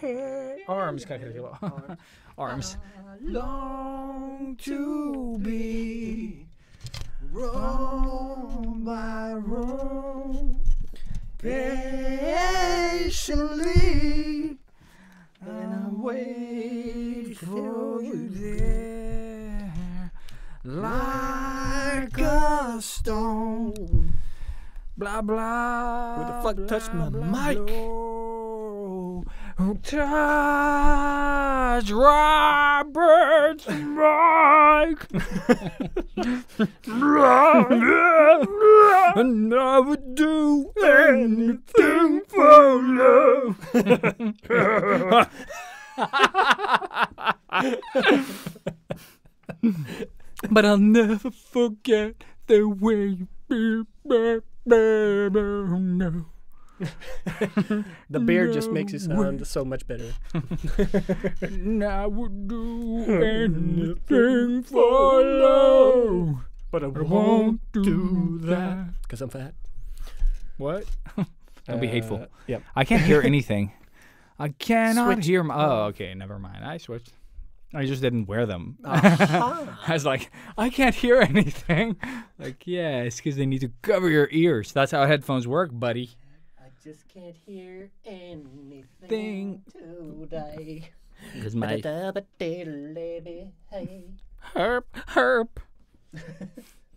head. Arms kan jag skriva. Arms. Long to be row by row, patiently, and I wait for you there, like a stone. Blah blah. Who the fuck touched my mic? Who touched Robert's mic? And I would do anything for love. But I'll never forget the way you feel, no. The beer just makes it sound so much better. And I would do anything for love, But I won't do that. Because I'm fat. What? Don't be hateful. Yep. I can't hear anything. I cannot Switch. hear. Oh, okay. Never mind. I switched. I just didn't wear them. Aha. I was like, I can't hear anything. Like, yeah, it's because they need to cover your ears. That's how headphones work, buddy. I just can't hear anything Thing. today. Because my Hey. herp.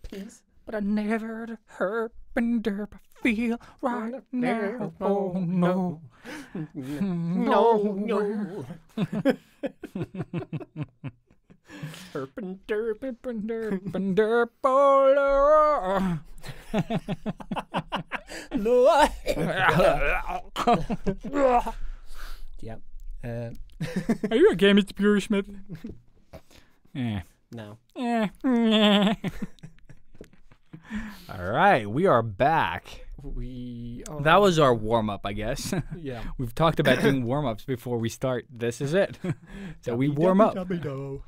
Peace. But I never herp and derp feel right now. Oh no. No. Herp and derp. Derp and derp and derp. Oh, No. Yep. are you a game Pure Smith? No. All right, we are back. We are. That was our warm-up, I guess. Yeah. We've talked about doing warm-ups before we start. This is it. So we warm up. Dubby-do.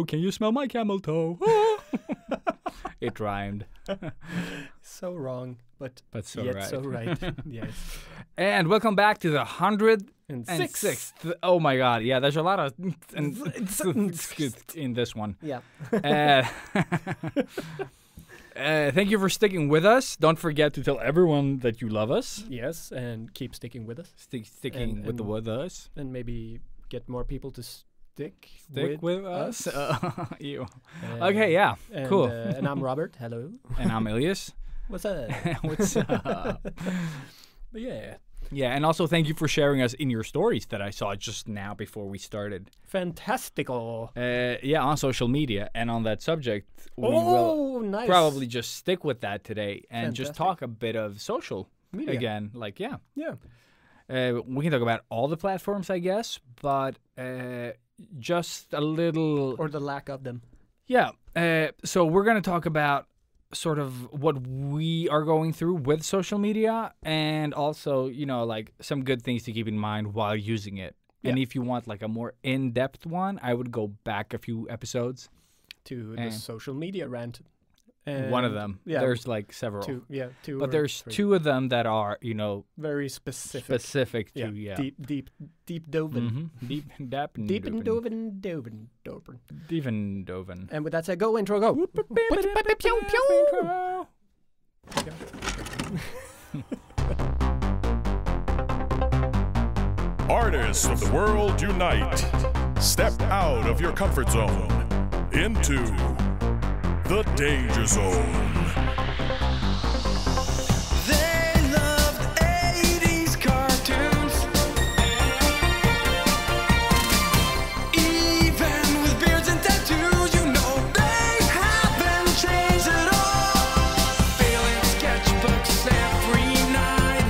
Can you smell my camel toe? It rhymed. So wrong, but so yet right. so right. Yes. And welcome back to the 106th. And Oh my god, yeah, there's a lot of in this one. Yeah. Thank you for sticking with us. Don't forget to tell everyone that you love us. Yes, and keep sticking with us, Sticking And- with us. and maybe get more people to stick With us. You. And- Okay, yeah, and, cool. And I'm Robert. Hello. And I'm Elias. What's up? What's up? But yeah, Yeah, and also thank you for sharing us in your stories that I saw just now before we started. fantastical. Yeah, on social media. And on that subject, we will Nice. probably just stick with that today and just Fantastic. talk a bit of social Media. again. Like, yeah. Yeah. We can talk about all the platforms, I guess, but just a little. Or the lack of them. Yeah. So we're going to talk about sort of what we are going through with social media and also, you know, like some good things to keep in mind while using it. And Yeah. if you want like a more in-depth one, I would go back a few episodes. To the And- social media rant. One of them. Yeah. There's like several. Two. But or there's three. two of them that are, you know, very specific. specific to, Yeah. yeah. Deep doven. Mhm. Deep Deep and doven. Deep and doven. And with that said, go intro, go. Pew, pew. Artists of the world unite. Step out of your comfort zone into the danger zone. They loved 80s cartoons. Even with beards and tattoos, you know they haven't changed at all. Failing sketchbooks every night,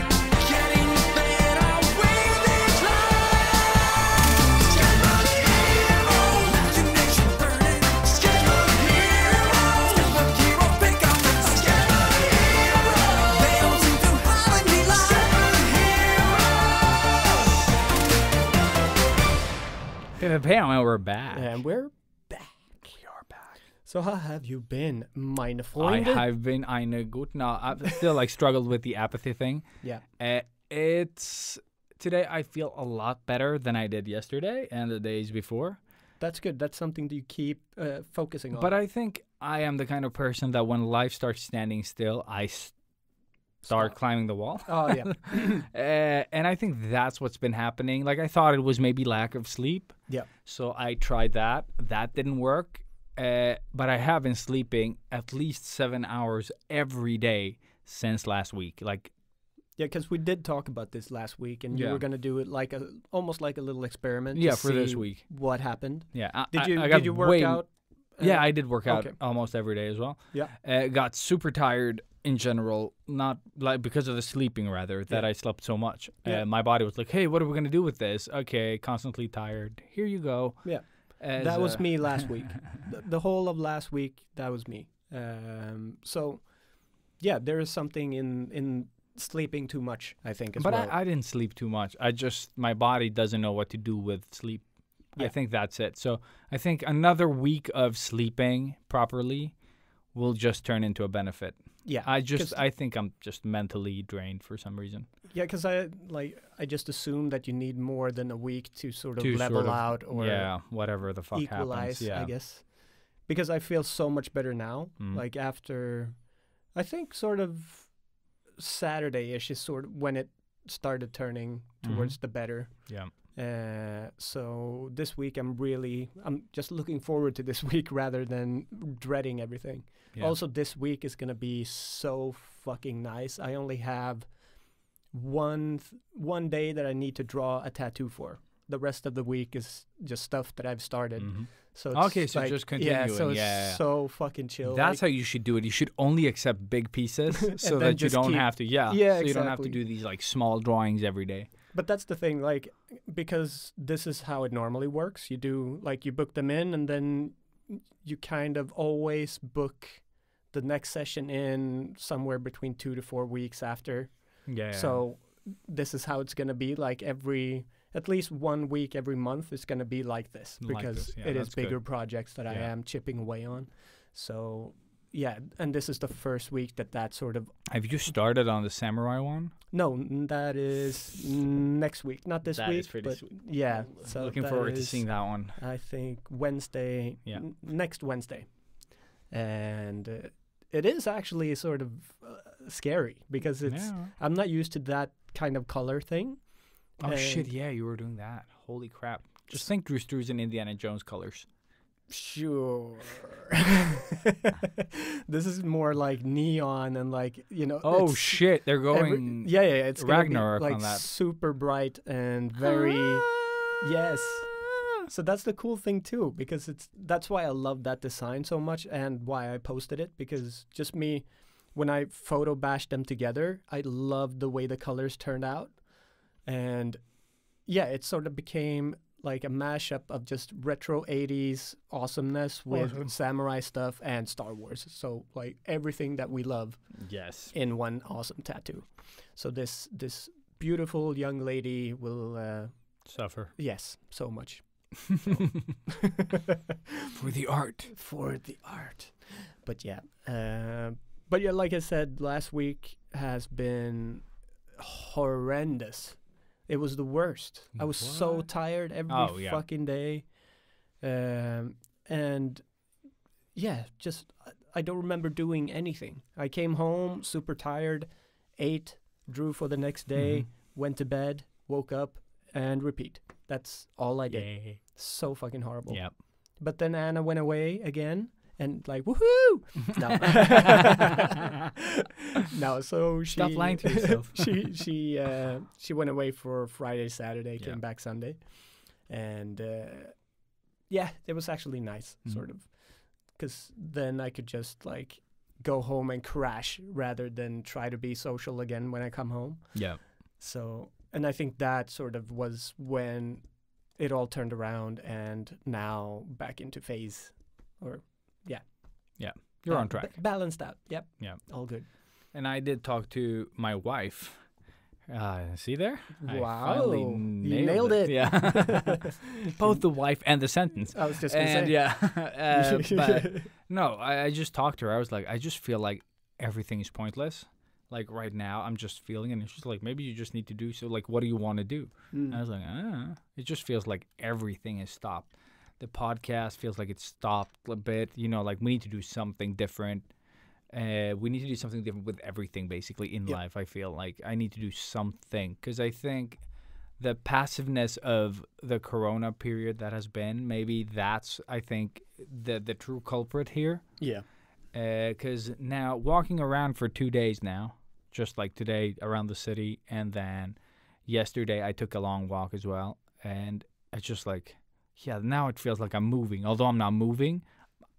getting better with each line. Sketchbook hero, imagination burning. Sketchbook hero, sketchbook hero, pick up the sketchbook hero. They don't seem to have any line. And we're back. And we're back. We are back. So how have you been, meine I Freunde? have been eine gut. No, I've still like struggled with the apathy thing. Yeah. It's today I feel a lot better than I did yesterday and the days before. That's good. That's something to keep focusing on. But I think I am the kind of person that when life starts standing still, I start climbing the wall. Oh, yeah. And I think that's what's been happening. Like, I thought it was maybe lack of sleep. Yeah. So I tried that. That didn't work. But I have been sleeping at least 7 hours every day since last week. Like, Yeah, because we did talk about this last week, and you Yeah. were going to do it like almost like a little experiment. Yeah, to for this see week. what happened. yeah. Did you work out? Yeah, I did work out okay. almost every day as well. Yeah. Got super tired in general, not like because of the sleeping, rather, that Yeah. I slept so much. Yeah. My body was like, hey, what are we going to do with this? Okay, constantly tired. Here you go. Yeah. As, That was me last week. The whole of last week, that was me. So, yeah, there is something in sleeping too much, I think, as But well. I didn't sleep too much. My body doesn't know what to do with sleep. I Yeah. think that's it. So I think another week of sleeping properly will just turn into a benefit. yeah. I think I'm just mentally drained for some reason. Yeah, because I just assume that you need more than a week to sort of To level sort of- out or yeah, whatever the fuck equalize, happens. Yeah. I guess. Because I feel so much better now. Mhm. Like after, I think sort of Saturday-ish is sort of when it started turning towards the better. Yeah. So this week I'm just looking forward to this week rather than dreading everything. Yeah. Also, this week is gonna be so fucking nice. I only have one day that I need to draw a tattoo for. The rest of the week is just stuff that I've started. Mhm. So Okay, it's so like, just Yeah, continuing, so it's yeah. so fucking chill. That's how like, you should do it. You should only accept big pieces so then that you just don't keep- have to. Yeah. Yeah, So you don't have to exactly. do these like small drawings every day. But that's the thing, like, because this is how it normally works. You book them in, and then you kind of always book the next session in somewhere between 2 to 4 weeks after. Yeah. So this is how it's going to be. Like at least 1 week every month is going to be like this Like because this, yeah, it is that's good. bigger projects that I Yeah. am chipping away on. So yeah, and this is the first week that sort of Have you started on the samurai one? that is next week, not this That week. is pretty but sweet. Yeah, so Looking that forward to is, seeing that one. I think Wednesday, Yeah. next Wednesday, and it is actually sort of scary because Yeah. I'm not used to that kind of color thing. Oh shit! and- Yeah, you were doing that. Holy crap! Just think Drew Struz and Indiana Jones colors. Sure. This is more like neon and like Oh it's shit! They're every- going. yeah, it's gonna be, Ragnarok like on that. super bright and very. Yes. So that's the cool thing too, because that's why I love that design so much and why I posted it, because just me, when I photo bashed them together, I loved the way the colors turned out. And yeah, it sort of became like a mashup of just retro 80s awesomeness with Awesome. samurai stuff and Star Wars. So like everything that we love Yes. in one awesome tattoo. So this beautiful young lady will Suffer yes, so much. for the art. For the art. But yeah, like I said, last week has been horrendous. It was the worst. I was so What? tired every Oh, yeah. fucking day. And yeah, just I don't remember doing anything. I came home super tired, ate, drew for the next day, went to bed, woke up, and repeat. That's all I did. Yeah. So fucking horrible. Yep. But then Anna went away again and like woohoo! No, so she Stop lying to yourself. she went away for Friday, Saturday, Yeah. came back Sunday, and yeah, it was actually nice, Mhm. sort of, because then I could just like go home and crash rather than try to be social again when I come home. Yeah. So, and I think that sort of was when it all turned around, and now back into phase, or You're on track. balanced out. Yep. Yeah. All good. And I did talk to my wife. See there? I Wow. finally You nailed it. Yeah. Both the wife and the sentence. I was just gonna And say. yeah. But no, I just talked to her. I was like, I just feel like everything is pointless. like right now I'm just feeling, and she's like, maybe you just need to do so. Like, what do you want to do? And I was like, it just feels like everything is stopped. The podcast feels like it's stopped a bit. You know, like we need to do something different. We need to do something different with everything basically in life. I feel like I need to do something because I think the passiveness of the Corona period that has been, maybe that's, I think, the true culprit here. Yeah. Because now walking around for 2 days now, just like today around the city, and then yesterday I took a long walk as well, and it's just like, yeah, now it feels like I'm moving. Although I'm not moving,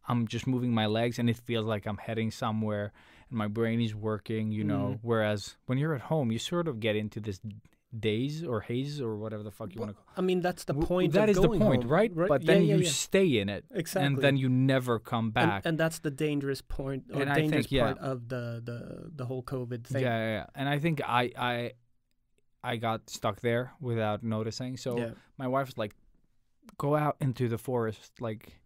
I'm just moving my legs, and it feels like I'm heading somewhere, and my brain is working, you know. Whereas when you're at home, you sort of get into this daze or haze or whatever the fuck you want to call it. I mean, that's the point. That of is the going point, home, right? But then you stay in it, Exactly. and then you never come back. And that's the dangerous point, or And I dangerous think, part of the whole COVID thing. Yeah. And I think I got stuck there without noticing. So my wife's like, go out into the forest, like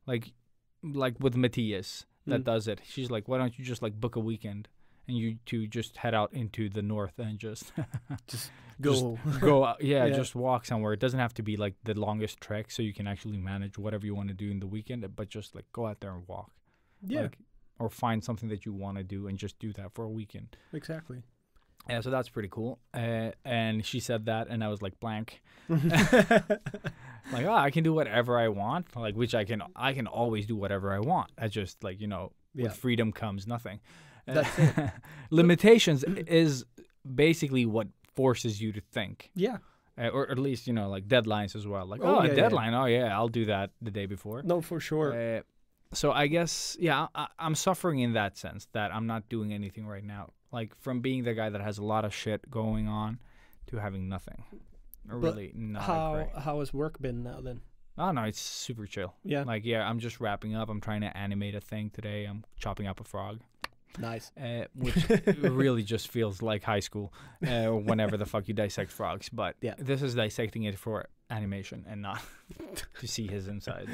with Matthias that does it. She's like, why don't you just like book a weekend and you two just head out into the north and just Go. go out, just walk somewhere. It doesn't have to be like the longest trek, so you can actually manage whatever you want to do in the weekend, but just like go out there and walk. Yeah. Like, or find something that you want to do and just do that for a weekend. Exactly. Yeah, so that's pretty cool. And she said that, and I was like blank. Like, I can do whatever I want. Like, which I can always do whatever I want. I just like, you know, with freedom comes nothing. That's it. Limitations is basically what forces you to think. Yeah. Or at least, you know, like deadlines as well. Like, Oh, a yeah, deadline. Oh, yeah, I'll do that the day before. No, for sure. So I guess, I'm suffering in that sense that I'm not doing anything right now. Like from being the guy that has a lot of shit going on to having nothing. Or But really not great. how has work been now then? Oh, no, it's super chill. Yeah. Like, I'm just wrapping up. I'm trying to animate a thing today. I'm chopping up a frog. Nice. Which really just feels like high school whenever the fuck you dissect frogs. But this is dissecting it for animation and not to see his insides.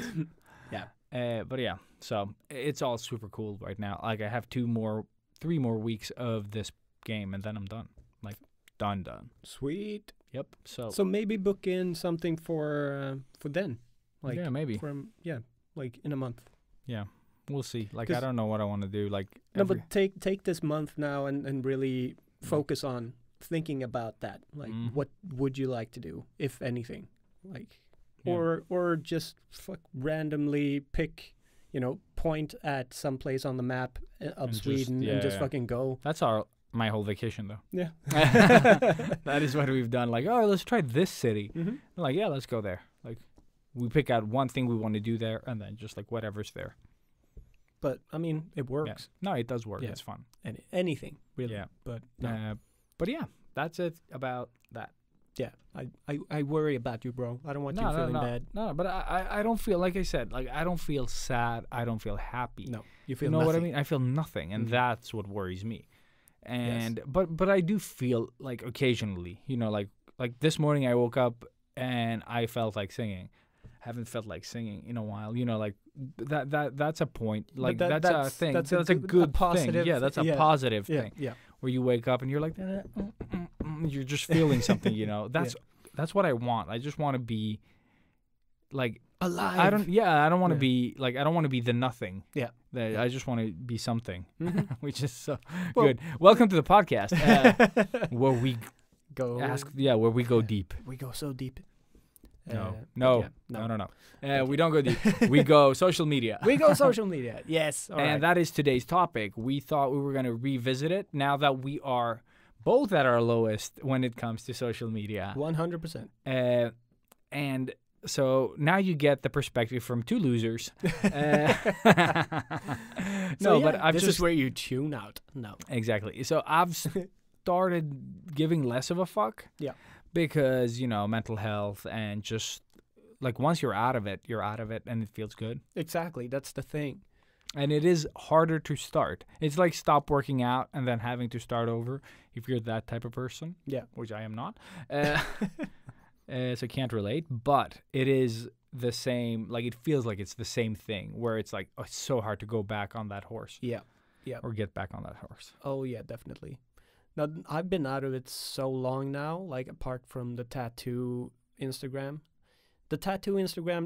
Yeah. But yeah, so it's all super cool right now. Like I have 3 more weeks of this game and then I'm done. Like done. Sweet. Yep. So maybe book in something for then. Like yeah, maybe. Like in a month. Yeah. We'll see. Like I don't know what I want to do. Like but take this month now and really focus on thinking about that. Like what would you like to do, if anything? Like or just randomly pick, you know, point at some place on the map of And Sweden and just fucking go. That's my whole vacation though. Yeah. That is what we've done. Like, oh, let's try this city. Like, yeah, let's go there. Like, we pick out one thing we want to do there, and then just like whatever's there. But I mean, it works. Yeah. No, it does work. Yeah. It's fun. Anything really. Yeah. But no. But yeah, that's it about that. Yeah, I worry about you, bro. I don't want you feeling bad. No, but I don't feel, like I said, like I don't feel sad. I don't feel happy. No, you feel You know nothing. what I mean? I feel nothing, and that's what worries me. And but I do feel like occasionally, you know, like this morning I woke up and I felt like singing. Haven't felt like singing in a while. You know, like that's a point. Like that's a thing. That's a good positive thing. Yeah, that's a positive thing. Yeah. Where you wake up and you're like, you're just feeling something. You know, that's what I want. I just want to be like alive. I don't want to be like, I don't want to be the nothing. Yeah. I just want to be something, which is so Well- good. Welcome to the podcast where we Go. where we go deep. We go so deep. No. No. We don't go deep. We go social media. We go social media. Yes. All And right. that is today's topic. We thought we were going to revisit it now that we are both at our lowest when it comes to social media. 100%. And so now you get the perspective from two losers. But I've this just is where you tune out. No. exactly. So I've started giving less of a fuck. Yeah. Because, you know, mental health and just like once you're out of it and it feels good. Exactly. That's the thing. And it is harder to start. It's like stop working out and then having to start over if you're that type of person. Yeah. Which I am not. So can't relate. But it is the same. Like it feels like it's the same thing where it's like, oh, it's so hard to go back on that horse. Yeah. Yeah. Or get back on that horse. Oh, yeah, definitely. Now I've been out of it so long now. Like apart from the tattoo Instagram,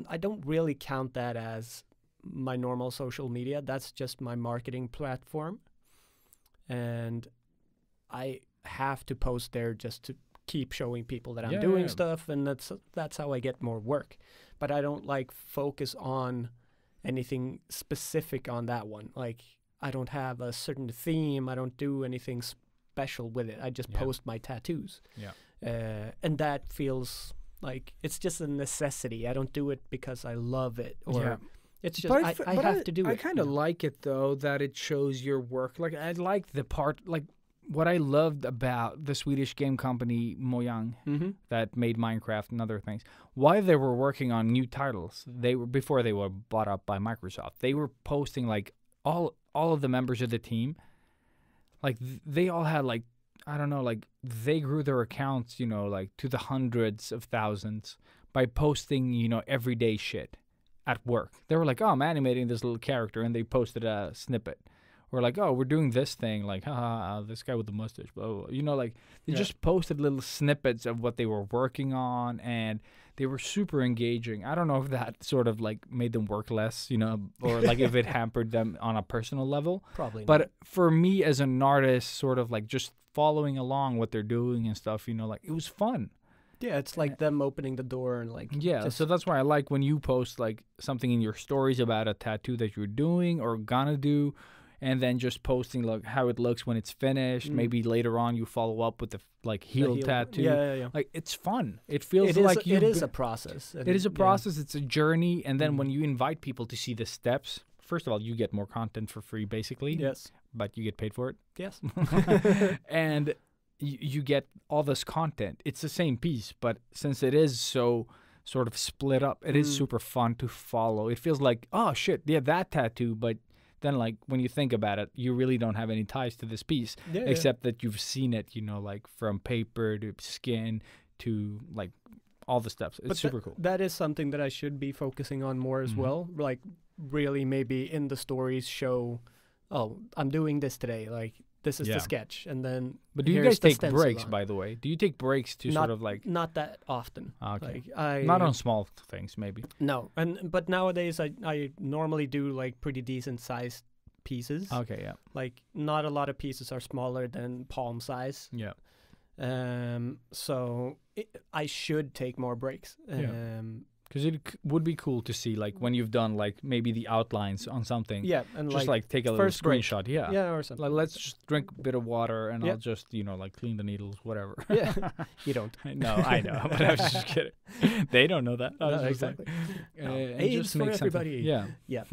I don't really count that as my normal social media. That's just my marketing platform, and I have to post there just to keep showing people that I'm Yeah, doing yeah. stuff, and that's how I get more work. But I don't like focus on anything specific on that one. Like I don't have a certain theme. I don't do anything special with it. I just Yeah. post my tattoos. Yeah. And that feels like it's just a necessity. I don't do it because I love it, or Yeah. it's just But I have to do it. I kind of like it though that it shows your work. Like I like the part, like what I loved about the Swedish game company Mojang Mm-hmm. that made Minecraft and other things. While they were working on new titles, they were before they were bought up by Microsoft. They were posting like all of the members of the team. Like they all had like I don't know, like they grew their accounts, like to the hundreds of thousands by posting, everyday shit at work. They were like, "Oh, I'm animating this little character," and they posted a snippet. Or like, "Oh, we're doing this thing," like, "Ha, this guy with the mustache," blah, blah, blah. Like they Yeah. just posted little snippets of what they were working on, and they were super engaging. I don't know if that sort of like made them work less, or like if it hampered them on a personal level. Probably. But for me as an artist, sort of like just following along what they're doing and stuff, like it was fun. yeah, it's like them opening the door and like Yeah, just- so that's why I like when you post like something in your stories about a tattoo that you're doing or gonna do, and then just posting like how it looks when it's finished. Mm. Maybe later on you follow up with the heel tattoo. Yeah. Like it's fun. It feels It is. like It is a process. it is a and, process. It's a journey, and then Mm. when you invite people to see the steps, first of all, you get more content for free, basically. Yeah. Yes. But you get paid for it. Yes. And you get all this content. It's the same piece, but since it is so sort of split up, it is Mm. super fun to follow. It feels like, oh shit, yeah, that tattoo, but then like when you think about it, you really don't have any ties to this piece, Yeah. except that you've seen it, like from paper to skin to like all the steps. It's But super cool. That is something that I should be focusing on more as Mhm. well. Like really maybe in the stories show, oh, I'm doing this today. Like this is Yeah. the sketch, and then But do you here's guys the take stencil breaks, on. by the way? Do you take breaks to Not sort of like, not that often. okay, Like I not on small things, maybe? no, but nowadays I normally do like pretty decent sized pieces. Okay, yeah. Like not a lot of pieces are smaller than palm size. Yeah. So I should take more breaks. Yeah. Because it would be cool to see, like, when you've done, like, maybe the outlines on something. Yeah, and Just, like, take a little first break. screenshot. Yeah. yeah, or something. Like, let's just drink a bit of water, and Yeah. I'll just, like, clean the needles, whatever. Yeah, you don't. No, I know, but I was just kidding. They don't know that. I was No, just like, exactly. and AIDS just for make something- everybody. Yeah. Yeah.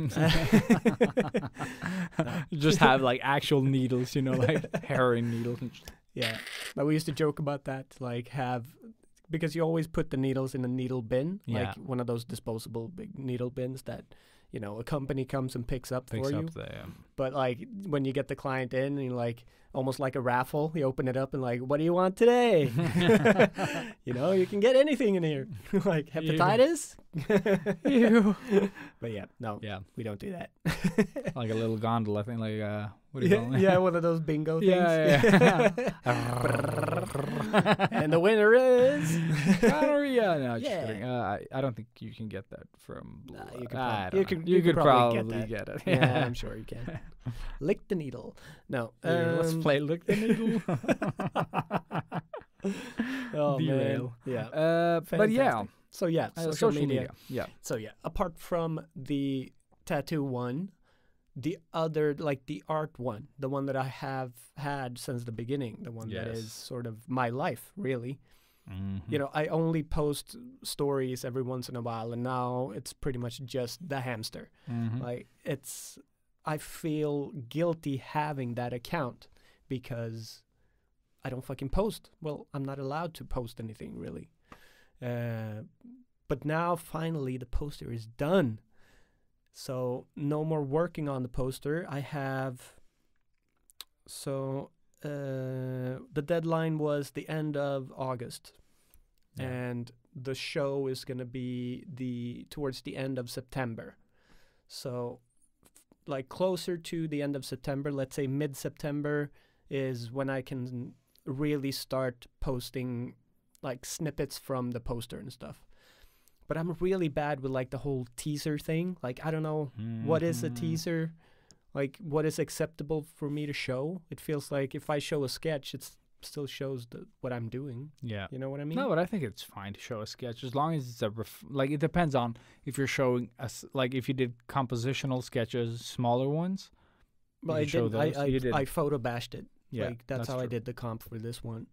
Just have, like, actual needles, like, heroin needles. And just, Yeah. But we used to joke about that, like because you always put the needles in a needle bin, Yeah. like one of those disposable big needle bins that, a company comes and picks up picks for you. up the... But like when you get the client in and you like almost like a raffle, you open it up and like, what do you want today? You can get anything in here. Like hepatitis. Ew. But yeah, no, Yeah. we don't do that. Like a little gondola thing, like, what do you call it? Yeah, one of those bingo things. Yeah. And the winner is Gonorrhea. No, just Yeah. kidding. I don't think you can get that from blood. Nah, you could I prob- don't you know. could- You you could could probably probably get get it. Yeah, I'm sure you can. Lick the needle. No. Let's play Lick the Needle. Oh, Derail. man. Yeah. But yeah, Fantastic. So yeah, social media. Yeah. So yeah, apart from the tattoo one, the other, like the art one, the one that I have had since the beginning, the one that Yes. is sort of my life, really. Mhm. I only post stories every once in a while, and now it's pretty much just the hamster. Mhm. Like I feel guilty having that account because I don't fucking post. Well, I'm not allowed to post anything really. But now finally the poster is done. So no more working on the poster. I have. So the deadline was the end of August, Yeah. and the show is gonna be towards the end of September. So, like closer to the end of September, let's say mid-September, is when I can really start posting like snippets from the poster and stuff. But I'm really bad with like the whole teaser thing. Like I don't know what is a teaser, like what is acceptable for me to show. It feels like if I show a sketch, it still shows what I'm doing. Yeah. You know what I mean? No, but I think it's fine to show a sketch as long as it's like it depends on if you're showing us like if you did compositional sketches, smaller ones. Well, you I show did. those. You did. I photo bashed it. Yeah, like that's how I true. did the comp for this one.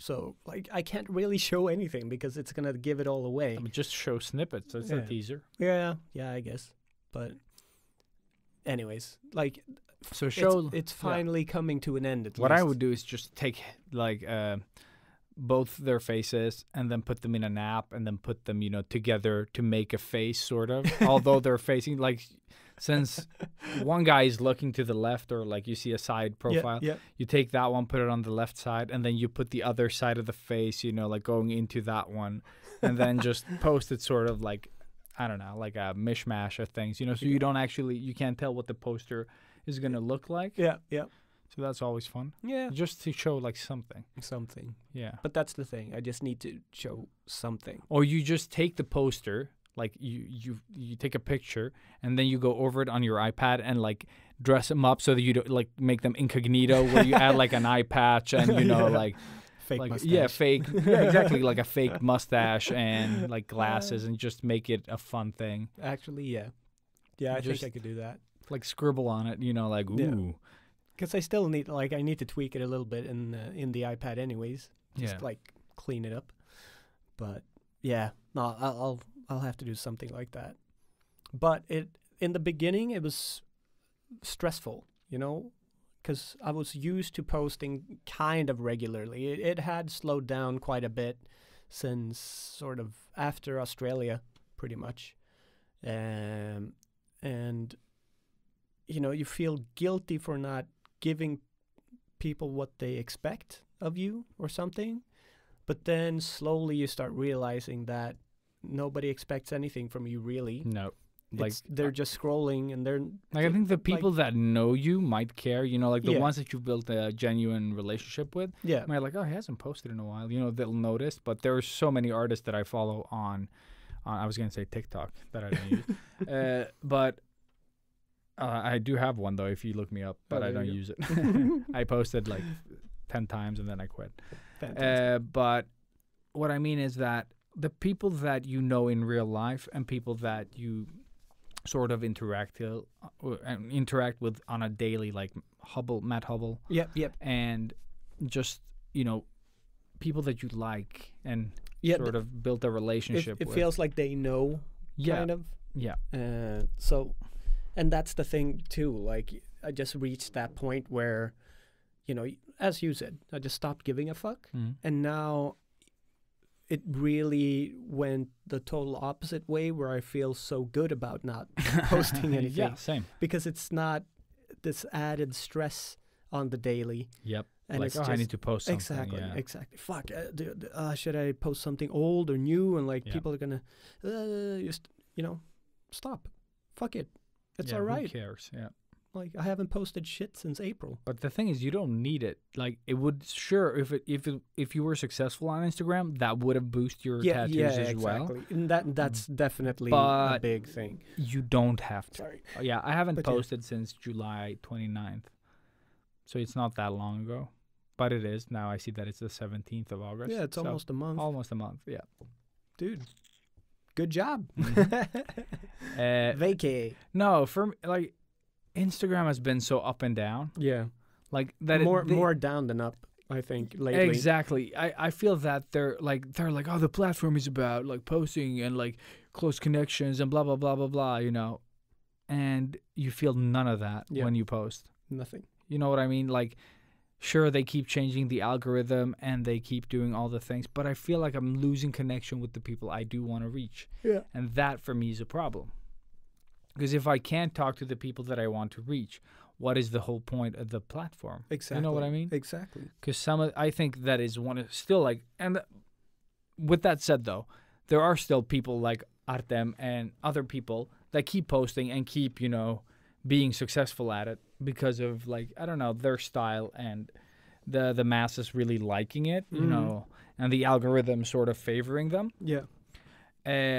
So like I can't really show anything because it's gonna give it all away. I mean, just show snippets. That's Yeah. a teaser. Yeah, I guess. But anyways, like So show. it's yeah. finally coming to an end. At What least. I would do is just take like both their faces and then put them in an app and then put them, together to make a face, sort of. Although they're facing like, since one guy is looking to the left or like you see a side profile, Yeah. you take that one, put it on the left side, and then you put the other side of the face, like going into that one, and then just post it sort of like, I don't know, like a mishmash of things, so you can't tell what the poster is gonna look like. Yeah. So that's always fun. Yeah. Just to show like something. Something. Yeah. But that's the thing. I just need to show something. Or you just take the poster, like you take a picture and then you go over it on your iPad and like dress them up so that you don't like make them incognito where you add like an eye patch and Yeah. like Fake like mustache. yeah, fake yeah, exactly, like a fake mustache and like glasses and just make it a fun thing. Actually, yeah. Yeah, I Just- think I could do that. Like scribble on it, like ooh. Yeah. Because I still need I need to tweak it a little bit in the iPad anyways. Just Yeah. like clean it up. But yeah, no, I'll have to do something like that. But in the beginning it was stressful, because I was used to posting kind of regularly. It had slowed down quite a bit since sort of after Australia, pretty much. And you feel guilty for not giving people what they expect of you or something. But then slowly you start realizing that nobody expects anything from you really. No. Like They're just scrolling and they're Like I think the people that know you might care, like the Yeah. ones that you've built a genuine relationship with. yeah. Might like, oh, he hasn't posted in a while. They'll notice. But there are so many artists that I follow on I was gonna say TikTok that I don't use, but I do have one though. If you look me up, but I there don't you use it. I posted like 10 times and then I quit. Fantastic. But what I mean is that the people that you know in real life and people that you sort of interact with on a daily, like Matt Hubble, Yep. and just people that you like and Yeah. sort of built a relationship It with. feels like they know, Yeah. kind of. Yeah. So, and that's the thing too. Like, I just reached that point where, as you said, I just stopped giving a fuck, Mhm. and now it really went the total opposite way, where I feel so good about not posting anything Yeah, same. because it's not this added stress on the daily. Yep. And like, it's I just- need to post something. Exactly. Fuck. Should I post something old or new? And like Yeah. people are gonna just stop. Fuck it. It's Yeah, all who right. cares? Yeah. Like I haven't posted shit since April. But the thing is, you don't need it. Like, it would if you were successful on Instagram, that would have boosted your tattoos as well. exactly. And that's definitely a But- big thing. You don't have to. Sorry. Yeah, I haven't But yeah. posted since July 29th, so it's not that long ago. But it is now. I see that it's the 17th of August. Yeah, it's so almost a month, almost a month. Yeah. dude. Good job. Uh, Vacay. no, for me, like, Instagram has been so up and down. Yeah. Like that. More down than up, I think, lately. Exactly. I feel that they're like, oh, the platform is about like posting and like close connections and blah blah blah blah blah. And you feel none of that Yeah. when you post. Nothing. You know what I mean? Like, sure, they keep changing the algorithm and they keep doing all the things, but I feel like I'm losing connection with the people I do want to reach. Yeah. And that for me is a problem. Because if I can't talk to the people that I want to reach, what is the whole point of the platform? Exactly. You know what I mean? Exactly. Because I think that is one of still like, and with that said though, there are still people like Artem and other people that keep posting and keep, being successful at it because of like, I don't know, their style and the masses really liking it, you Mhm. know, and the algorithm sort of favoring them, Yeah.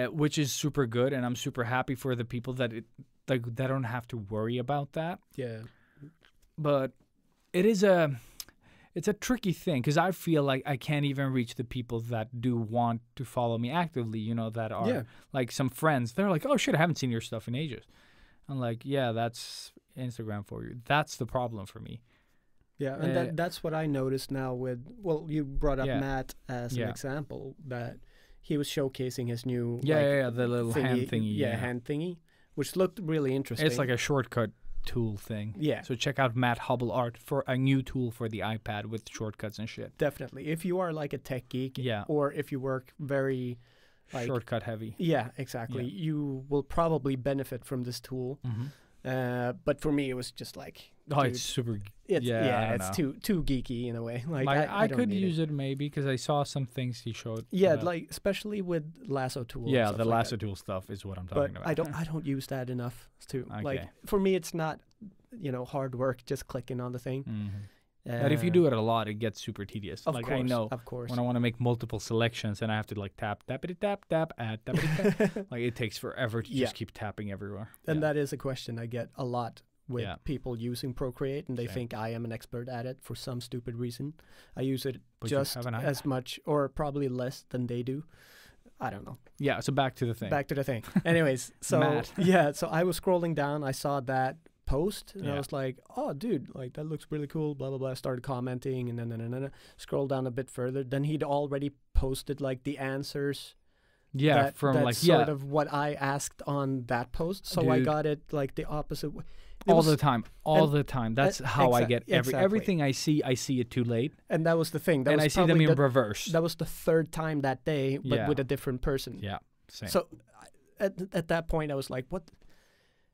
which is super good, and I'm super happy for the people that they don't have to worry about that. Yeah. But it's a tricky thing because I feel like I can't even reach the people that do want to follow me actively, you know, that are Yeah. like some friends. They're like, oh shit, I haven't seen your stuff in ages. I'm like, yeah, that's Instagram for you. That's the problem for me. Yeah, and Uh, that's what I noticed now with, well, you brought up Yeah. Matt as Yeah. an example, that he was showcasing his new Yeah, the little hand thingy. Yeah, hand thingy, which looked really interesting. It's like a shortcut tool thing. Yeah. So check out Matt Hubble Art for a new tool for the iPad with shortcuts and shit. Definitely. If you are like a tech geek, Yeah. or if you work very, like, Shortcut heavy. yeah, exactly, you will probably benefit from this tool. But for me, it was just like, Oh, dude, it's super. it's, yeah, I yeah, don't it's know. too geeky in a way. Like, Like, I don't could need use it maybe because I saw some things he showed. Yeah, about- like especially with lasso tool. and yeah, stuff the like lasso that. tool stuff is what I'm But talking about. I don't use that enough to like, Okay. for me it's not, hard work just clicking on the thing. But if you do it a lot, it gets super tedious. of Like course, I know of course. when I want to make multiple selections and I have to like tappity tap add tappity tap, like it takes forever to Yeah. just keep tapping everywhere. And yeah. that is a question I get a lot with Yeah. people using Procreate, and they Same. think I am an expert at it for some stupid reason. I use it But you just have an eye. as much, or probably less than they do. I don't know. Yeah. So back to the thing. Back to the thing. Anyways, so Matt. yeah, so I was scrolling down, I saw that post, and I Yeah. was like, "Oh, dude, like that looks really cool." Blah blah blah. I started commenting, and then scroll down a bit further. Then he'd already posted like the answers. Yeah, that, from that's like sort yeah, of what I asked on that post. So I Dude. got it like the opposite way. It all was- the time, all and- the time. That's how I get exactly. everything I see it too late, And that was the thing. That and was I see them probably in the, reverse. That was the third time that day, but Yeah. with a different person. Yeah, same. So at that point, I was like, "What?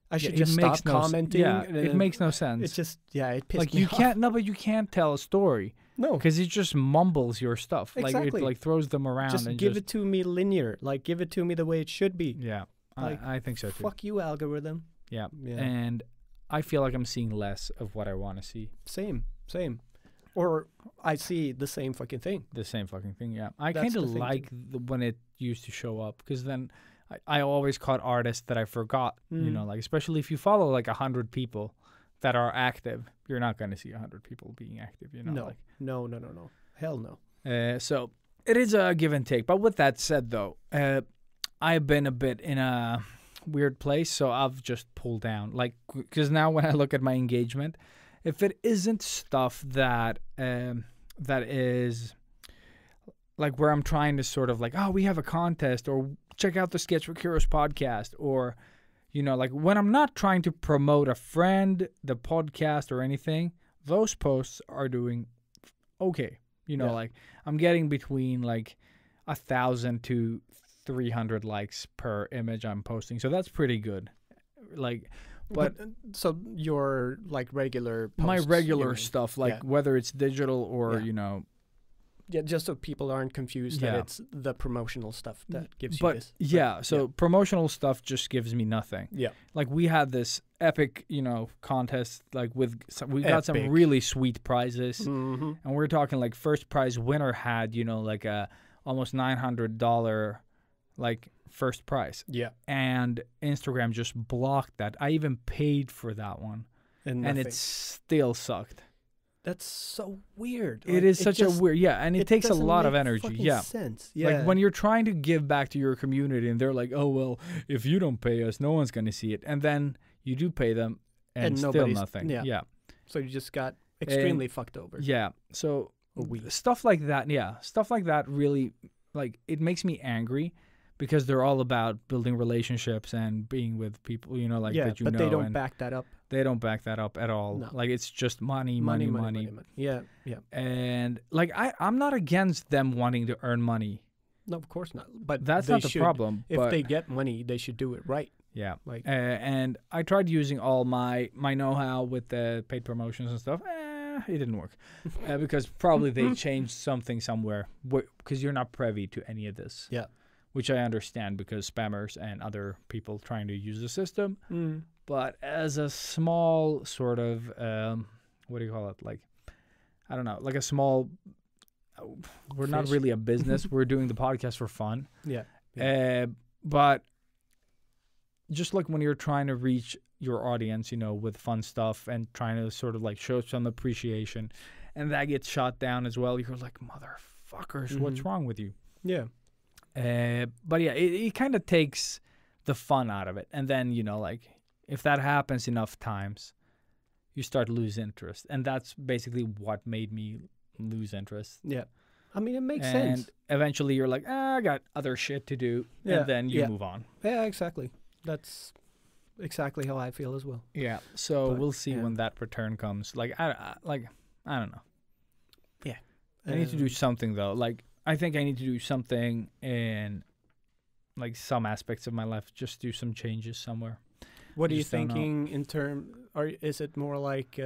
I should it just stop makes no s- commenting." Yeah, and it then makes no sense. It just it pissed like me you off. can't no, but you can't tell a story No, because it just mumbles your stuff. Like Exactly. it like throws them around just and give it to me linear. Like give it to me the way it should be. Yeah, like, I think so too. Fuck you, algorithm. Yeah. Yeah. And I feel like I'm seeing less of what I want to see. Same. Or I see the same fucking thing. The same fucking thing. Yeah, I That's kind of the thing, like when it used to show up because then I always caught artists that I forgot. You know, like especially if you follow like 100 people that are active, you're not going to see 100 people being active. You know, No. like. No. Hell no. So it is a give and take. But with that said, though, I've been a bit in a weird place, so I've just pulled down. Like, because now when I look at my engagement, if it isn't stuff that that is like where I'm trying to sort of like, oh, we have a contest, or check out the Sketchbook Heroes podcast, or you know, like when I'm not trying to promote a friend, the podcast, or anything, those posts are doing okay. You know, Yeah. like I'm getting between like 1,000 to 300 likes per image I'm posting, so that's pretty good. Like, but So your like regular posts, my you regular mean? stuff, like Yeah. whether it's digital or Yeah. you know, Yeah, just so people aren't confused Yeah. that it's the promotional stuff that gives you but this. yeah, so yeah. promotional stuff just gives me nothing. Yeah. Like we had this epic, you know, contest. Like we got some Epic. really sweet prizes, Mm-hmm. and we're talking like first prize winner had you know like a almost $900 like first prize, Yeah. and Instagram just blocked that. I even paid for that one, And and nothing. it still sucked. That's so weird. It is such a weird, yeah, and it takes a doesn't lot of make energy, fucking yeah. Sense. Yeah. Like when you're trying to give back to your community and they're like, oh, well, if you don't pay us, no one's going to see it. And then you do pay them and, And still nobody's- nothing. yeah. Yeah. So you just got extremely fucked over. Yeah. So Or we. stuff like that, yeah. Stuff like that really, like, it makes me angry because they're all about building relationships and being with people, you know, like yeah, that you but know. they don't and back that up. they don't back that up at all. No. Like, it's just money. Yeah, yeah. And, like, I'm not against them wanting to earn money. No, of course not. But That's they not the should- problem. If but they get money, they should do it right. Yeah. Like, And I tried using all my know-how with the paid promotions and stuff. It didn't work because probably they changed something somewhere because you're not privy to any of this. Yeah. Which I understand because spammers and other people trying to use the system. But as a small sort of, what do you call it? Like I don't know, like a small. We're not Fish. really a business. We're doing the podcast for fun. Yeah. But just like when you're trying to reach your audience, you know, with fun stuff and trying to sort of like show some appreciation, and that gets shot down as well, you're like, motherfuckers, what's wrong with you? Yeah. But yeah, it kind of takes the fun out of it. And then, you know, like if that happens enough times, you start to lose interest. And that's basically what made me lose interest. Yeah. I mean, it makes And sense. eventually you're like, I got other shit to do. Yeah, And then you yeah. move on. Yeah, exactly. That's exactly how I feel as well. Yeah. So But, we'll see yeah. when that return comes. Like, I don't know. Yeah. I need to do something though. Like, I think I need to do something in like some aspects of my life. Just do some changes somewhere. What are you just don't know. thinking in term? Or is it more like?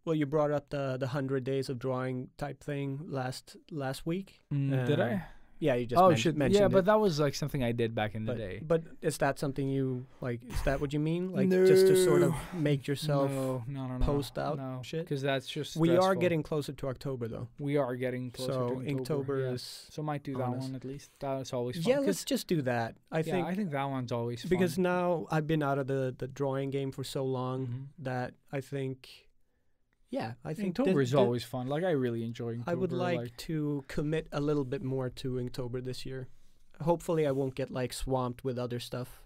Well, you brought up the 100 days of drawing type thing last week. Did I? Yeah, you just Shit. mentioned Yeah, it. but that was like something I did back in the day. But is that something you like? Is that what you mean? Like just to sort of No. make yourself no, post out no, shit? because that's just We are stressful. getting closer to October though. We are getting closer So to October. Inktober Yeah. is So might do that on us. one at least. That's always fun. yeah. 'cause- Let's just do that. I think that one's always fun. because now I've been out of the drawing game for so long Mhm. that I think. Yeah, I think Inktober this- is always fun. Like I really enjoy Inktober. I would like to commit a little bit more to Inktober this year. Hopefully, I won't get like swamped with other stuff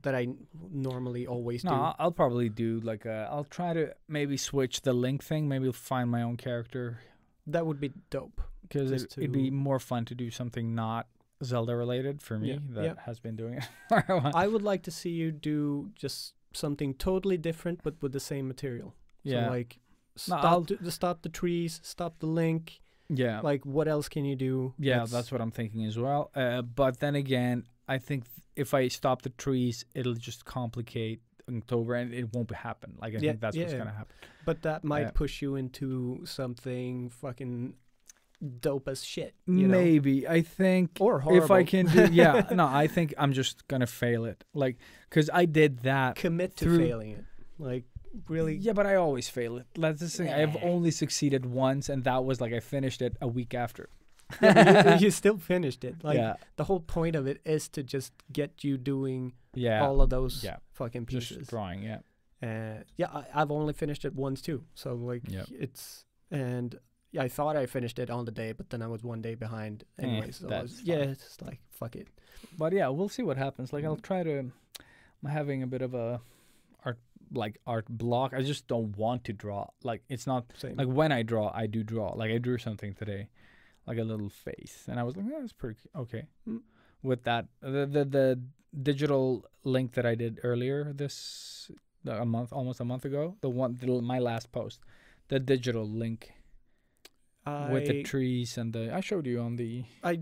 that I normally always No, do. I'll probably do like I'll try to maybe switch the link thing. Maybe find my own character That would be dope. because Just it'd be to- more fun to do something not Zelda related for me Yeah, that yeah. has been doing it for a while. I would like to see you do just something totally different, but with the same material. Yeah. So like, I'll- stop the trees, stop the link. Yeah. Like, what else can you do? Yeah, that's what I'm thinking as well. But then again, I think if I stop the trees, it'll just complicate October and it won't happen. Like I Yeah, think that's what's yeah. gonna happen. But that might Yeah. push you into something fucking dope as shit. You know? Maybe I think Or horrible. if I can do, yeah, no, I think I'm just gonna fail it. Like, cause I did that. Commit to through- failing it. Like, really. Yeah, but I always fail it. That's the thing. I've Yeah. only succeeded once, and that was like I finished it a week after. Yeah, but you still finished it. Like, yeah, the whole point of it is to just get you doing yeah, all of those yeah. fucking just pieces. drawing. Yeah, I've only finished it once too. So like Yep. it's and yeah, I thought I finished it on the day, but then I was one day behind anyway. So I that's was, yeah, fine. it's like fuck it. but yeah, we'll see what happens. Like I'll try to. I'm having a bit of a art block. I just don't want to draw. Like it's not Same. like when I draw, I do draw. Like I drew something today, like a little face, and I was like, oh, that's pretty okay. Mm. With that, the digital link that I did earlier almost a month ago, my last post, the digital link with the trees and I showed you on the, I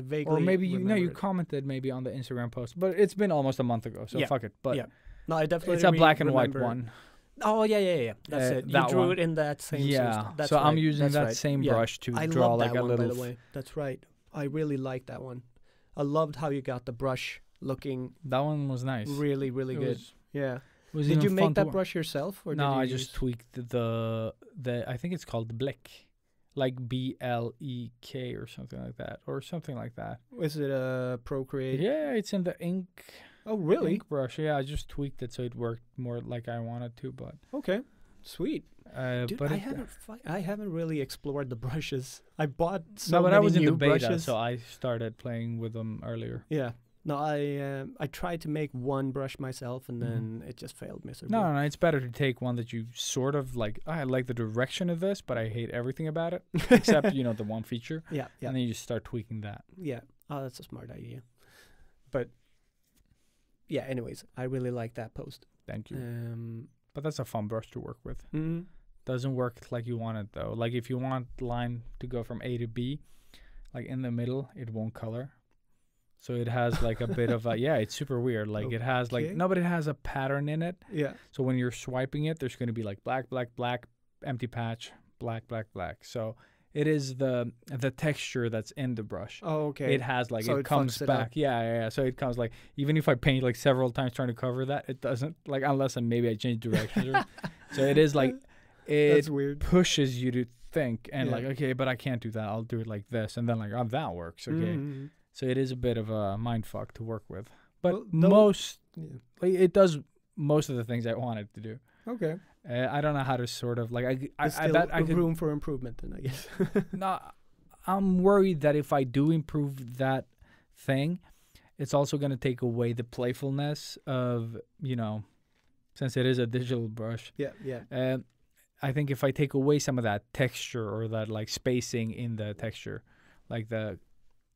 vaguely or maybe you remember it. commented maybe on the Instagram post, but it's been almost a month ago, so Yeah. fuck it. But Yeah. No, I definitely it's a black and white remember- one. Oh yeah. That's it. You that drew one. it in that same Yeah, system. That's so I'm right, using that's that right. same Yeah. brush to I draw love like that a one, little. by the way. That's right. I really like that one. I loved how you got the brush looking That one was nice. really, really It good. was- Yeah. it was Did even you fun make to that wa- brush yourself, or No, did you I just use- tweaked the I think it's called the Blick, like BLEK or something like that, Is it a Procreate? Yeah, it's in the ink. Oh, really? Ink brush. Yeah, I just tweaked it so it worked more like I wanted to, but Okay. Sweet. Dude, but I haven't really explored the brushes. I bought so no, but many I was in new the beta, brushes. so I started playing with them earlier. Yeah. No, I tried to make one brush myself, and then it just failed miserably. No, it's better to take one that you sort of like. I like the direction of this, but I hate everything about it, except the one feature. Yeah, yeah, And then you just start tweaking that. yeah. Oh, that's a smart idea. But yeah, anyways, I really like that post. Thank you. But that's a fun brush to work with. Mm, Doesn't work like you want it though. Like if you want line to go from A to B, like in the middle, it won't color. So it has like a bit of a it's super weird. Like it has Okay. but it has a pattern in it. yeah. So when you're swiping it, there's going to be like black, black, black, empty patch, black, black, black. So it is the texture that's in the brush. Oh, okay. It has like So it it comes fucks it back. up. Yeah. So it comes like even if I paint like several times trying to cover that, it doesn't like unless maybe I change directions. So it is like That's it weird. pushes you to think and Yeah. like, okay, but I can't do that. I'll do it like this, and then like, oh, that works. Okay, Mhm. so it is a bit of a mind fuck to work with, but Well, no- most Yeah. like, it does most of the things I wanted to do. Okay. I don't know how to sort of like There's I still bet I could. room for improvement, then I guess. No, I'm worried that if I do improve that thing, it's also going to take away the playfulness of, since it is a digital brush. Yeah. Yeah. I think if I take away some of that texture or that like spacing in the texture, like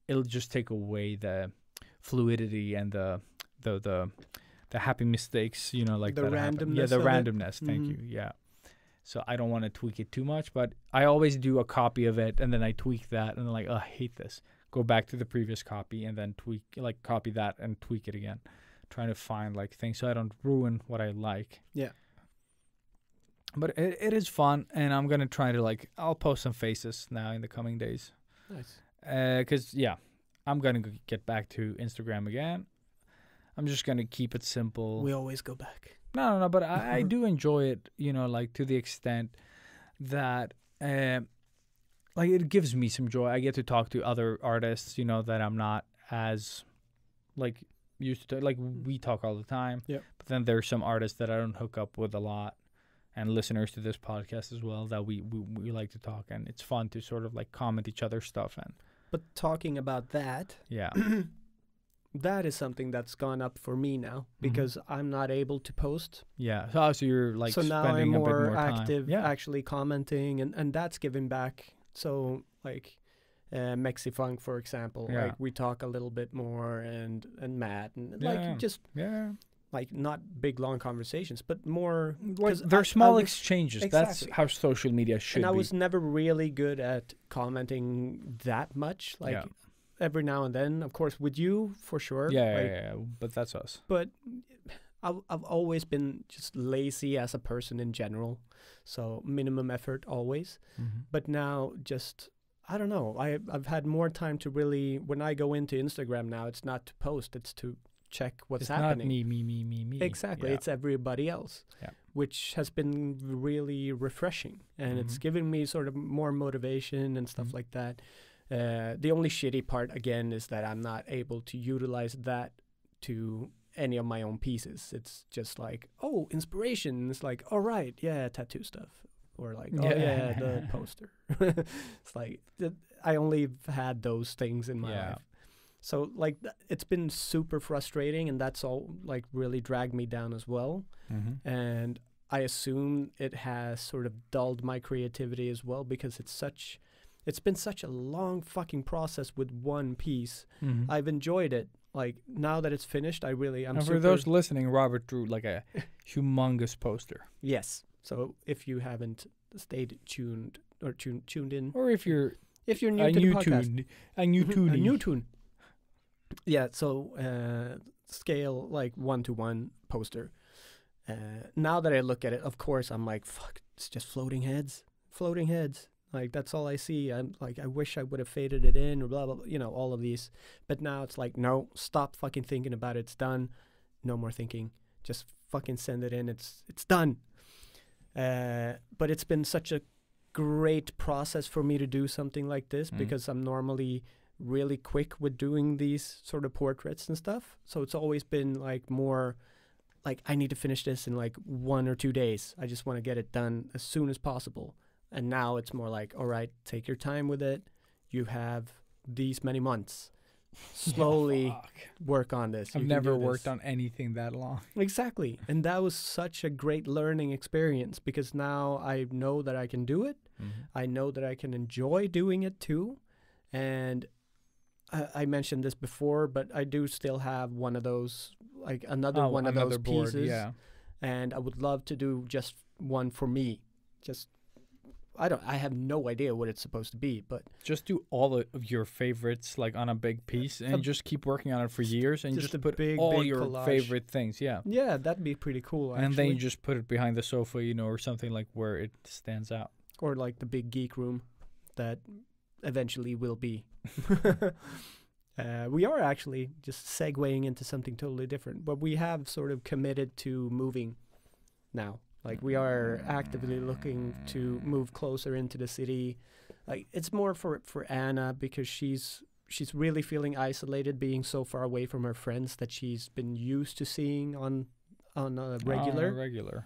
it'll just take away the fluidity and the happy mistakes, like The that happen. Yeah, randomness the of it. randomness. Thank you. Yeah. So I don't want to tweak it too much, but I always do a copy of it and then I tweak that and then like, oh, I hate this. Go back to the previous copy and then copy that and tweak it again. Trying to find like things so I don't ruin what I like. Yeah. But it is fun, and I'm gonna try to I'll post some faces now in the coming days. Nice. Cause I'm gonna get back to Instagram again. I'm just gonna keep it simple. We always go back. No, but I do enjoy it, to the extent that, it gives me some joy. I get to talk to other artists, that I'm not as, used to. Like, we talk all the time. Yep. But then there's some artists that I don't hook up with a lot, and listeners to this podcast as well, that we like to talk, and it's fun to sort of, comment each other's stuff. And, But talking about that, yeah. that is something that's gone up for me now because I'm not able to post. Yeah. So you're, So now I'm spending a bit more more time. active, Yeah. actually commenting, and that's giving back. So Mexifunk, for example, Yeah. we talk a little bit more, and Matt, and Yeah. just Yeah. not big long conversations, but more. Like 'cause they're I small was- exchanges. Exactly. That's how social media should and I be. was never really good at commenting that much. Yeah. Every now and then, of course, with you for sure. Yeah, but that's us. But I've always been just lazy as a person in general, so minimum effort always. But now, just I don't know. I've had more time to really. When I go into Instagram now, it's not to post; it's to check what's It's happening. not me. Exactly, Yeah. it's everybody else, Yeah. which has been really refreshing, and it's given me sort of more motivation and stuff like that. The only shitty part again is that I'm not able to utilize that to any of my own pieces. It's just like, oh, inspiration. It's like, all right, yeah, tattoo stuff, or like, oh yeah, the poster. It's like I only had those things in my life. So it's been super frustrating, and that's all really dragged me down as well. And I assume it has sort of dulled my creativity as well, because it's been such a long fucking process with one piece. I've enjoyed it. Now that it's finished, I'm And super. for those listening, Robert drew a humongous poster. Yes. So if you haven't stayed tuned or tuned in, Or if you're if you're new a to the new podcast, tune, a new tune, a new tune. Yeah, so scale 1-to-1 poster. Now that I look at it, of course, I'm like, fuck, it's just floating heads. That's all I see. I'm like, I wish I would have faded it in, or blah, blah, blah, all of these. But now it's like, no, stop fucking thinking about it. It's done. No more thinking. Just fucking send it in. It's done. But it's been such a great process for me to do something like this, because I'm normally really quick with doing these sort of portraits and stuff. So it's always been more I need to finish this in 1 or 2 days. I just want to get it done as soon as possible. And now it's more all right, take your time with it. You have these many months. Slowly work on this. I've never worked on anything that long. Exactly. And that was such a great learning experience, because now I know that I can do it. I know that I can enjoy doing it too. And I mentioned this before, but I do still have one of those, another those board, pieces. Yeah. And I would love to do just one for me. I have no idea what it's supposed to be, but Just do all of your favorites on a big piece, and just keep working on it for years, and just just a put big, all big your collage. favorite things. Yeah. yeah, that'd be pretty cool. And then you actually. just put it behind the sofa, or something where it stands out. Or the big geek room that eventually will be. We are actually just segueing into something totally different, but we have sort of committed to moving now. Like we are actively looking to move closer into the city. Like it's more for Anna because she's really feeling isolated, being so far away from her friends that she's been used to seeing on a regular. Regular.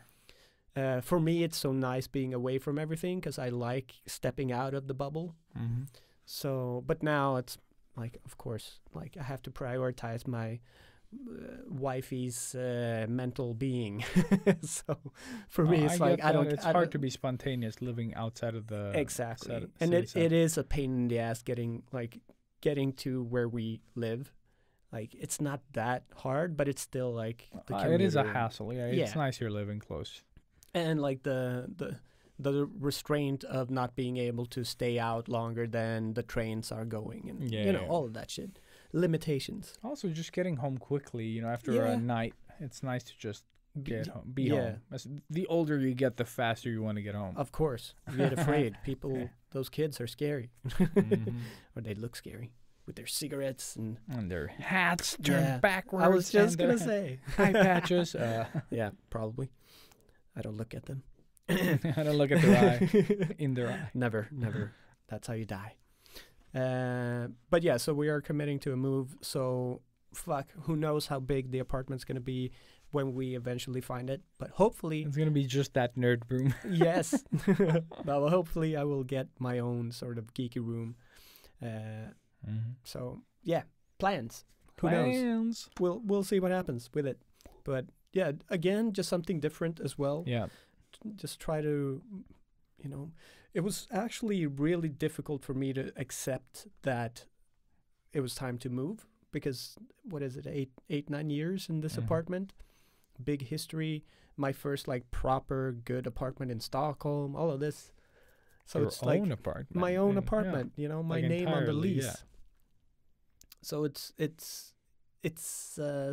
For me, it's so nice being away from everything because I like stepping out of the bubble. Mm-hmm. So, but now it's like, of course, like I have to prioritize my wifey's mental being. So, for me, it's like get I that. don't. It's I hard don't- to be spontaneous living outside of the exactly, city and it center. is a pain in the ass getting to where we live. Like it's not that hard, but it's still like the It is a commuter. hassle. Yeah, Yeah. it's nice you're living close. And like the restraint of not being able to stay out longer than the trains are going, and Yeah. all of that shit, limitations. Also, just getting home quickly. After Yeah. a night, it's nice to just get home. Be yeah. home. The older you get, the faster you want to get home. Of course, you get afraid. People, those kids are scary, Mhm. or they look scary with their cigarettes and. And their hats turned Yeah. backwards. I was just and gonna their say. eye patches. Yeah, probably. I don't look at them. I don't look at their eye. In their eye. Never. That's how you die. But yeah, so we are committing to a move. So fuck, who knows how big the apartment's gonna be when we eventually find it? But hopefully, It's gonna be just that nerd room. yes. Well, hopefully, I will get my own sort of geeky room. So yeah, plans. Who knows? Plans. We'll see what happens with it. But yeah, again, just something different as well. Yeah. Just try to, it was actually really difficult for me to accept that it was time to move because what is it, 9 years in this Mhm. apartment, big history, my first like proper good apartment in Stockholm, all of this. So Your it's like own apartment. my own Yeah. apartment, my Like name on the entirely, lease. yeah. So it's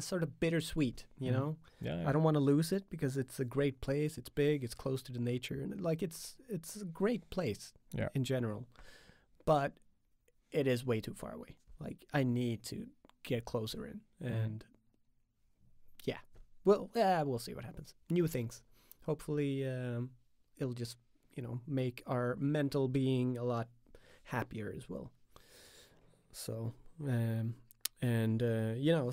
sort of bittersweet, you Mhm. know. Yeah. I don't want to lose it because it's a great place. It's big. It's close to the nature, and like it's a great place Yeah. in general. But it is way too far away. Like I need to get closer in, and we'll see what happens. New things. Hopefully, it'll just make our mental being a lot happier as well. So.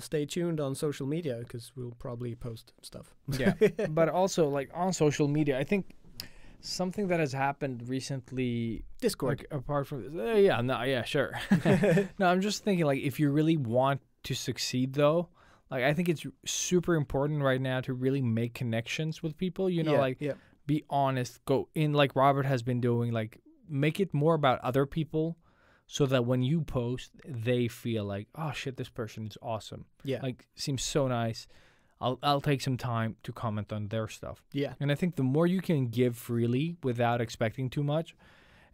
Stay tuned on social media because we'll probably post stuff. Yeah. But also, like on social media, I think something that has happened recently, Discord. like apart from sure. No, I'm just thinking like if you really want to succeed though, like I think it's super important right now to really make connections with people. Be honest, go in like Robert has been doing, like make it more about other people. So that when you post, they feel like, oh shit, this person is awesome. Yeah. Like seems so nice. I'll take some time to comment on their stuff. Yeah. And I think the more you can give freely without expecting too much,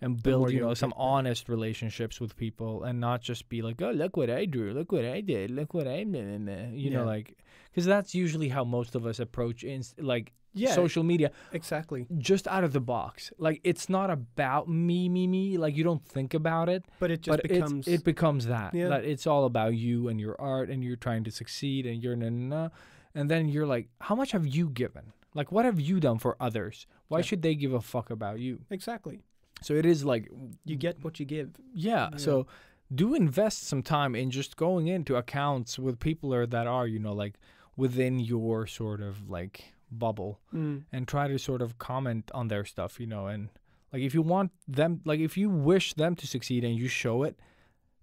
and build more you'll some get back. honest relationships with people, and not just be like, oh look what I drew, look what I did, look what I Yeah. like, because that's usually how most of us approach Yeah. social media. Exactly. Just out of the box. Like it's not about me. Like you don't think about it. But it just But becomes. it becomes that. Yeah. That it's all about you and your art, and you're trying to succeed, and you're and then you're like, how much have you given? Like, what have you done for others? Why Yeah. should they give a fuck about you? Exactly. So it is like, You get what you give. yeah. Yeah. So do invest some time in just going into accounts with people that are, like within your sort of like bubble, and try to sort of comment on their stuff, and like if you want them, like if you wish them to succeed and you show it,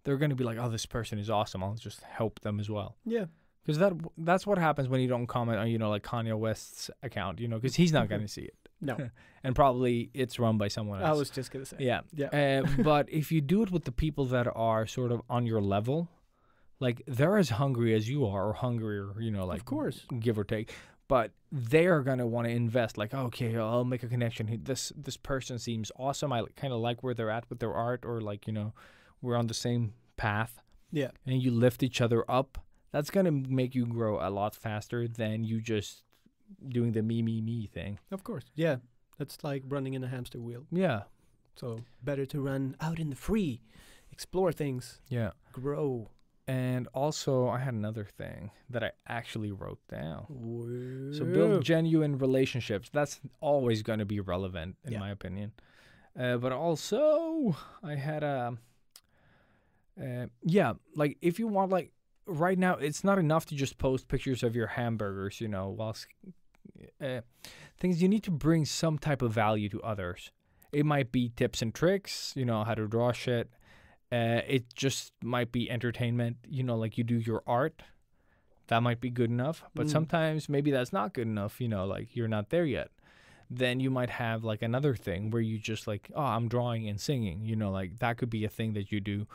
they're going to be like, oh, this person is awesome. I'll just help them as well. Yeah. Because that's what happens when you don't comment on, like Kanye West's account, because he's not going to see it. No. And probably it's run by someone else. I was just gonna say. Yeah. Yeah. But if you do it with the people that are sort of on your level, like they're as hungry as you are, or hungrier, like Of course. give or take. But they are gonna want to invest. Like, okay, I'll make a connection. This person seems awesome. I kind of like where they're at with their art, or like we're on the same path. Yeah. And you lift each other up. That's gonna make you grow a lot faster than you just doing the me thing. Of course. Yeah. That's like running in a hamster wheel. Yeah. So better to run out in the free, explore things, Yeah. grow. And also, I had another thing that I actually wrote down. So Whoa. build genuine relationships. That's always going to be relevant, in Yeah. my opinion. But also, I had like if you want, like right now, it's not enough to just post pictures of your hamburgers, you know, whilst things you need to bring some type of value to others. It might be tips and tricks, you know, how to draw shit. It just might be entertainment, you know, like you do your art. That might be good enough. But sometimes maybe that's not good enough, you know, like you're not there yet. Then you might have like another thing where you just like, oh, I'm drawing and singing, you know, like that could be a thing that you do.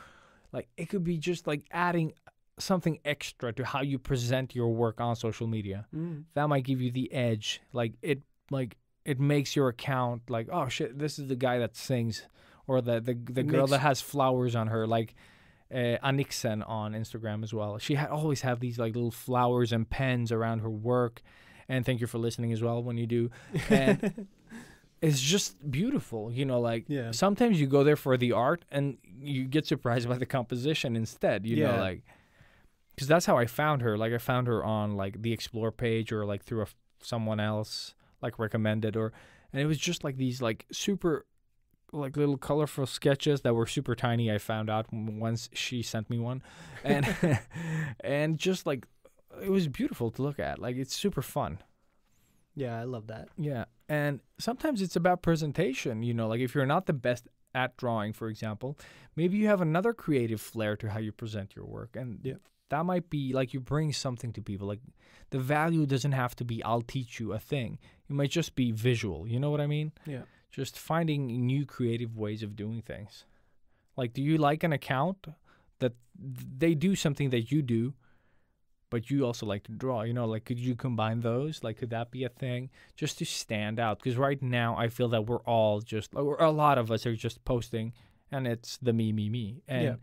Like it could be just like adding something extra to how you present your work on social media. That might give you the edge. Like it makes your account like, oh shit, this is the guy that sings. Or the girl that has flowers on her, like Anixen on Instagram as well. She always have these like little flowers and pens around her work. And thank you for listening as well when you do. And it's just beautiful, you know. Like sometimes you go there for the art and you get surprised by the composition instead. You know, like because that's how I found her. Like I found her on like the Explore page or like through someone else like recommended and it was just like these like super. Like little colorful sketches that were super tiny. I found out once she sent me one, and and just like it was beautiful to look at. Like it's super fun. Yeah, I love that. Yeah, and sometimes it's about presentation. You know, like if you're not the best at drawing, for example, maybe you have another creative flair to how you present your work, and that might be like you bring something to people. Like the value doesn't have to be I'll teach you a thing. It might just be visual. You know what I mean? Yeah. Just finding new creative ways of doing things. Like, do you like an account that they do something that you do, but you also like to draw? You know, like, could you combine those? Like, could that be a thing just to stand out? Because right now, I feel that we're all just, or a lot of us are just posting, and it's the me. And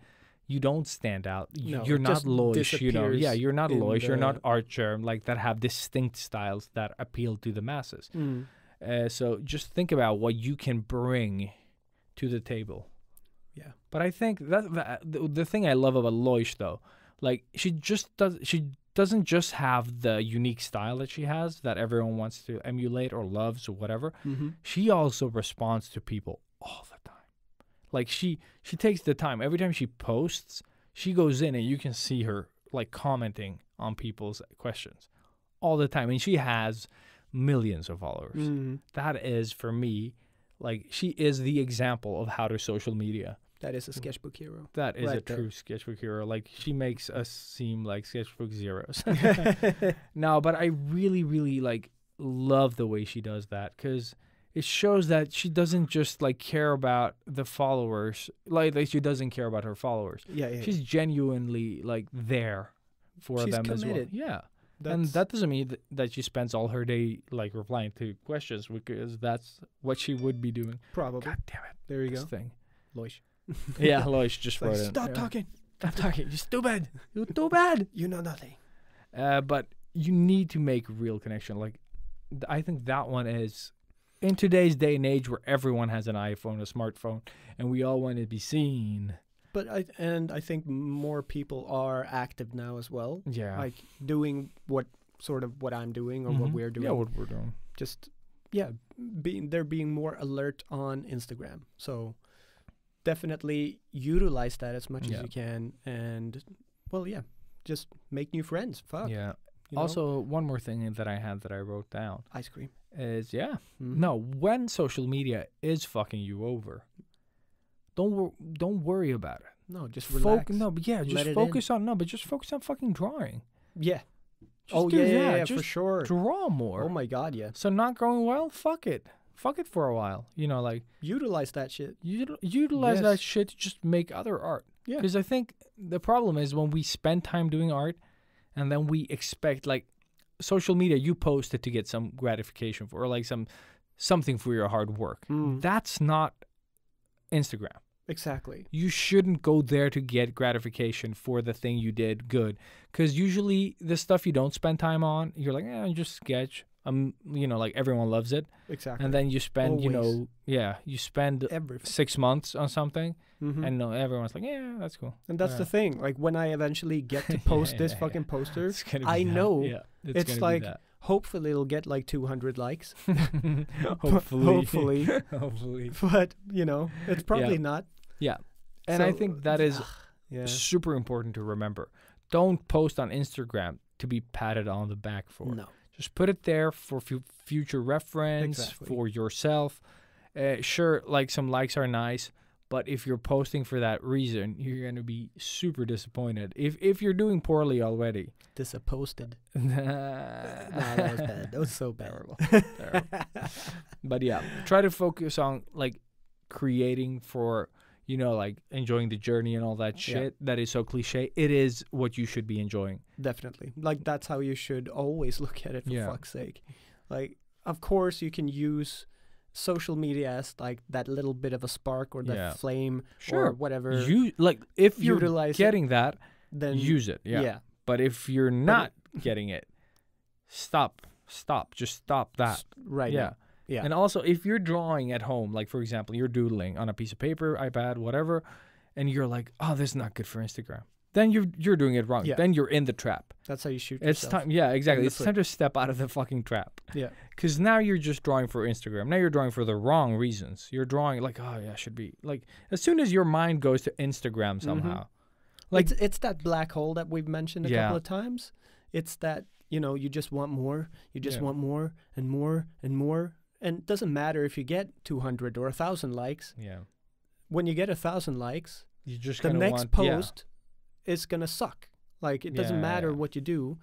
you don't stand out. No, You're it not just Loish, you know. Yeah, disappears you're not in Loish. You're the- not Archer, like, that have distinct styles that appeal to the masses. So just think about what you can bring to the table. Yeah. But I think that the thing I love about Loish though, like she doesn't just have the unique style that she has that everyone wants to emulate or loves or whatever. She also responds to people all the time. Like she takes the time. Every time she posts, she goes in and you can see her like commenting on people's questions all the time. And she has millions of followers. That is, for me, like she is the example of how to social media. That is a sketchbook hero. That is Right a there. true sketchbook hero. Like she makes us seem like sketchbook zeros. No, but I really, really like love the way she does that because it shows that she doesn't just like care about the followers. Like she doesn't care about her followers. Yeah. She's genuinely like there for She's them committed. as well. Yeah. And That's- that doesn't mean that she spends all her day like replying to questions because that's what she would be doing. probably. God damn it. There you This go. thing. Loish. Yeah, Loish just Like, wrote it. stop Yeah. talking. Stop talking. You're stupid. You're too bad. You know nothing. But you need to make real connection. Like, I think that one is in today's day and age where everyone has an iPhone, a smartphone, and we all want to be seen. But I think more people are active now as well. Yeah. Like doing what I'm doing or what we're doing. Yeah, what we're doing. Just they're being more alert on Instagram. So definitely utilize that as much Yeah. as you can, and just make new friends. Fuck. Yeah. you know? Also, one more thing that I had that I wrote down ice cream. is Mhm. no, when social media is fucking you over, don't worry about it. No, just relax. Just Let it focus on just focus on fucking drawing. Yeah. Just do that. for Just sure. Draw more. Oh my god, yeah. So not going well, fuck it for a while. You know, like Utilize that shit. utilize that Yes. shit to just make other art. Yeah. Because I think the problem is when we spend time doing art, and then we expect like social media, you post it to get some gratification for, or like something for your hard work. That's not Instagram. Exactly. You shouldn't go there to get gratification for the thing you did good. Because usually the stuff you don't spend time on, you're like, just sketch. you know, like everyone loves it, Exactly. and then you spend, you Always. know, you spend Everything. 6 months on something, Mhm. and no, everyone's like, yeah, that's cool. And that's Yeah. the thing. Like when I eventually get to post this fucking poster, It's gonna I be that. know Yeah, it's gonna be like that. hopefully it'll get like 200 likes. hopefully, Hopefully. hopefully, But, you know, it's probably not. yeah. And I So, think that is Yeah. super important to remember. Don't post on Instagram to be patted on the back for. No. Just put it there for future reference, Exactly. for yourself. Sure, like some likes are nice, but if you're posting for that reason, you're going to be super disappointed. If you're doing poorly already. Disapposted. No, No, that was bad. That was so bad. Terrible. Terrible. But yeah, try to focus on like creating for, you know, like enjoying the journey and all that Yeah. shit. That is so cliche. It is what you should be enjoying. Definitely. Like that's how you should always look at it, for Yeah. fuck's sake. Like, of course you can use social media as like that little bit of a spark or that Yeah. flame Sure. or whatever. You like if you're Utilize it, getting that, then use it. Yeah. yeah. But if you're not getting it, stop. Just stop that. Right. Yeah. now. Yeah. And also, if you're drawing at home, like for example, you're doodling on a piece of paper, iPad, whatever, and you're like, "Oh, this is not good for Instagram," then you're doing it wrong. Yeah. Then you're in the trap. That's how you shoot It's yourself. time. Yeah, exactly. the It's foot. time to step out of the fucking trap. Yeah. Because now you're just drawing for Instagram. Now you're drawing for the wrong reasons. You're drawing like, oh yeah, I should be like. As soon as your mind goes to Instagram somehow, like it's that black hole that we've mentioned a Yeah. couple of times. It's that, you know, you just want more. You just Yeah. want more and more and more. And it doesn't matter if you get 200 or 1,000 likes. yeah, When you get 1,000 likes, you just the gonna next want, post is gonna suck. Like it doesn't Yeah, matter yeah. what you do,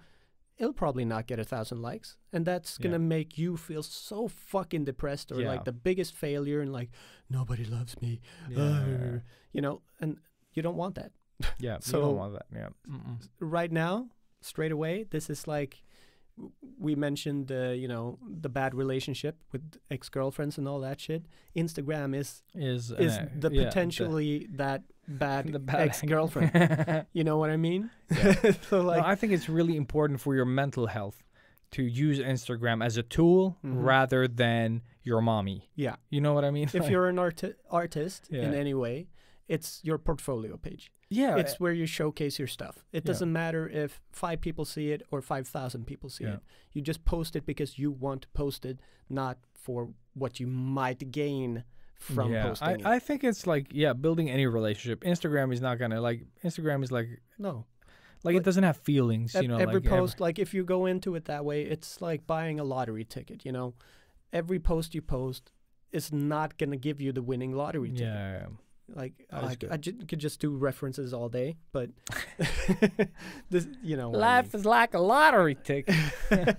it'll probably not get 1,000 likes, and that's Yeah. gonna make you feel so fucking depressed or Yeah. like the biggest failure and like nobody loves me, Yeah. you know. And you don't want that. Yeah, So- you don't want that. Yeah. Mm-mm. Right now, straight away, this is like we mentioned, you know, the bad relationship with ex-girlfriends and all that shit. Instagram is Is the yeah, potentially that bad, the bad ex-girlfriend. You know what I mean? Yeah. So No, like, I think it's really important for your mental health to use Instagram as a tool Mhm. rather than your mommy. yeah, You know what I mean? if you're an artist in Yeah. any way, it's your portfolio page. yeah, It's where you showcase your stuff. It Yeah. doesn't matter if 5 people see it or 5,000 people see Yeah. it. You just post it because you want to post it, not for what you might gain from posting it. I think it's like building any relationship. Instagram is not gonna Instagram is like No. it doesn't have feelings. You know, Every like post, like if you go into it that way, it's like buying a lottery ticket, you know. Every post you post is not going to give you the winning lottery ticket. yeah. Like That is I good. could just do references all day, but this, you know, what I Life is like a lottery ticket, mean.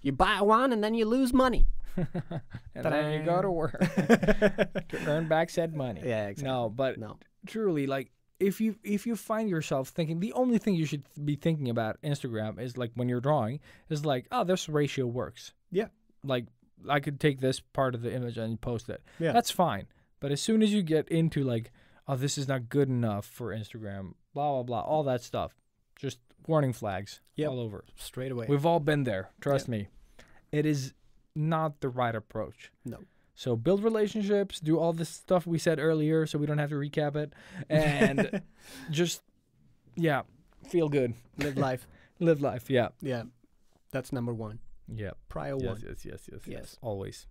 You buy one and then you lose money. and then you go to work to earn back said money. Yeah, exactly. No, but No. truly, like if you find yourself thinking the only thing you should be thinking about Instagram is like when you're drawing is like, oh, this ratio works. Yeah. Like I could take this part of the image and post it. Yeah. That's fine. But as soon as you get into like, oh, this is not good enough for Instagram, blah blah blah, all that stuff, just warning flags Yep. all over. Straight away. We've all been there. Trust me. It is not the right approach. No. So build relationships, do all this stuff we said earlier so we don't have to recap it. And just, feel good. Live life. Live life. Yeah. Yeah. That's number 1. Yeah. Prior one. Yes. Yes. Always.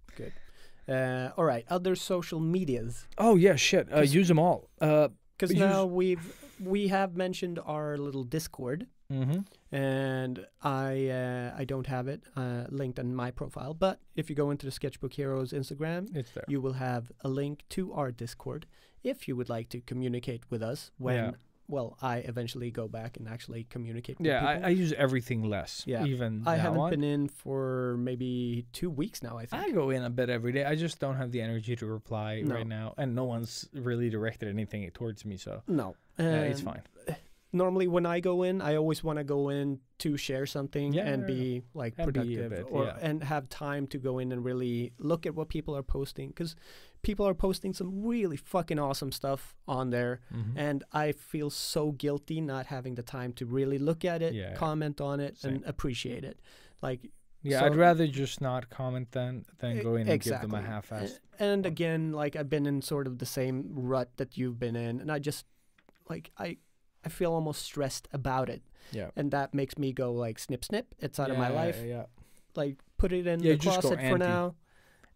All right. Other social medias. Oh, yeah, shit. 'Cause- Use them all. Because Use- now we have mentioned our little Discord, Mm-hmm. and I don't have it linked on my profile. But if you go into the Sketchbook Heroes Instagram, It's there. you will have a link to our Discord if you would like to communicate with us when, Yeah. well, I eventually go back and actually communicate with Yeah, people. I use everything less. Yeah. Even I that haven't one. been in for maybe 2 weeks now, I think. I go in a bit every day. I just don't have the energy to reply No. right now. And no one's really directed anything towards me, so No. it's Um, fine. Normally when I go in, I always want to go in to share something Yeah, and yeah, be like And be a productive bit, or yeah. and have time to go in and really look at what people are posting, because people are posting some really fucking awesome stuff on there, Mhm. and I feel so guilty not having the time to really look at it, Yeah, yeah. comment on it, and Same. appreciate it. Like Yeah, So- I'd rather just not comment than go in and give them a Exactly. half-assed. And again, like I've been in sort of the same rut that you've been in, and I just like I feel almost stressed about it, Yeah. and that makes me go like snip snip. It's out of my life. Yeah. Like put it in Yeah, the just go closet for anti. now,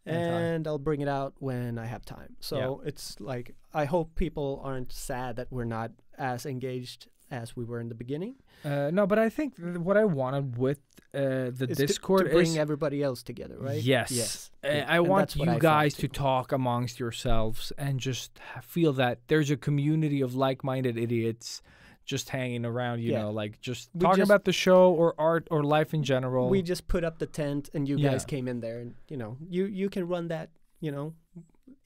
Anti. and I'll bring it out when I have time. So it's like I hope people aren't sad that we're not as engaged as we were in the beginning. No, but I think what I wanted with the Is Discord to bring is everybody else together, right? Yes. Yeah. I And want that's what you I felt guys too. to talk amongst yourselves and just feel that there's a community of like-minded idiots just hanging around, you Yeah. know, like just We talking just- about the show or art or life in general. We just put up the tent, and you guys Yeah. came in there, and you can run that,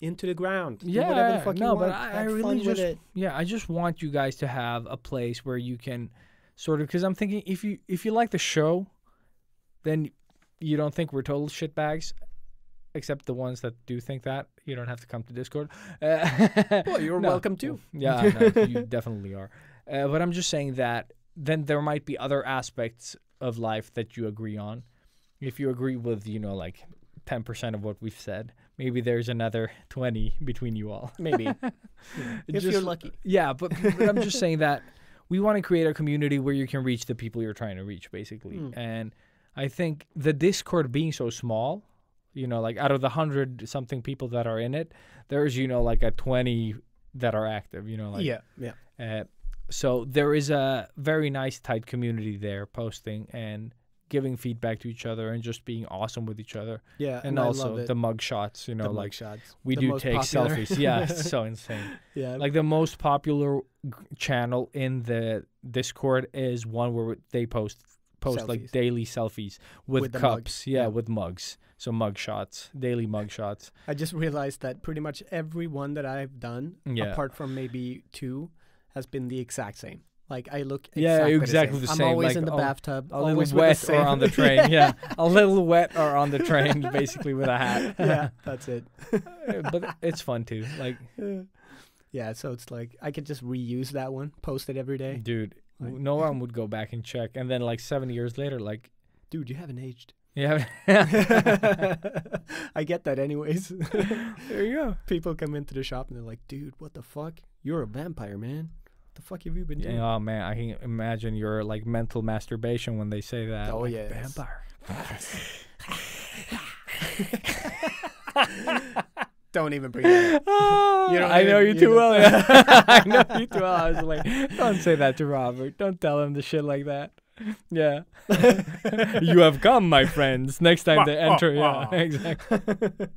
into the ground. Do Yeah, whatever the fuck no, you but want. I Have really fun with just it. I just want you guys to have a place where you can sort of, because I'm thinking if you like the show, then you don't think we're total shitbags, except the ones that do think that. You don't have to come to Discord. Well, you're No. welcome too. Yeah, no, you definitely are. But I'm just saying that then there might be other aspects of life that you agree on. If you agree with, like 10% of what we've said, maybe there's another 20 between you all. Maybe if you're Just- lucky. Yeah, but I'm just saying that we want to create a community where you can reach the people you're trying to reach, basically. And I think the Discord being so small, like out of the 100-something people that are in it, there's, like a 20 that are active, like. Yeah. So there is a very nice, tight community there posting and giving feedback to each other and just being awesome with each other. Yeah, And I also love it. the mug shots, The like mugshots. we The do most take popular. selfies. Yeah, it's so insane. Yeah, Like the most popular channel in the Discord is one where they post like Selfies. daily selfies with, With the mug. cups. Yeah. With mugs. So mug shots, daily mug shots. I just realized that pretty much every one that I've done, Yeah. apart from maybe 2, has been the exact same. Like I look Yeah, exactly, exactly the I'm same, always like, in the oh, bathtub, A always little with the wet or same. on the train. Yeah, a little wet or on the train, basically with a hat. Yeah, that's it. But it's fun too. Like, Yeah, so it's like I could just reuse that one, post it every day. dude, Like- no one would go back and check. And then like 7 years later, like, Dude, you haven't aged. yeah, I get that anyways. there you go. People come into the shop and they're like, dude, what the fuck? You're a vampire, man. What the fuck have you been doing? Yeah, oh man, I can imagine your like mental masturbation when they say that. Oh, like, yes. vampire. Don't even bring that up. You don't I know even- you you too don't- well. Yeah. I know you too well. I was like, don't say that to Robert. Don't tell him the shit like that. Yeah. You have come, my friends. Next time they enter. Yeah, exactly.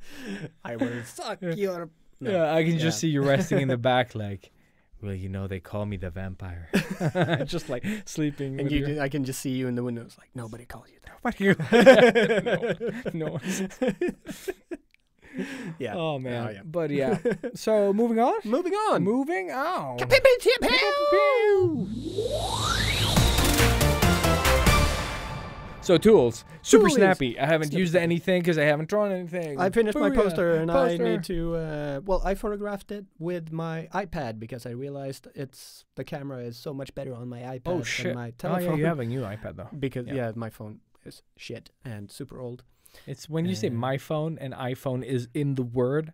I will suck your... No. Yeah, I can just Yeah. see you resting in the back like, well, they call me the vampire. Just like sleeping. And with your- I can just see you in the windows like, nobody calls you that. What you? No. Yeah. Oh man. Oh, yeah. But yeah. So moving on. Moving on. Moving on. So tools, super Toolies. snappy. I haven't Super used snappy. anything because I haven't drawn anything. I finished my Booyah. poster and I Poster. need to, I photographed it with my iPad because I realized the camera is so much better on my iPad Oh than shit! my Oh telephone. yeah, you have a new iPad though. Because, Yeah. yeah, my phone is shit and super old. It's when you say Uh, my phone and iPhone is in the word,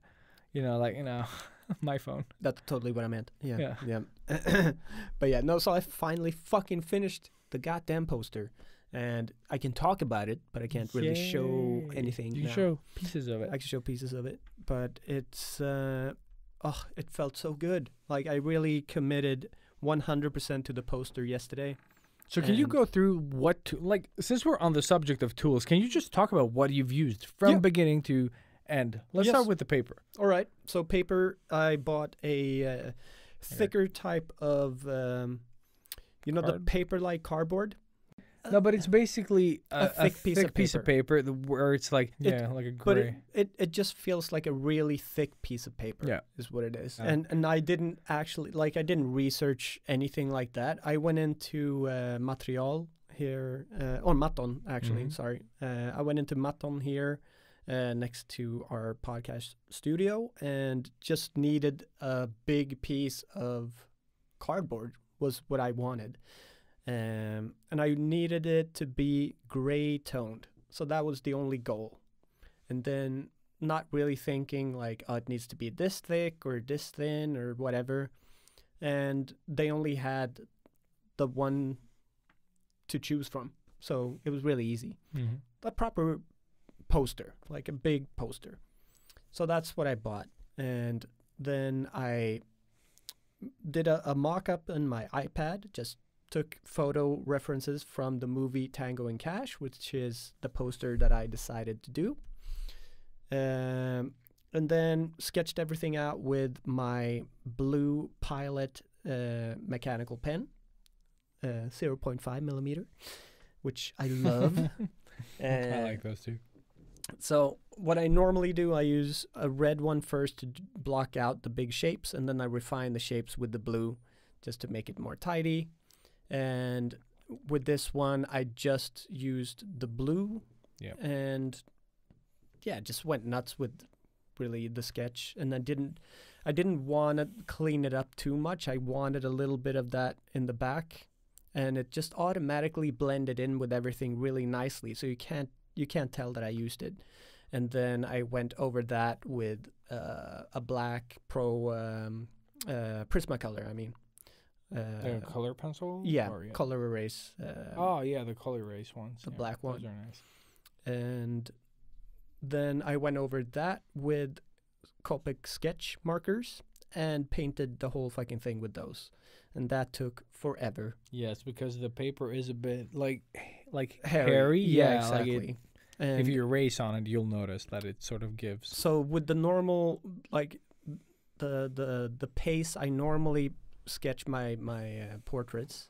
my phone. That's totally what I meant. Yeah. Yeah. But yeah, no, so I finally fucking finished the goddamn poster. And I can talk about it, but I can't really show Yay. anything. You now. show pieces of it. I can show pieces of it, but it's it felt so good. Like I really committed 100% to the poster yesterday. So can you and- go through since we're on the subject of tools, can you just talk about what you've used from Yeah. beginning to end? Let's Yes. start with the paper. All right, so paper. I bought a thicker type of, the Card? paper-like cardboard. No, but it's basically a thick piece of paper where it's like It- like a But gray. it just feels like a really thick piece of paper. Yeah. Is what it is. Yeah. And I didn't actually I didn't research anything like that. I went into Material here or Maton actually. Mhm. Sorry. I went into Maton here next to our podcast studio and just needed a big piece of cardboard was what I wanted. And I needed it to be gray toned. So that was the only goal. And then not really thinking like, oh, it needs to be this thick or this thin or whatever. And they only had the one to choose from. So it was really easy. Mm-hmm. A proper poster, like a big poster. So that's what I bought. And then I did a mock-up on my iPad, just took photo references from the movie Tango and Cash, which is the poster that I decided to do. And then sketched everything out with my blue Pilot mechanical pen, 0.5 millimeter, which I love. I like those too. So what I normally do, I use a red one first to block out the big shapes, and then I refine the shapes with the blue just to make it more tidy. And with this one, I just used the blue and just went nuts with really the sketch. And I didn't want to clean it up too much. I wanted a little bit of that in the back, and it just automatically blended in with everything really nicely. So you can't tell that I used it. And then I went over that with a black Pro Prismacolor, I mean. Color pencil? Yeah, Or, color erase. the color erase ones. The black one. Those are nice. And then I went over that with Copic sketch markers and painted the whole fucking thing with those. And that took forever. Yes, because the paper is a bit like Hairy. hairy. Yeah, like exactly. if you erase on it, you'll notice that it sort of gives. So with the normal, like the pace I normally sketch my portraits.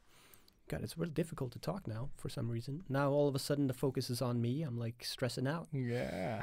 God, it's really difficult to talk now for some reason. Now all of a sudden the focus is on me. I'm like stressing out. Yeah.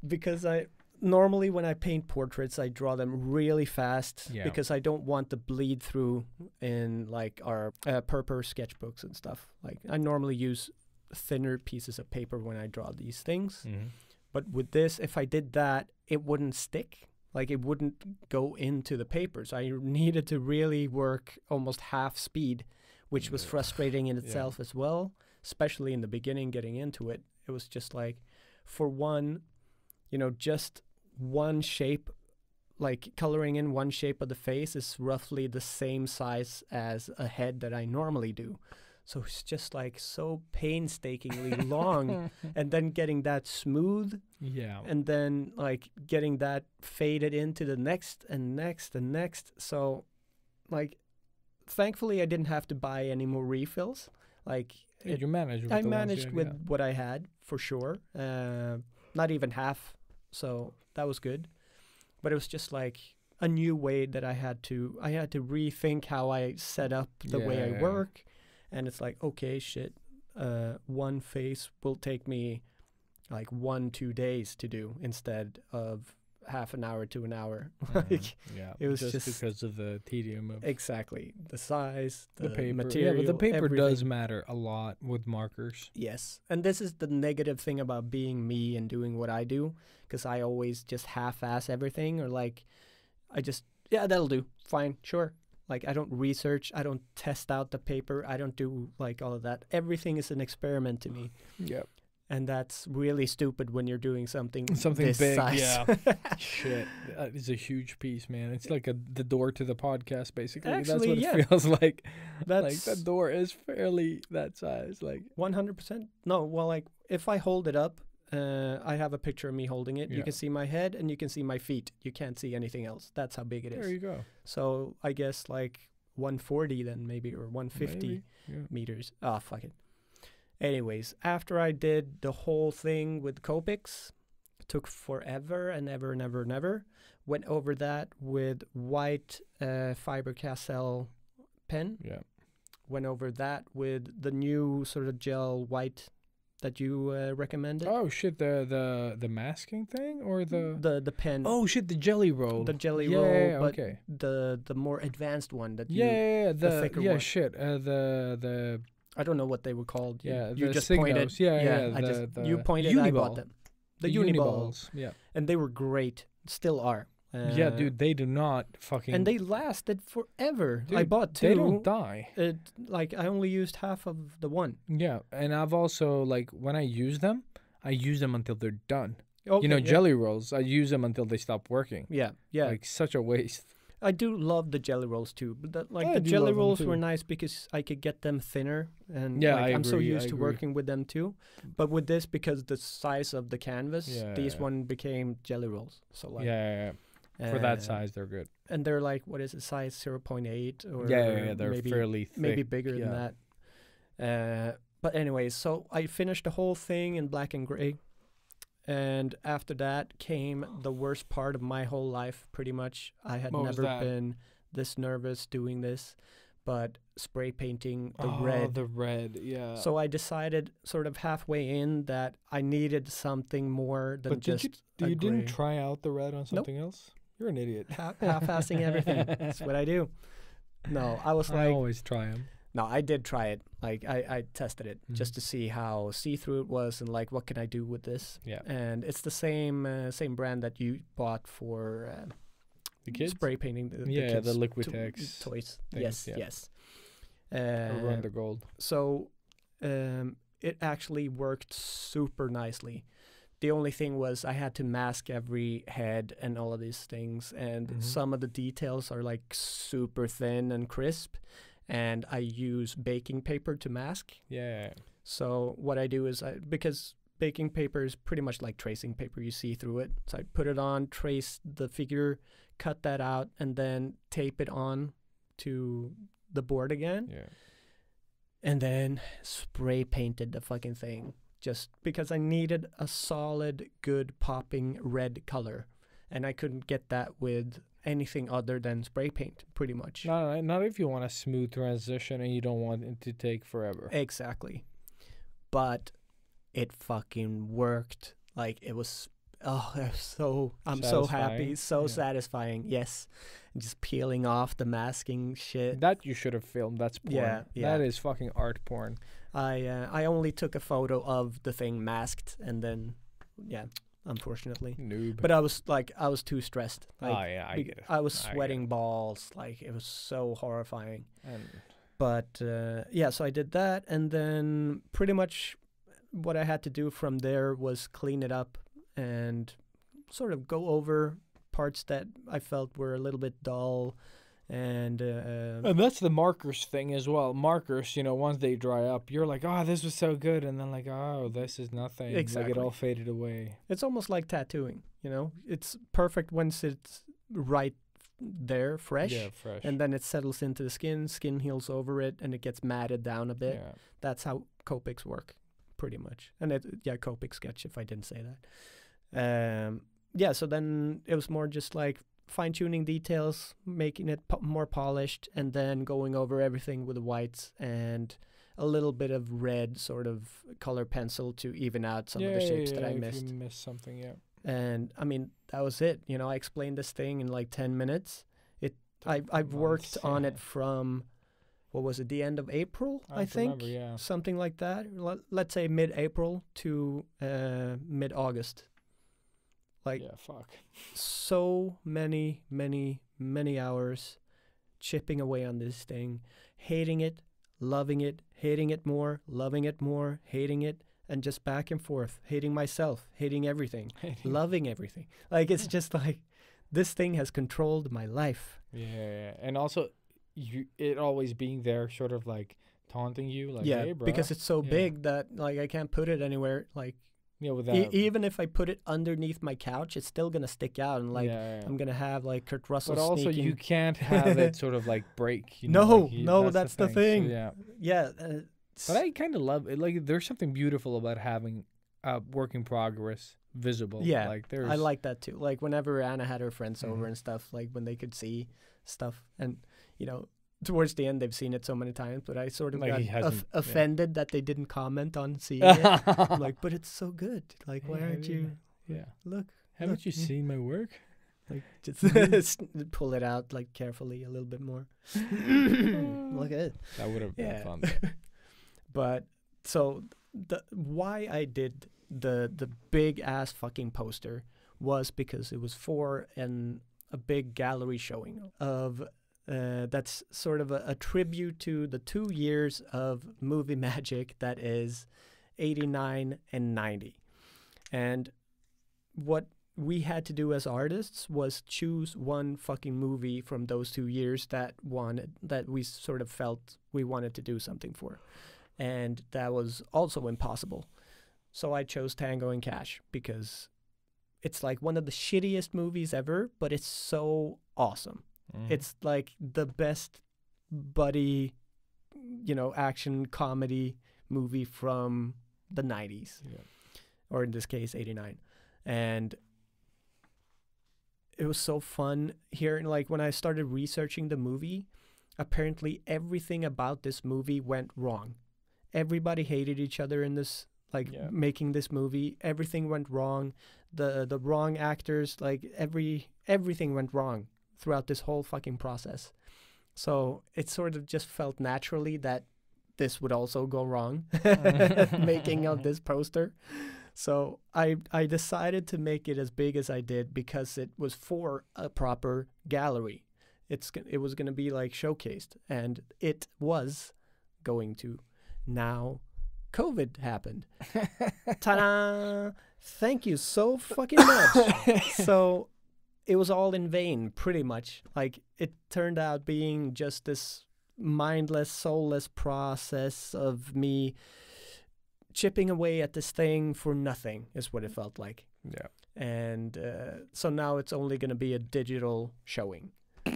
Because I normally when I paint portraits, I draw them really fast because I don't want to bleed through in like our Purpur sketchbooks and stuff. Like I normally use thinner pieces of paper when I draw these things. Mm-hmm. But with this, if I did that, it wouldn't stick. Like it wouldn't go into the paper. So I needed to really work almost half speed, which was frustrating in itself as well, especially in the beginning getting into it. It was just like, for one, just one shape, like coloring in one shape of the face is roughly the same size as a head that I normally do. So it's just like so painstakingly long, and then getting that smooth, and then like getting that faded into the next and next and next. So like, thankfully I didn't have to buy any more refills. Like you managed. With I managed with what I had for sure. Not even half. So that was good. But it was just like a new way that I had to rethink how I set up the way I work. And it's like, okay, shit, one face will take me like 1-2 days to do instead of half an hour to an hour. Like, it was just because of the tedium of exactly the size, the paper material. but the paper everything. does matter a lot with markers. Yes, and this is the negative thing about being me and doing what I do, because I always just half-ass everything, or like I just that'll do, fine, sure. Like I don't research, I don't test out the paper, I don't do like all of that. Everything is an experiment to me. Yep. And that's really stupid when you're doing something this big, size. yeah. Shit, that is a huge piece, man. It's like the door to the podcast, basically. Actually, that's what it feels like. That's like that door is fairly that size, like 100%. No, well, like if I hold it up, I have a picture of me holding it. You can see my head and you can see my feet. You can't see anything else. That's how big it is. There you go. So I guess like 140 then maybe, or 150 meters. Ah, fuck it. Anyways, after I did the whole thing with Copics, it took forever and ever. Went over that with white Faber-Castell pen. Yeah. Went over that with the new sort of gel white that you recommended. Oh shit, the masking thing or the pen. Oh shit, the jelly roll. The jelly roll, but okay. the more advanced one that the thicker yeah one. shit the I don't know what they were called. Yeah, you the just Signos. pointed. The you pointed. I bought Uniball. them. The Uniballs. Uniballs. Yeah. And they were great. Still are. Yeah, dude, they do not fucking. And they lasted forever. I Dude, bought 2. They don't die. It like I only used half of the one. Yeah, and I've also like when I use them until they're done. Okay, yeah. Jelly rolls, I use them until they stop working. Yeah, yeah. Like such a waste. I do love the jelly rolls too. But I the do jelly love them rolls too. were nice because I could get them thinner, and Yeah, like, I I'm so agree, used I to agree. working with them too. But with this, because the size of the canvas, these Yeah. one became jelly rolls. So like, Yeah. For that uh, size, they're good. and they're like, what is it, size 0.8 or They're maybe fairly thick. maybe bigger yeah. than that. But anyways, so I finished the whole thing in black and gray. And after that came the worst part of my whole life, pretty much. I had What was never that? been this nervous doing this, but spray painting the Oh, red. the red, yeah. So I decided sort of halfway in that I needed something more than but just you a didn't gray. try out the red on something else? You're an idiot. Half-assing everything. That's what I do. No, I was I like, always try them. no, I did try it. Like I tested it Mhm. just to see how see-through it was and like what can I do with this. Yeah. And it's the same brand that you bought for The kids? spray painting the Yeah, kids the Liquitex toys. things, Yes, yeah. yes. Run the gold. So it actually worked super nicely. The only thing was I had to mask every head and all of these things, and Mhm. some of the details are like super thin and crisp, and I use baking paper to mask. Yeah. So what I do is because baking paper is pretty much like tracing paper, you see through it. So I put it on, trace the figure, cut that out, and then tape it on to the board again, Yeah. and then spray painted the fucking thing just because I needed a solid, good popping red color, and I couldn't get that with anything other than spray paint, pretty much. Not if you want a smooth transition and you don't want it to take forever. Exactly. But it fucking worked. Like it was I'm so happy, Satisfying? so Yeah. satisfying. Yes. Just peeling off the masking shit. That you should have filmed. That's porn. Yeah, yeah. That is fucking art porn. I only took a photo of the thing masked, and then unfortunately. Noob. But I was too stressed. Like, oh yeah, I get it. I was I get sweating balls. Like it was so horrifying. And But so I did that, and then pretty much what I had to do from there was clean it up and sort of go over parts that I felt were a little bit dull, and that's the markers thing as well. Markers, once they dry up, you're like, oh, this was so good, and then like, oh, this is nothing. Like Exactly. it all faded away. it's almost like tattooing. It's perfect once it's right there, fresh. Yeah, fresh. And then it settles into the skin heals over it, and it gets matted down a bit. yeah. That's how Copics work, pretty much. And Copic sketch, if I didn't say that. So then it was more just like fine-tuning details, making it more polished, and then going over everything with the whites and a little bit of red sort of color pencil to even out some of the shapes that I if missed. You missed something, yeah. And I mean, that was it. I explained this thing in like 10 minutes. I've worked on it from, what was it, the end of April, I don't think? remember, yeah. Something like that. Let's say mid-April to mid-August. Like, Yeah, fuck. so many hours chipping away on this thing, hating it, loving it, hating it more, loving it more, hating it, and just back and forth, hating myself, hating everything, loving everything. Like, it's just like, this thing has controlled my life. Yeah. And also, it always being there, sort of like taunting you, like, hey, bro. because it's so Yeah. big that like I can't put it anywhere. Like without even if I put it underneath my couch, it's still gonna stick out, and like yeah. I'm gonna have like Kurt Russell But also, sneaking. you can't have it sort of like break. No, like, that's the thing. So, yeah. Yeah, But I kind of love it. Like, there's something beautiful about having work in progress visible. yeah, Like, there's. I like that too. Like whenever Anna had her friends over Mhm. and stuff, like when they could see stuff, and towards the end they've seen it so many times, but I sort of Like, got he hasn't- yeah. offended that they didn't comment on seeing it. I'm like, but it's so good. Like, why Yeah, aren't you? Yeah. Look, Haven't you look, seen my work? like just pull it out like carefully a little bit more. Look at it. That would have been Yeah. fun. But so why I did the big ass fucking poster was because it was for a big gallery showing of that's sort of a tribute to the 2 years of movie magic that is 89 and 90. And what we had to do as artists was choose one fucking movie from those 2 years that we sort of felt we wanted to do something for. And that was also impossible. So I chose Tango and Cash because it's like one of the shittiest movies ever, but it's so awesome. It's like the best buddy, action comedy movie from the 90s. Yeah. Or in this case, 89. And it was so fun hearing, like, when I started researching the movie, apparently everything about this movie went wrong. Everybody hated each other in this, making this movie. Everything went wrong. The wrong actors, like, everything went wrong throughout this whole fucking process. So it sort of just felt naturally that this would also go wrong, making of this poster. So I decided to make it as big as I did because it was for a proper gallery. It was going to be like showcased, and it was going to. Now, COVID happened. Ta-da! Thank you so fucking much. So it was all in vain, pretty much. Like, it turned out being just this mindless, soulless process of me chipping away at this thing for nothing, is what it felt like. Yeah. And so now it's only going to be a digital showing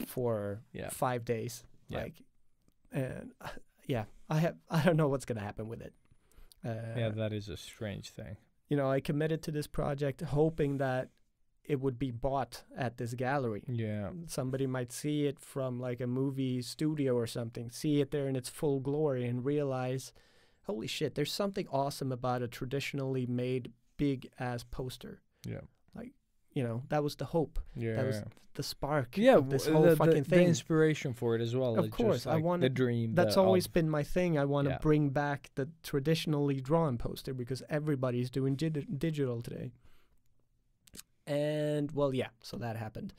for 5 days. Yeah. Like, and I don't know what's going to happen with it. That is a strange thing. I committed to this project hoping that it would be bought at this gallery. Yeah. Somebody might see it from like a movie studio or something, see it there in its full glory and realize, holy shit, there's something awesome about a traditionally made big ass poster. Yeah. Like, that was the hope. Yeah. That was the spark Yeah, of this whole fucking the thing. inspiration for it as well. Of It's course, just I like wanted the dream. That's always been my thing. I want to Yeah. bring back the traditionally drawn poster because everybody's doing digital today. And, well, yeah, so that happened.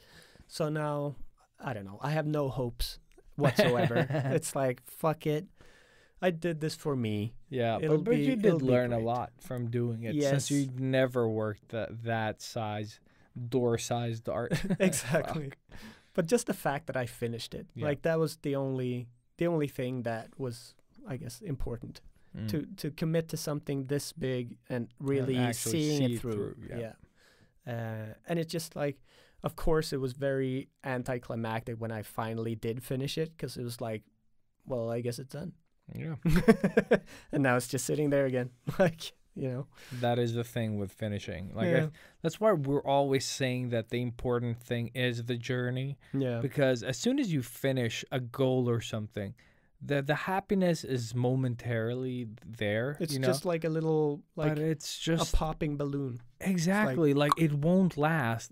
So now, I don't know. I have no hopes whatsoever. It's like, fuck it. I did this for me. Yeah, It'll but you it'll did be learn a great. lot from doing it Yes. since you never worked that size, door-sized art. Exactly. But just the fact that I finished it, Yeah. like, that was the only thing that was, I guess, important. Mm. To commit to something this big and really actually seeing see it it through. through, yeah. And it's just like, of course, it was very anticlimactic when I finally did finish it because it was like, well, I guess it's done. Yeah. And now it's just sitting there again. Like, That is the thing with finishing. Like Yeah. that's why we're always saying that the important thing is the journey. Yeah. Because as soon as you finish a goal or something, the happiness is momentarily there. It's you know? just like a little, like but it's a just popping balloon. exactly like it won't last.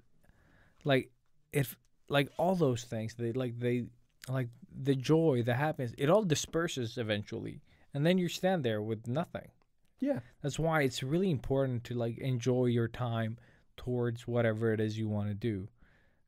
Like if like all those things, they like the joy, the happiness, it all disperses eventually, and then you stand there with nothing. Yeah. That's why it's really important to like enjoy your time towards whatever it is you want to do.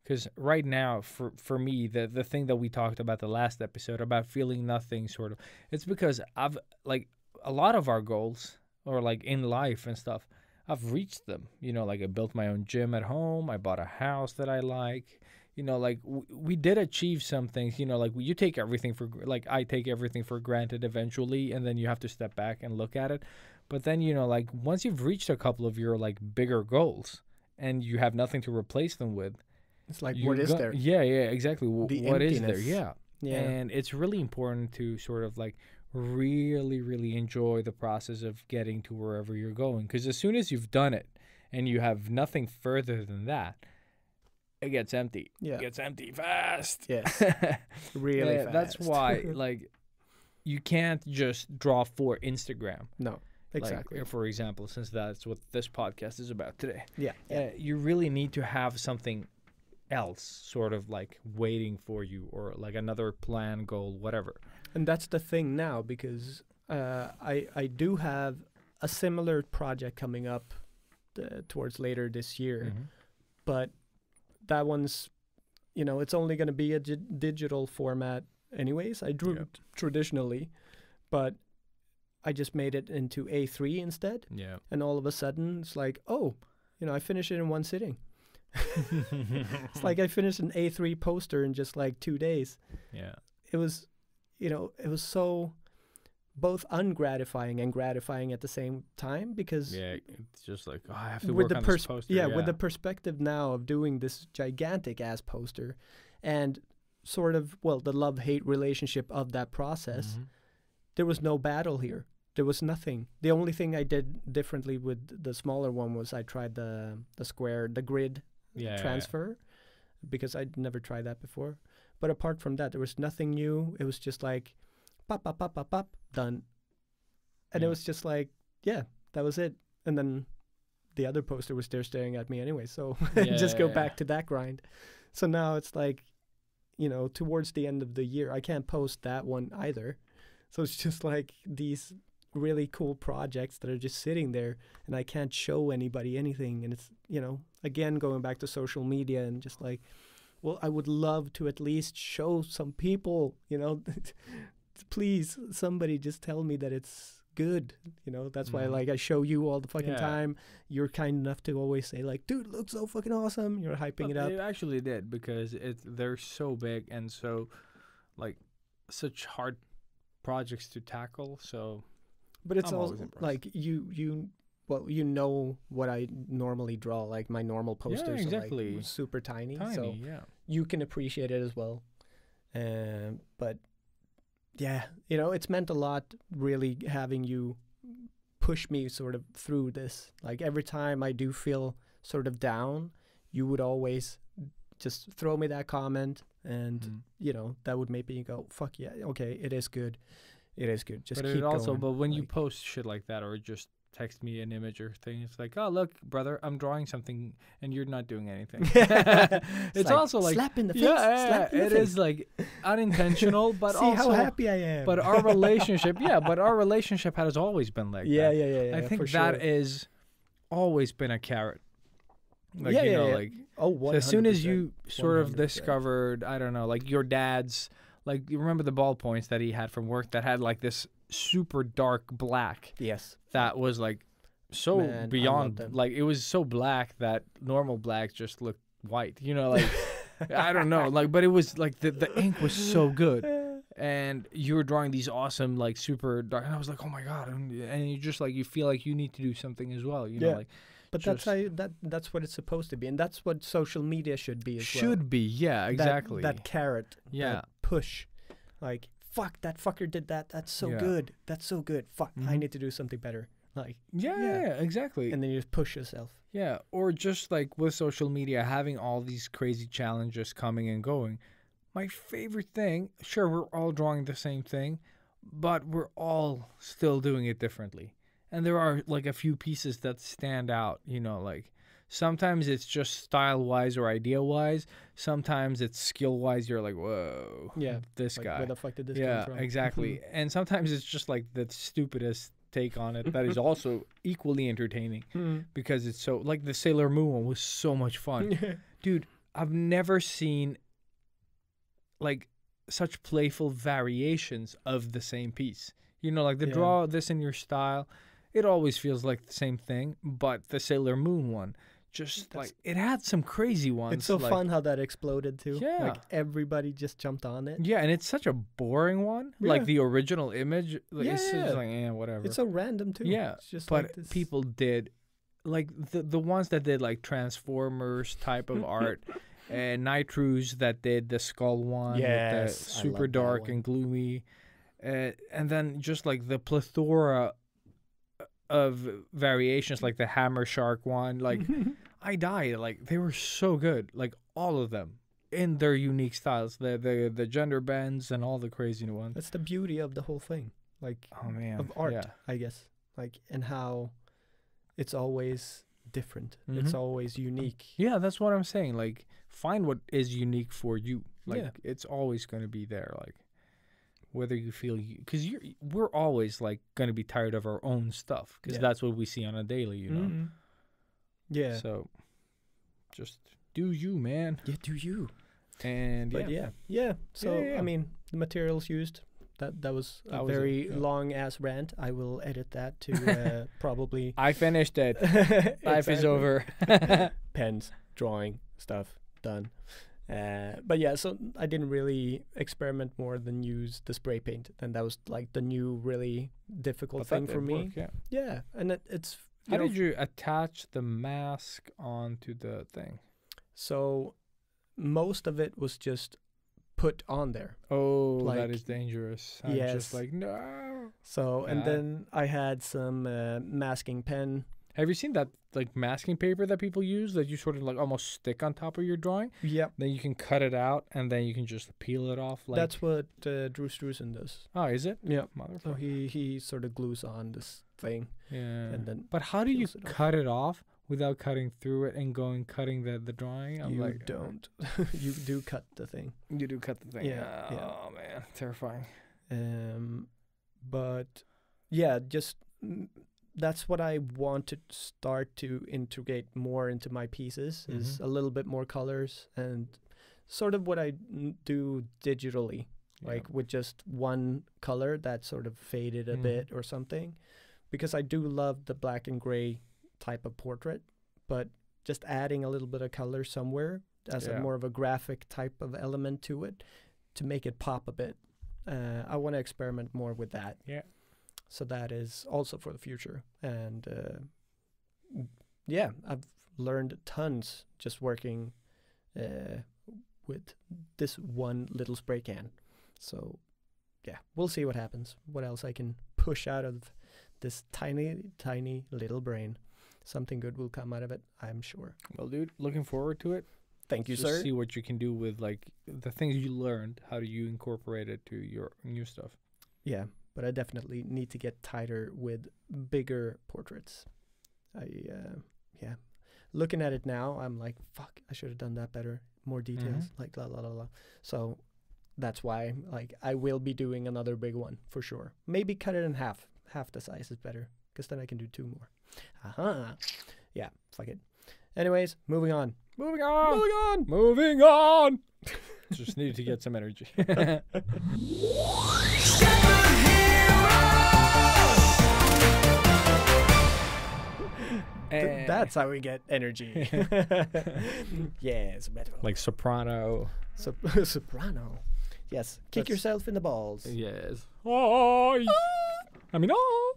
Because right now, for me, the thing that we talked about the last episode about feeling nothing, sort of, it's because I've like a lot of our goals or like in life and stuff, I've reached them. Like I built my own gym at home. I bought a house that I like. Like we did achieve some things. Like you take everything like I take everything for granted eventually, and then you have to step back and look at it. But then like once you've reached a couple of your like bigger goals, and you have nothing to replace them with. It's like, what is there? Yeah, exactly. The What is there? emptiness. Yeah. Yeah. And it's really important to sort of like really, really enjoy the process of getting to wherever you're going. Because as soon as you've done it and you have nothing further than that, it gets empty. Yeah. It gets empty fast. Yes. Really Yeah, fast. That's why, like, you can't just draw for Instagram. No. Exactly. Like, for example, since that's what this podcast is about today. Yeah. You really need to have something else sort of like waiting for you, or like another plan, goal, whatever. And that's the thing now, because I do have a similar project coming up towards later this year, Mm-hmm. but that one's, you know, it's only going to be a digital format anyways. I drew Yep. traditionally, but I just made it into A3 instead. Yeah. And all of a sudden, it's like, oh, you know, I finished it in one sitting. It's like I finished an A3 poster in just like 2 days. Yeah. It was, you know, it was so both ungratifying and gratifying at the same time because Yeah. It's just like, oh, I have to with work the on this poster. with the perspective now of doing this gigantic ass poster and sort of, well, the love-hate relationship of that process, Mhm. there was no battle here. There was nothing. The only thing I did differently with the smaller one was I tried the grid Yeah. transfer because I'd never tried that before. But apart from that, there was nothing new. It was just like pop, pop, pop, pop, pop, done. And it Yeah. was just like, yeah, that was it. And then the other poster was there staring at me anyway. So just go Yeah. back to that grind. So now it's like, you know, towards the end of the year, I can't post that one either. So it's just like these really cool projects that are just sitting there and I can't show anybody anything. And it's, you know, again, going back to social media and just like, well, I would love to at least show some people, you know, please, somebody just tell me that it's good. You know, that's why Mhm. like I show you all the fucking Yeah. time. You're kind enough to always say like, dude, it looks so fucking awesome. You're hyping it up. It actually did because they're so big and so like such hard projects to tackle. So But it's I'm also always impressed. like well, you know what I normally draw, like my normal posters are exactly. like super tiny, tiny, so yeah. you can appreciate it as well. But yeah, you know, it's meant a lot really having you push me sort of through this. Like every time I do feel sort of down, you would always just throw me that comment and Mhm. you know, that would make me go, fuck yeah, okay, it is good. It is good. Just But keep it also, going. but when you like- post shit like that or just text me an image or thing, it's like, oh look, brother, I'm drawing something and you're not doing anything. It's like, also like, slap in the face. yeah, slap in the it face. is like unintentional, but See also, how happy I am. but our relationship, but our relationship has always been like yeah, that. yeah. I think for that sure. is always been a carrot. Like, Yeah, you yeah, know, yeah. like, Oh, so as soon as 100%. you sort of 100%. discovered, I don't know, like your dad's, like you remember the ballpoints that he had from work that had like this super dark black Yes. that was like so Man, I love beyond, them. like it was so black that normal black just looked white, you know, like I don't know, like, but it was like the ink was so good. And you were drawing these awesome, like super dark, and I was like, oh my god! And you just like you feel like you need to do something as well, you know, Yeah. like But that's just- how that's what it's supposed to be, and that's what social media should be as well. should be, yeah, That- exactly, That carrot. Yeah. That push. Like, fuck, that fucker did that. That's so Yeah. good. That's so good. Fuck, I Mhm. need to do something better. Like, yeah, yeah. exactly, and then you just push yourself. yeah, or just like with social media, having all these crazy challenges coming and going. My favorite thing, sure, we're all drawing the same thing, but we're all still doing it differently. And there are like a few pieces that stand out, you know, like sometimes it's just style wise or idea wise. Sometimes it's skill wise. You're like, whoa, Yeah, this Like, guy. where the fuck did this Yeah, come from? exactly. And sometimes it's just like the stupidest take on it that is also equally entertaining Mhm. because it's so, like the Sailor Moon one was so much fun. Dude, I've never seen like such playful variations of the same piece. You know, like the Yeah. draw this in your style, it always feels like the same thing, but the Sailor Moon one, just That's- like it had some crazy ones. It's so like, fun how that exploded too. Yeah. Like everybody just jumped on it. Yeah, and it's such a boring one. Yeah. Like the original image, like, it's Yeah. just like, whatever. It's so random too. Yeah, It's just but like this. people did, like the ones that did like Transformers type of art, and Nitrous that did the skull one, with Yes, the I super love that dark one. and gloomy, and then just like the plethora of variations, like the Hammer Shark one, like I died. Like they were so good, like all of them in their unique styles, the gender bends and all the crazy ones. That's the beauty of the whole thing. Like Oh man, of art, yeah. I guess. Like and how it's always different. It's Mhm. always unique. Yeah, that's what I'm saying. Like, find what is unique for you. Like, Yeah. it's always going to be there. Like, whether you feel because we're always like going to be tired of our own stuff because Yeah. that's what we see on a daily, you know. Mhm. Yeah. So, just do you, man. Yeah, do you? And But yeah. So Yeah. I mean, the materials used. That was a That was it, very yeah. long ass rant. I will edit that to probably. I finished it. Life is Exactly. over. Pens, drawing, stuff done. But yeah, so I didn't really experiment more than use the spray paint, and that was like the new really difficult But that thing for did me. work, yeah. Yeah, and it's How know, did you attach the mask onto the thing? so most of it was just put on there. Oh, that Like, is dangerous. I'm yes. just like, no. So and Yeah. then I had some masking pen. Have you seen that like masking paper that people use that you sort of like almost stick on top of your drawing? Yep, Then you can cut it out and then you can just peel it off. Like, that's what Drew Struzan does. oh, is it? Yeah. So Motherfucker. he sort of glues on this thing, Yeah. and then But how do you peels it off. cut it off without cutting through it and cutting the drawing? I'm you like, don't. You do cut the thing. You do cut the thing. Yeah, yeah. Oh man, terrifying. But yeah, just that's what I want to start to integrate more into my pieces is Mhm. a little bit more colors and sort of what I do digitally, like with just one color that sort of faded a Mhm. bit or something, because I do love the black and gray type of portrait, but just adding a little bit of color somewhere as Yeah. a more of a graphic type of element to it to make it pop a bit. I want to experiment more with that. Yeah. So that is also for the future. And yeah, I've learned tons just working with this one little spray can. So yeah, we'll see what happens. What else I can push out of this tiny, tiny little brain. Something good will come out of it, I'm sure. Well, dude, looking forward to it. Thank you, Just sir. see what you can do with like the things you learned. How do you incorporate it to your new stuff? Yeah, but I definitely need to get tighter with bigger portraits. Yeah, looking at it now, I'm like, fuck, I should have done that better. More details, like la la la la. So that's why, like, I will be doing another big one for sure. Maybe cut it in half. Half the size is better, because then I can do 2 more. Yeah, fuck it. Anyways, moving on. Moving on. Moving on. Moving on. Just need to get some energy. That's how we get energy. Yes, better. like soprano. Soprano. Yes, kick That's- yourself in the balls. Yes. Oh, I mean, oh.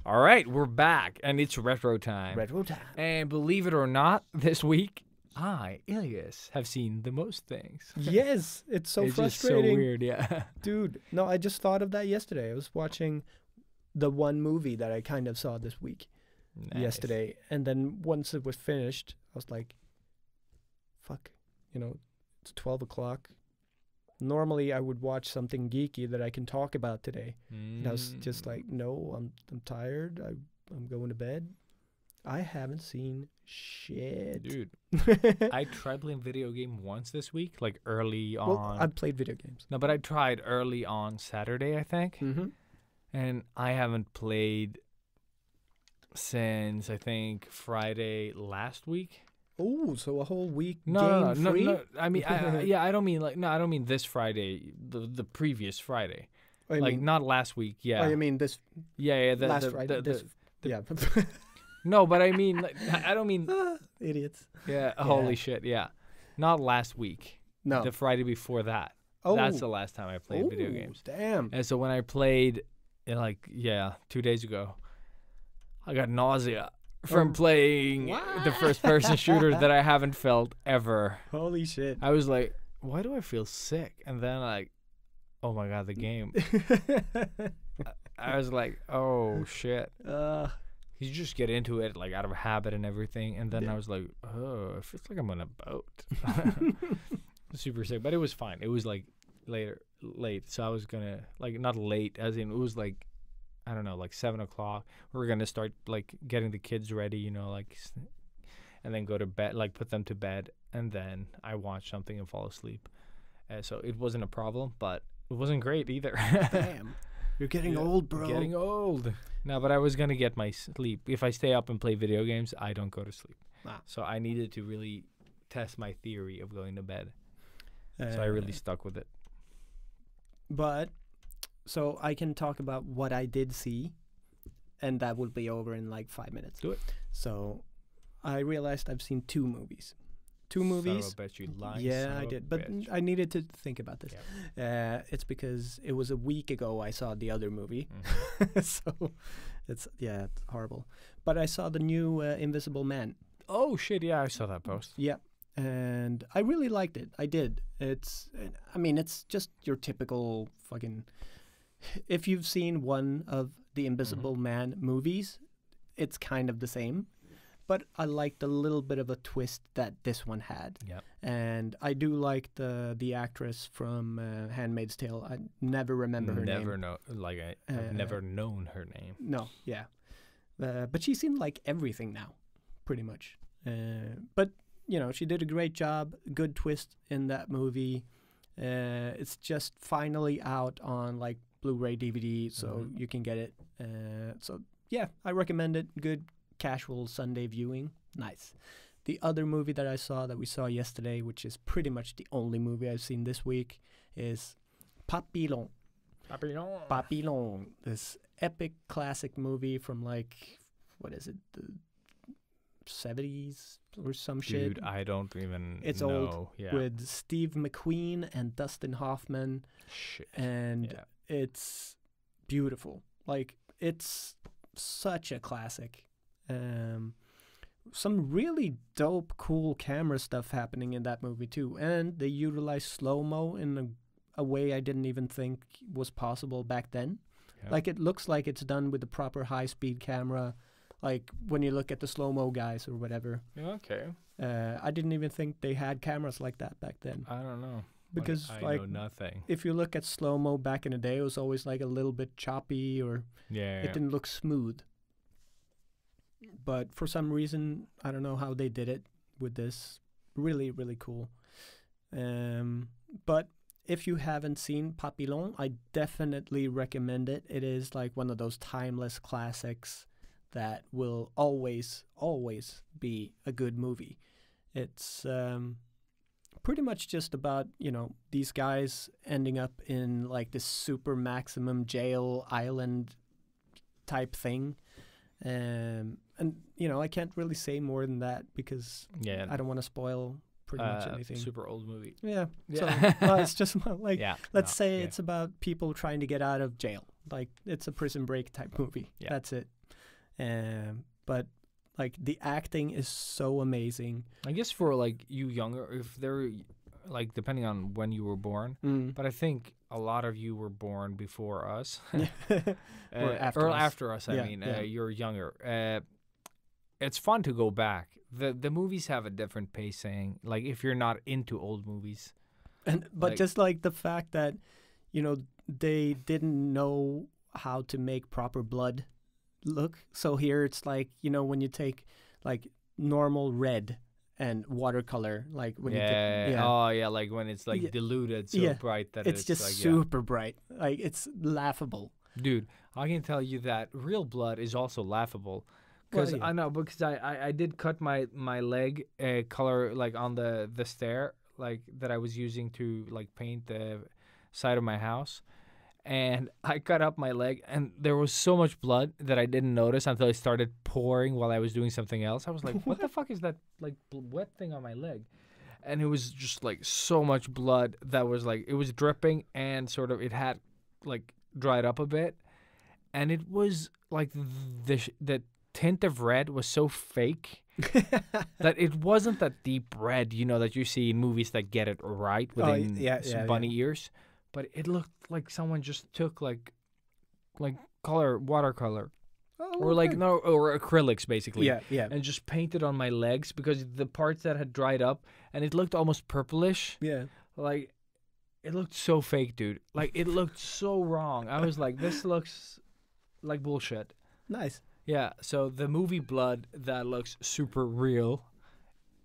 All right, we're back, and it's retro time. Retro time. And believe it or not, this week, I, Ilias, have seen the most things. Yes, it's so it's frustrating. just so weird, yeah. Dude, no, I just thought of that yesterday. I was watching the one movie that I kind of saw this week Nice. yesterday, and then once it was finished, I was like, fuck, it's 12 o'clock. Normally I would watch something geeky that I can talk about today. And I was just like, no, I'm tired. I'm going to bed. I haven't seen shit. Dude, I tried playing video game once this week, like early on. Well, I played video games. No, but I tried early on Saturday, I think. Mm-hmm. And I haven't played since, I think, Friday last week. Oh, so a whole week No, game no, free? no. I mean, I don't mean I don't mean this Friday, the previous Friday. Oh, you Like mean, not last week. Yeah. oh, you mean this yeah. last Friday? Yeah. No, but I mean, like, I don't mean. Idiots. Yeah. Holy shit. Yeah. Not last week. No. The Friday before that. Oh. That's the last time I played video Oh, games. Damn. And so when I played, 2 days ago, I got nausea from Oh. playing the first-person shooter that I haven't felt ever. Holy shit. I was like, why do I feel sick? And then oh my god, the game. I was like, oh shit. You just get into it like out of habit and everything. And then Yeah. I was like, oh, it feels like I'm on a boat. Super sick, but it was fine. It was like late. So I was gonna not late, as in it was like, I don't know, like 7 o'clock. We were gonna start like getting the kids ready, and then go to bed, like put them to bed, and then I watch something and fall asleep. So it wasn't a problem, but it wasn't great either. Damn. You're getting Yeah, old, bro. Getting old. No, but I was gonna get my sleep. If I stay up and play video games, I don't go to sleep. Ah. So I needed to really test my theory of going to bed. So I really stuck with it. But so I can talk about what I did see, and that will be over in like 5 minutes. Do it. So I realized I've seen 2 movies. 2 Son movies. of a bitch, you lying Yeah, son I of a did, but bitch. I needed to think about this. It's because it was a week ago I saw the other movie, Mhm. so it's horrible. But I saw the new Invisible Man. Oh shit! Yeah, I saw that post. Yeah, and I really liked it. I did. It's just your typical fucking. If you've seen one of the Invisible Man movies, it's kind of the same. But I liked a little bit of a twist that this one had. Yeah. And I do like the actress from Handmaid's Tale. I never remember her name. Never know. Like I've never known her name. No, yeah. But she's in like everything now, pretty much. But, you know, she did a great job. Good twist in that movie. It's just finally out on like Blu-ray DVD, so you can get it. So, yeah, I recommend it. Good casual Sunday viewing. Nice. The other movie that I saw that we saw yesterday, which is pretty much the only movie I've seen this week, is Papillon. Papillon. This epic classic movie from like, what is it, the 70s or some shit. Dude, I don't even It's know. old, Yeah. with Steve McQueen and Dustin Hoffman, Shit. and Yeah. it's beautiful. Like, it's such a classic. Some really dope, cool camera stuff happening in that movie too, and they utilize slow-mo in a way I didn't even think was possible back then. Yeah. Like, it looks like it's done with the proper high-speed camera, like when you look at the slow-mo guys or whatever. Okay. I didn't even think they had cameras like that back then. I don't know. Because, I like, know nothing. if you look at slow-mo back in the day, it was always like a little bit choppy, or Yeah. it didn't look smooth. But for some reason, I don't know how they did it with this. Really, really cool. But if you haven't seen Papillon, I definitely recommend it. It is like one of those timeless classics that will always, always be a good movie. It's pretty much just about, you know, these guys ending up in like this super maximum jail island type thing. And, you know, I can't really say more than that because Yeah. I don't want to spoil pretty much anything. Super old movie. Yeah. Yeah. So, no, it's just like, Yeah. let's no, say yeah. it's about people trying to get out of jail. Like, it's a Prison Break type movie. Yeah. That's it. But like, the acting is so amazing. I guess for like you younger, if they're like depending on when you were born, Mm. but I think a lot of you were born before us. Or after us. after us. I Yeah, mean, yeah. you're younger. It's fun to go back. The movies have a different pacing. Like if you're not into old movies, But Like- just like the fact that, you know, they didn't know how to make proper blood look. So here it's like, you know, when you take like normal red and watercolor, like when you get, oh yeah, like when it's like Yeah. diluted so Yeah. bright that it's just like, super bright. Like, it's laughable. Dude, I can tell you that real blood is also laughable. Well, Because yeah. I know, because I did cut my leg color like on the stair like that I was using to like paint the side of my house, and I cut up my leg and there was so much blood that I didn't notice until it started pouring while I was doing something else. I was like, what the fuck is that like wet thing on my leg? And it was just like so much blood that was like it was dripping and sort of it had like dried up a bit, and it was like the tint of red was so fake that it wasn't that deep red, you know, that you see in movies that get it right within bunny ears, but it looked like someone just took like watercolor or or acrylics basically, yeah. and just painted on my legs because the parts that had dried up and it looked almost purplish. Yeah. Like, it looked so fake, dude. Like, it looked so wrong. I was like, this looks like bullshit. Nice. Yeah, so the movie Blood that looks super real.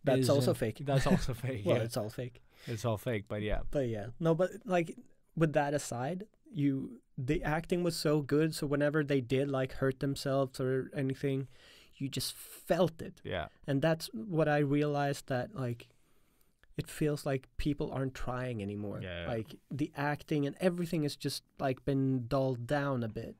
That's is, also fake. That's also fake. Well, Yeah, it's all fake. it's all fake, but yeah. But yeah, no, but like with that aside, the acting was so good. So whenever they did like hurt themselves or anything, you just felt it. Yeah. And that's what I realized, that like it feels like people aren't trying anymore. Yeah. Like the acting and everything has just like been dulled down a bit.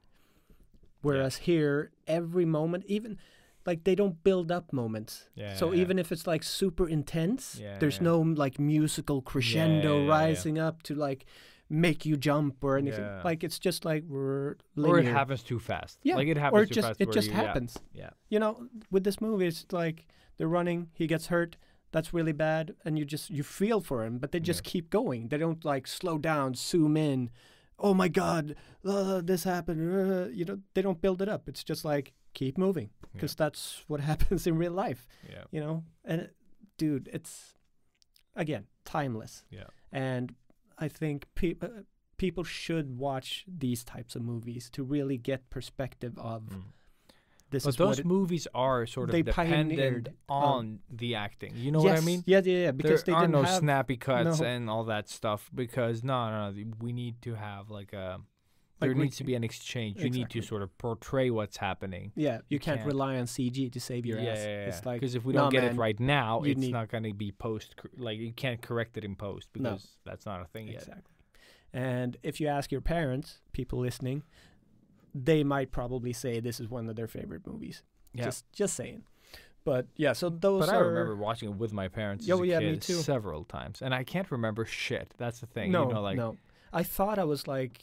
Whereas here, every moment, even like they don't build up moments. Yeah, So yeah. even if it's like super intense, Yeah, there's yeah. no like musical crescendo yeah, yeah. rising up to like make you jump or anything. Yeah. Like it's just like we're Or it linear. happens too fast. Yeah, Like it or happens it too just fast. it where just you- happens. Yeah. You know, with this movie, it's like they're running, he gets hurt, that's really bad, and you feel for him, but they just keep going. They don't like slow down, zoom in. Oh my God, this happened. You know, they don't build it up. It's just like keep moving because that's what happens in real life. Yeah. You know, and dude, it's again timeless. Yeah. And I think people should watch these types of movies to really get perspective of this. But is what those it, movies are sort of they dependent pioneered, on the acting. You know yes, what I mean? Yeah. Because there they are didn't no have snappy cuts no. and all that stuff because no, we need to have like a. There Like we- needs to be an exchange. You need to Exactly. sort of portray what's happening. Yeah, you can't can't. rely on CG to save your ass. It's like because if we nah, don't get man, it right now, you it's need- not going to be like you can't correct it in post because that's not a thing yet. Exactly. And if you ask your parents, people listening, they might probably say this is one of their favorite movies. Yeah. Just saying. But yeah, so those But are. I remember watching it with my parents Yeah, as a yeah, kid me too. several times, and I can't remember shit. That's the thing. No, you know, like no. I thought I was like,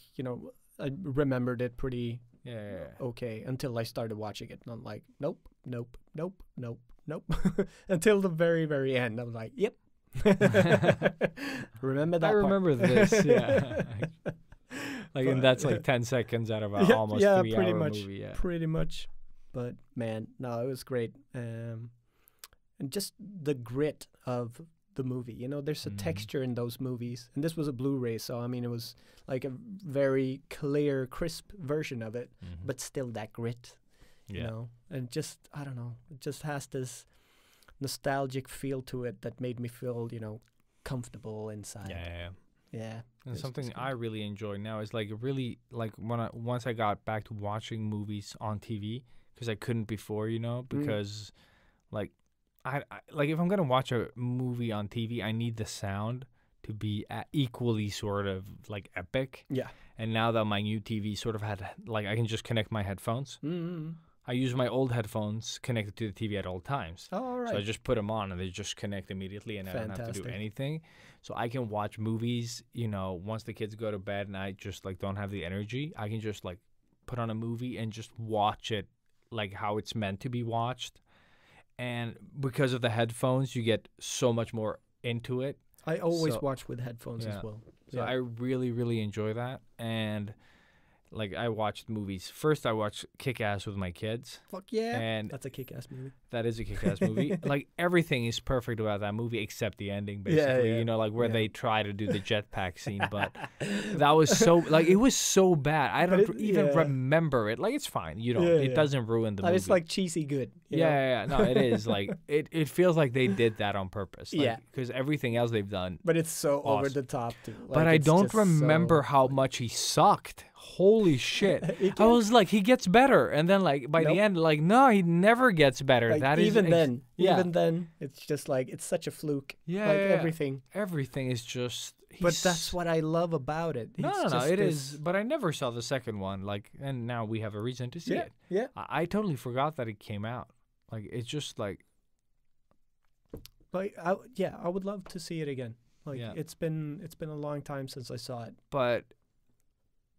I remembered it pretty yeah. okay until I started watching it. And I'm like, nope. Until the very, very end. I was like, yep. Remember that I part. remember this. Yeah. Like, and But- that's like 10 seconds out of a Yeah, almost yeah, 3 pretty hour much. movie. Yeah. Pretty much. But man, no, it was great. And just the grit of the movie. There's a texture in those movies. And this was a Blu-ray, so I mean it was like a very clear, crisp version of it, but still that grit. You know? And just I don't know, it just has this nostalgic feel to it that made me feel, comfortable inside. Yeah. And It's something good. I really enjoy now is like really like once I got back to watching movies on TV because I couldn't before, because like I like if I'm gonna watch a movie on TV, I need the sound to be equally sort of like epic. Yeah. And now that my new TV sort of had like I can just connect my headphones. Mm-hmm. I use my old headphones connected to the TV at all times. Oh, all right. So I just put them on and they just connect immediately and I don't have to do Fantastic. anything. So I can watch movies, once the kids go to bed and I just like don't have the energy, I can just like put on a movie and just watch it like how it's meant to be watched. And because of the headphones, you get so much more into it. I always So- watch with headphones Yeah. as well. So I really, really enjoy that. And like I watched movies. First I watched Kick-Ass with my kids. Fuck yeah. And That's a kick-ass movie. that is a kick-ass movie. Like everything is perfect about that movie except the ending, basically. yeah. Like where Yeah. they try to do the jetpack scene, but that was so like it was so bad. I don't even remember it. Like it's fine. It doesn't ruin the But movie. it's like cheesy good. you know? yeah. No, it is like it feels like they did that on purpose. Like, Yeah. because everything else they've done. But it's so over Awesome. the top too. But Like, I it's don't just remember so- how much he sucked. Holy shit. He I can't- was like, he gets better. And then like by Nope. the end, like, no, he never gets better. Like, That is even then, yeah. even then, it's just like it's such a fluke. Yeah, like yeah. everything. Everything is just. But that's what I love about it. No, It's no, just it this- is. But I never saw the second one. Like, and now we have a reason to see Yeah, it. yeah. I totally forgot that it came out. Like, it's just like. Like I would love to see it again. Like Yeah. it's been a long time since I saw it. But.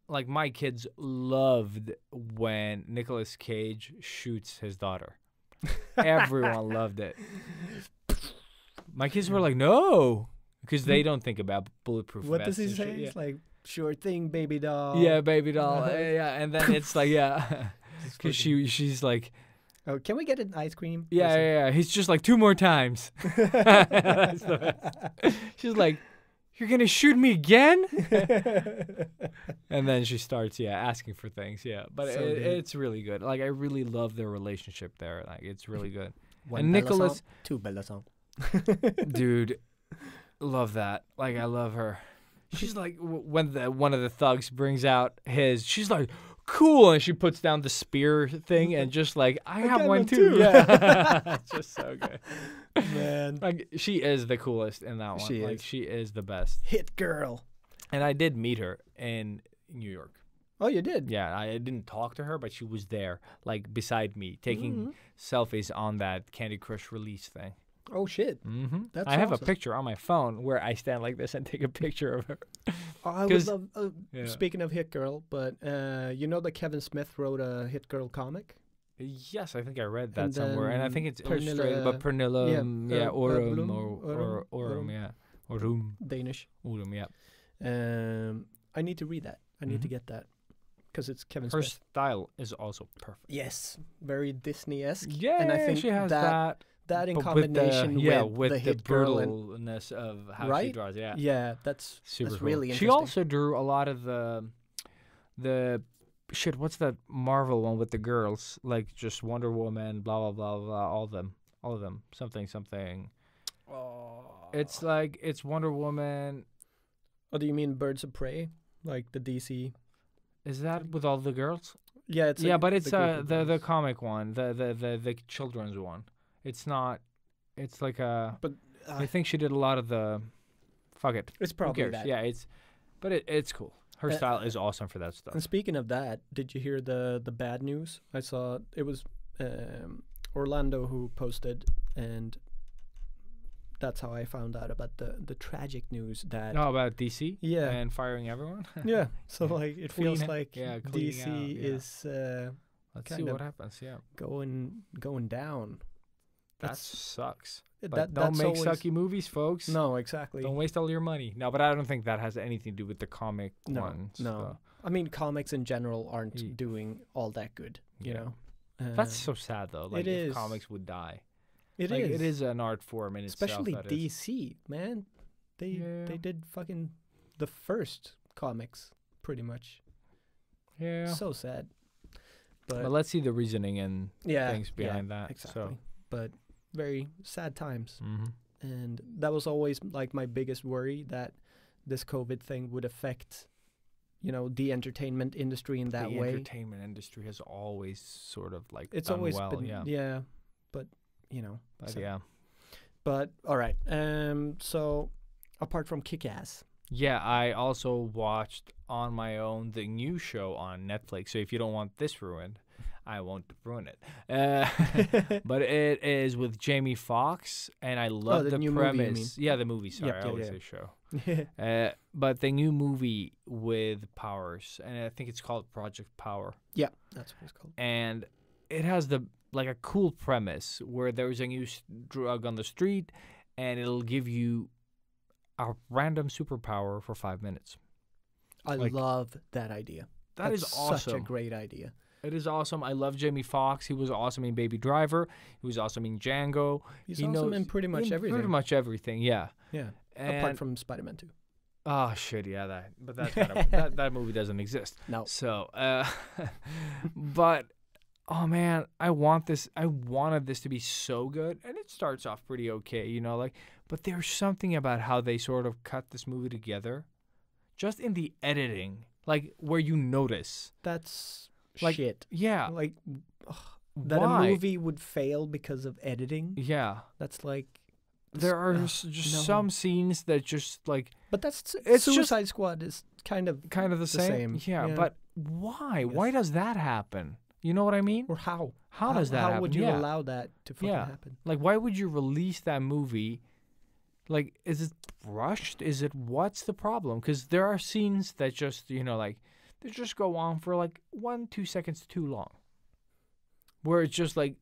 Like, my kids loved when Nicolas Cage shoots his daughter. Everyone loved it. My kids were like, no. Because they don't think about bulletproof What does vests he and say? shit. It's like sure thing, baby doll. Yeah, baby doll. Yeah, and then it's like, yeah. It's Because fucking- she's like, Oh, can we get an ice cream? yeah. He's just like, 2 more times. She's like, you're going to shoot me again? And then she starts, asking for things. Yeah, but So good. it's really good. Like, I really love their relationship there. Like, it's really good. One And Bella Nicholas- song, 2 Bella song. Dude, love that. Like, I love her. She's like, when one of the thugs brings out his, she's like, cool, and she puts down the spear thing and just like, I have got one one too. too. Yeah, it's just so good. Man, Like she is the coolest in that one. She like is. she is the best. hit girl. And I did meet her in New York. Oh, you did. Yeah, I didn't talk to her, but she was there, like beside me, taking Mm-hmm. selfies on that Candy Crush release thing. Oh shit. Mm-hmm. That's I have awesome. a picture on my phone where I stand like this and take a picture of her. Oh, I would 'Cause- love. Yeah. Speaking of Hit Girl, but you know that Kevin Smith wrote a Hit Girl comic. Yes, I think I read that And somewhere, and I then think it's Pernilla- illustrated, but Pernilla, yeah, Orum, Blum, or Orum. yeah, Orum, Danish. Orum, yeah. I need to read that. I need to get that because it's Kevin Her Smith. style is also perfect. Yes, very Disney-esque. Yeah, and I think she has that that in but combination with the the Hit Girl and brutalness of how she Right? draws. Yeah, yeah, that's super that's cool. really She interesting. also drew a lot of the shit. What's that Marvel one with the girls? Like just Wonder Woman, blah blah blah blah. All of them. Something. It's like it's Wonder Woman. Oh, do you mean Birds of Prey, like the DC? Is that with all the girls? Yeah, it's Yeah, a- but it's the group of the girls. comic one, the children's one. It's not. It's like a. But I think she did a lot of the. Fuck it. it's Who probably cares? that. Yeah, but it's cool. Her Uh, style is awesome for that stuff. And speaking of that, did you hear the bad news? I saw it was Orlando who posted, and that's how I found out about the tragic news that No, about DC. Yeah. And firing everyone. yeah. So like it feels Clean- like yeah, cleaning DC out, yeah. is Let's see kind what of happens. Yeah, going down. that That's sucks. that, But don't that's make always, sucky movies, folks. No, exactly. Don't waste all your money. No, but I don't think that has anything to do with the comic No, ones. no. so. I mean, comics in general aren't Ye- doing all that good. You Yeah. know. That's so sad though. Like it if is. comics would die. It Like, is. It is an art form in Especially itself. that is. DC, man. They Yeah. did fucking the first comics, pretty much. Yeah. So sad. But But let's see the reasoning and yeah, things behind that. exactly. But very sad times, So. hmm and that was always like my biggest worry, that this COVID thing would affect, you know, the entertainment industry in that the way. entertainment industry has always sort of like It's done always well. been Yeah. but you know. But so- yeah. But all right. So apart from Kick-Ass, Yeah, I also watched on my own the new show on Netflix. So if you don't want this ruined, I won't ruin it. But it is with Jamie Foxx, and I love the the new movie, you premise. Yeah, the movie. Sorry, Yep, I yeah, always yeah. say show. But the new movie with powers, and I think it's called Project Power, yeah, that's what it's called. and it has a cool premise where there's a new drug on the street, and it'll give you a random superpower for 5 minutes. I Like, love that idea. That is That's awesome. Such a great idea. It is awesome. I love Jamie Foxx. He was awesome in Baby Driver. He was awesome in Django. He's He awesome knows- in pretty much in everything. Pretty much everything, yeah. Yeah. And, Apart from Spider-Man 2. oh shit, yeah, that's that movie doesn't exist. No. So, but oh man, I wanted this to be so good, and it starts off pretty okay, you know, like. But there's something about how they sort of cut this movie together, just in the editing, like where you notice, That's Like, shit. yeah, Like that why? a movie would fail because of editing. Yeah, That's like there are ugh, just no. some scenes that just like But that's It's just- Suicide Squad is kind of the same. Yeah, yeah. but why? Yes. Why does that happen? You know what I mean? or how? How does that How happen? would you Yeah. allow that to fucking Yeah. happen? Like, why would you release that movie? Like, is it rushed? Is it what's the problem? Because there are scenes that just, you know, like, they just go on for like 1-2 seconds too long. Where it's just like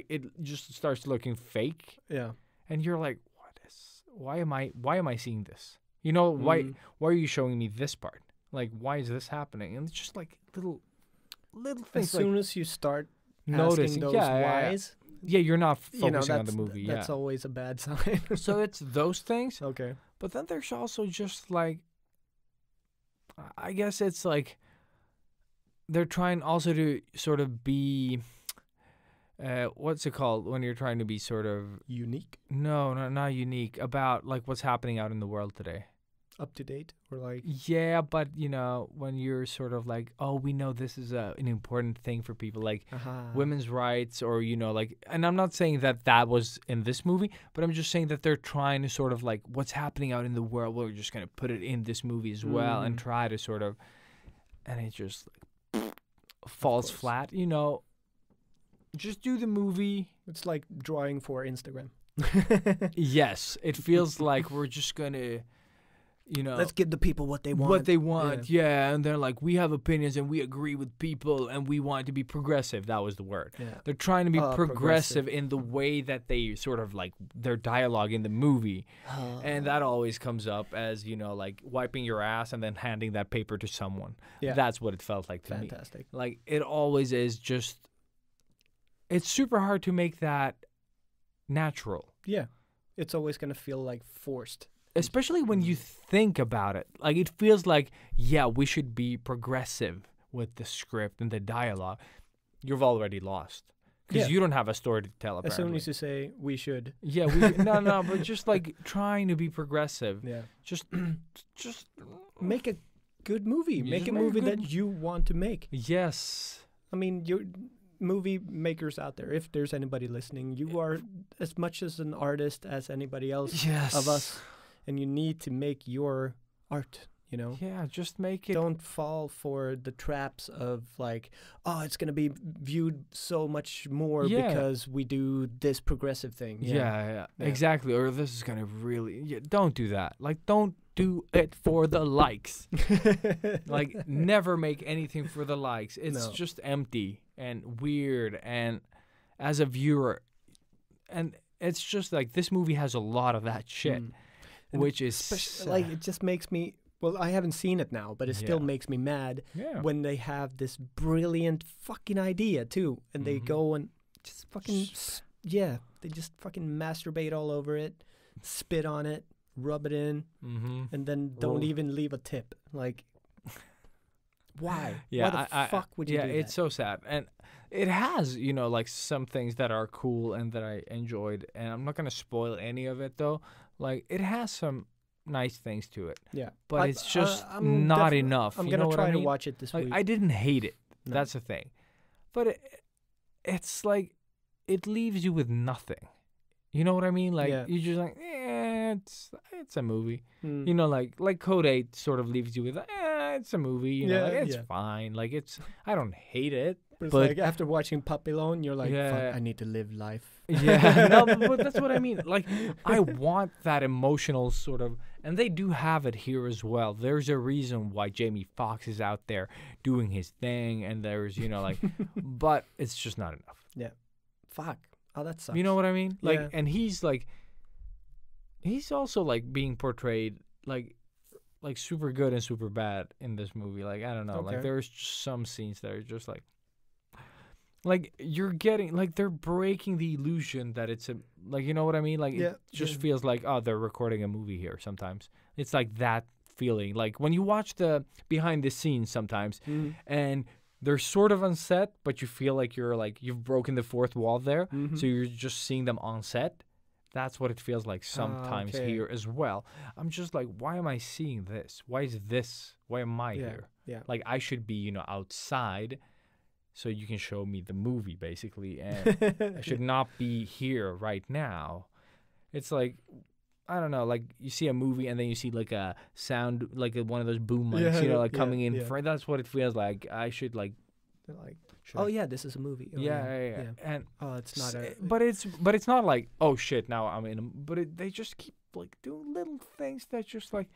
it just starts looking fake, Yeah. and you're like, why am I seeing this? You know, why Mm. are you showing me this part? Like, why is this happening? And it's just like little As things soon like as you start noticing. asking those yeah, yeah. whys, Yeah, you're not focusing you know, on that's the movie. that's yeah. always a bad sign. So it's those things, Okay. but then there's also just like, I guess it's like they're trying also to sort of be, what's it called when you're trying to be sort of Unique. not unique about like what's happening out in the world today. up to date or like. Yeah, but you know, when you're sort of like, oh, we know this is an important thing for people, like women's rights, or you know, like, and I'm not saying that that was in this movie, but I'm just saying that they're trying to sort of like what's happening out in the world. We're just gonna put it in this movie as well, and try to sort of, and it just like, falls flat. You know, just do the movie. It's like drawing for Instagram. Yes, it feels like we're just gonna, you know, Let's give the people what they want. what they want, yeah. And they're like, we have opinions and we agree with people and we want to be progressive. That was the word. Yeah. They're trying to be Progressive. progressive in the way that they sort of like their dialogue in the movie. And that always comes up as, you know, like wiping your ass and then handing that paper to someone. Yeah. That's what it felt like to me. Fantastic. Like, it always is just, it's super hard to make that natural. Yeah. It's always going to feel like forced. Especially when you think about it. Like, it feels like, yeah, we should be progressive with the script and the dialogue. You've already lost. Because Yeah. you don't have a story to tell, As apparently. soon as you say we should. Yeah, no, but just like trying to be progressive. Yeah. Just Make a good movie. You Make just a make a movie good that you want to make. yes. I mean, you movie makers out there, if there's anybody listening, you are as much as an artist as anybody else Yes. of us, and you need to make your art, you know? Yeah, just make it. Don't fall for the traps of like, oh, it's going to be viewed so much more Yeah. because we do this progressive thing. Yeah, Yeah. exactly. Or this is gonna really. Yeah, don't do that. Like, don't do it for the likes. Like, never make anything for the likes. It's No. just empty and weird. And as a viewer, and it's just like this movie has a lot of that shit, And which is like, it just makes me, well, I haven't seen it now, but it still Yeah. makes me mad yeah. when they have this brilliant fucking idea too, and they Mhm. go and just fucking they just fucking masturbate all over it, spit on it, rub it in, Mm-hmm. and then don't Roll. even leave a tip. Like, why? Yeah, why the fuck would you yeah, do it's that? so sad, and it has, you know, like some things that are cool and that I enjoyed, and I'm not gonna spoil any of it though. Like, it has some nice things to it, Yeah, but it's just I'm not defi- enough. I'm you gonna know what try I to mean? watch it this Like, week. I didn't hate it. No. That's the thing, but it's like it leaves you with nothing. You know what I mean? Like, Yeah. you're just like, it's a movie. Hmm. You know, like Code 8 sort of leaves you with, it's a movie. You know, Yeah, like, it's yeah. fine. Like, I don't hate it. But it's but- like after watching Puppy Lone, you're like, Yeah. fuck, I need to live life. Yeah, no, but that's what I mean. Like, I want that emotional sort of, and they do have it here as well. There's a reason why Jamie Foxx is out there doing his thing, and there's, you know, like, but it's just not enough. Fuck. Oh, that sucks. You know what I mean? Like, Yeah. and he's also like being portrayed like super good and super bad in this movie. Like, I don't know. Like, Okay. there's just some scenes that are just like you're getting, like, they're breaking the illusion that it's a, like, you know what I mean? Like, Yeah, it just yeah. feels like, oh, they're recording a movie here sometimes. It's like that feeling. Like, when you watch the behind the scenes sometimes, Mhm. and they're sort of on set, but you feel like you've broken the fourth wall there. Mhm. So you're just seeing them on set. That's what it feels like sometimes okay. here as well. I'm just like, why am I seeing this? Why is this? Why am I Yeah. here? Yeah. Like, I should be, you know, outside so you can show me the movie, basically. And I should not be here right now. It's like, I don't know, like, you see a movie and then you see like a sound, like one of those boom mics, Yeah, you know, like yeah, coming in yeah. front. That's what it feels like. I should like, They're like, should oh I- yeah, this is a movie. Oh, yeah. And Oh, it's not a. but it's not like, oh shit, now I'm in. But they just keep like doing little things that just like,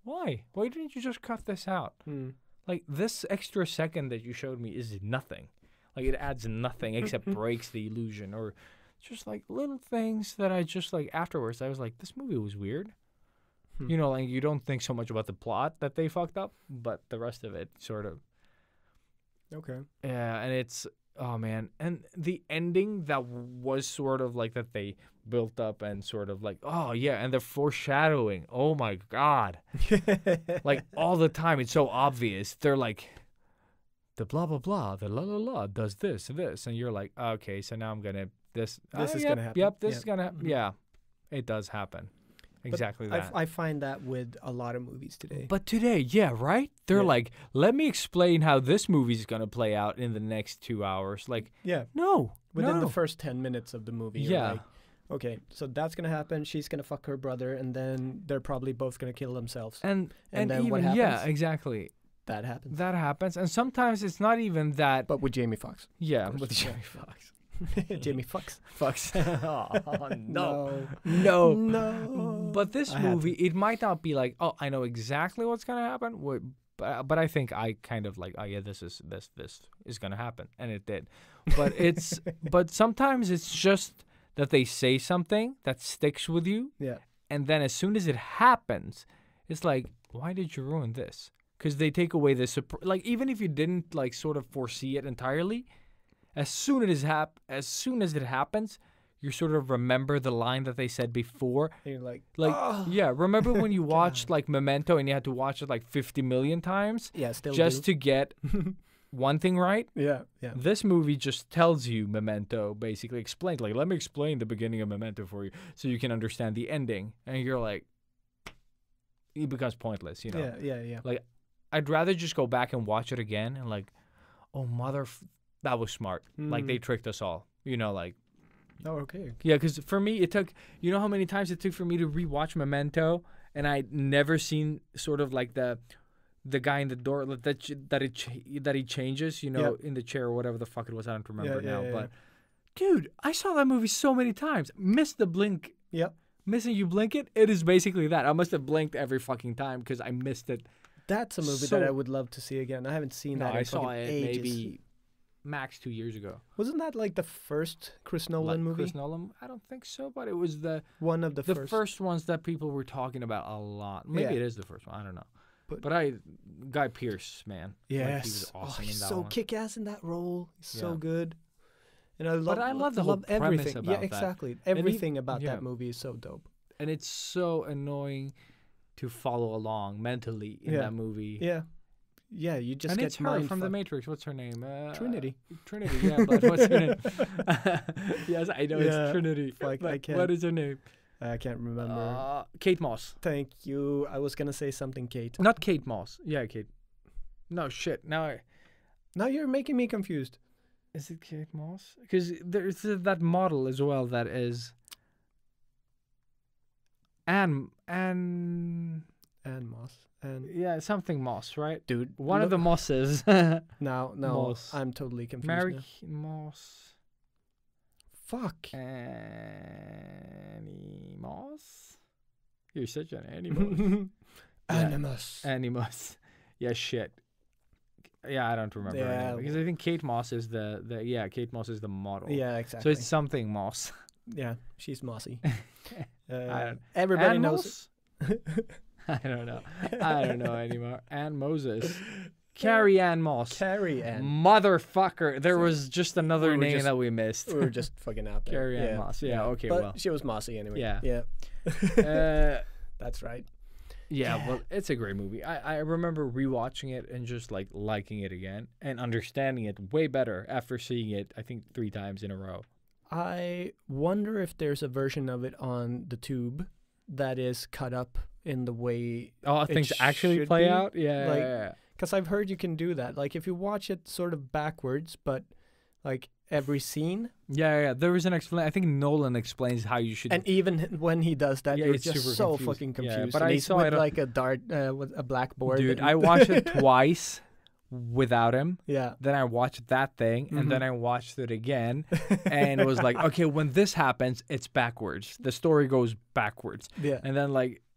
why didn't you just cut this out? Hmm. Like, this extra second that you showed me is nothing. Like, it adds nothing except breaks the illusion, or just like little things that I just like afterwards. I was like, this movie was weird. Hmm. You know, like, you don't think so much about the plot that they fucked up, but the rest of it sort of. Okay. Yeah, and it's, oh man, and the ending that was sort of like that they built up and sort of like, oh yeah, and the foreshadowing, oh my god, like all the time, it's so obvious. They're like, the blah blah blah, the la la la does this, and you're like, okay, so now I'm gonna this This is yep, gonna happen. Yep, this Yep. is gonna Mhm. yeah, it does happen. exactly that. I find that with a lot of movies today. But today, yeah, right? They're Yeah. like, let me explain how this movie's gonna play out in the next 2 hours. Like, yeah, no, within no. the first 10 minutes of the movie. you're Yeah. like, okay, so that's gonna happen. She's gonna fuck her brother, and then they're probably both gonna kill themselves. and then even what yeah, happens? exactly. That happens. That happens, and sometimes it's not even that. But with Jamie Foxx. Yeah, course, with yeah. Jamie Foxx. Jamie Foxx. Fox. Oh, no. No. No. But this I had movie, it might not be like, oh, I know exactly what's gonna happen. But I think I kind of like, oh yeah, this is gonna happen, and it did. But it's but sometimes it's just that they say something that sticks with you, Yeah. and then as soon as it happens, it's like, why did you ruin this? Because they take away the like, even if you didn't like sort of foresee it entirely, as soon as it happens, you sort of remember the line that they said before. And you're like, Like, "Oh." yeah, remember when you watched like Memento and you had to watch it like 50 million times Yeah, still just do. to get one thing right? Yeah, yeah. This movie just tells you Memento, basically explains, like, let me explain the beginning of Memento for you so you can understand the ending. And you're like, it becomes pointless, you know? Yeah, yeah, yeah. Like, I'd rather just go back and watch it again and like, oh, that was smart. Like, they tricked us all, you know, like, Oh, okay. yeah, because for me, it took, you know how many times it took for me to rewatch Memento, and I'd never seen sort of like the guy in the door that he changes, you know, in the chair or whatever the fuck it was. I don't remember now, but dude, I saw that movie so many times. Missed the blink. Yep. Missing you blink it. It is basically that. I must have blinked every fucking time because I missed it. That's a movie So- that I would love to see again. I haven't seen No, that in I saw fucking it ages. maybe max 2 years ago. Wasn't that like the first Chris Nolan Like movie? Chris Nolan? I don't think so, but it was the One of the first ones that people were talking about a lot. Maybe Yeah. it is the first one. I don't know. But- But Guy Pearce, man. Yes. Like, he was awesome he's in that so one. kick-ass in that role. He's so Yeah. good. And I love. I love the whole premise everything. about Yeah, that. exactly. And Everything about yeah. that movie is so dope. And it's so annoying to follow along mentally in Yeah. that movie. Yeah, yeah. You just and get it's her mind from The fucked. Matrix. What's her name? Trinity. Trinity, yeah, but what's her name? Yes, I know Yeah, it's Trinity. fuck, but I can't- What is her name? I can't remember. Kate Moss. Thank you. I was gonna say something, Kate. Not Kate Moss. Yeah, Kate. No, shit. Now, Now you're making me confused. is it Kate Moss? Because there's that model as well that is Anne, And Moss. And yeah, something Moss, right? dude, One of the Mosses. No, Moss. I'm totally confused. Mary now. Moss. Fuck. Annie Moss? You're such an Annie Moss. Animus. Annie Moss. Yeah, shit. Yeah, I don't remember her Yeah, name, because I think Kate Moss is Kate Moss is the model. Yeah, So exactly. it's something Moss. Yeah, she's mossy. don't- Everybody Ann knows. Moss? I don't know. I don't know anymore. Ann Moses. Carrie Ann Moss. Carrie Ann. Motherfucker. There was just another we were name just- that we missed. We were just fucking out there. Carrie Ann Moss. Yeah, okay, but well. she was mossy anyway. Yeah. Yeah. Uh, That's right. yeah, well, it's a great movie. I remember rewatching it and just like liking it again and understanding it way better after seeing it, I think, 3 times in a row. I wonder if there's a version of it on the tube that is cut up in the way, Oh, It things actually should play be, out? Yeah. like- yeah. because I've heard you can do that. Like if you watch it sort of backwards, but like every scene, Yeah. There was an explanation. I think Nolan explains how you should. and even when he does that, Yeah, you're it's just super so confused. fucking Yeah, confused. but and I he's saw with it on- like a with a blackboard. Dude, and- I watched it twice without him. Yeah. Then I watched that thing, and then I watched it again, and it was like, okay, when this happens, it's backwards. The story goes backwards, Yeah. and then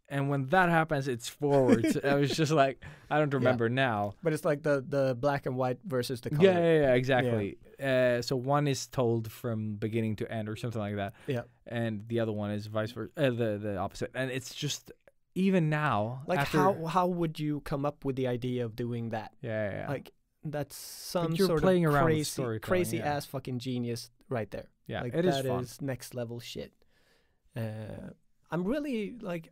and when that happens, it's forwards. I was just like, I don't remember now. But it's like the black and white versus the color. Yeah, exactly. So one is told from beginning to end, or something like that, Yeah. and the other one is vice versa, the opposite. And it's just even now, Like after, how would you come up with the idea of doing that? yeah. Like that's some you're sort playing of around with crazy, storytelling, crazy yeah. ass fucking genius right there. Yeah, like it is that fun. is next level shit. I'm really like,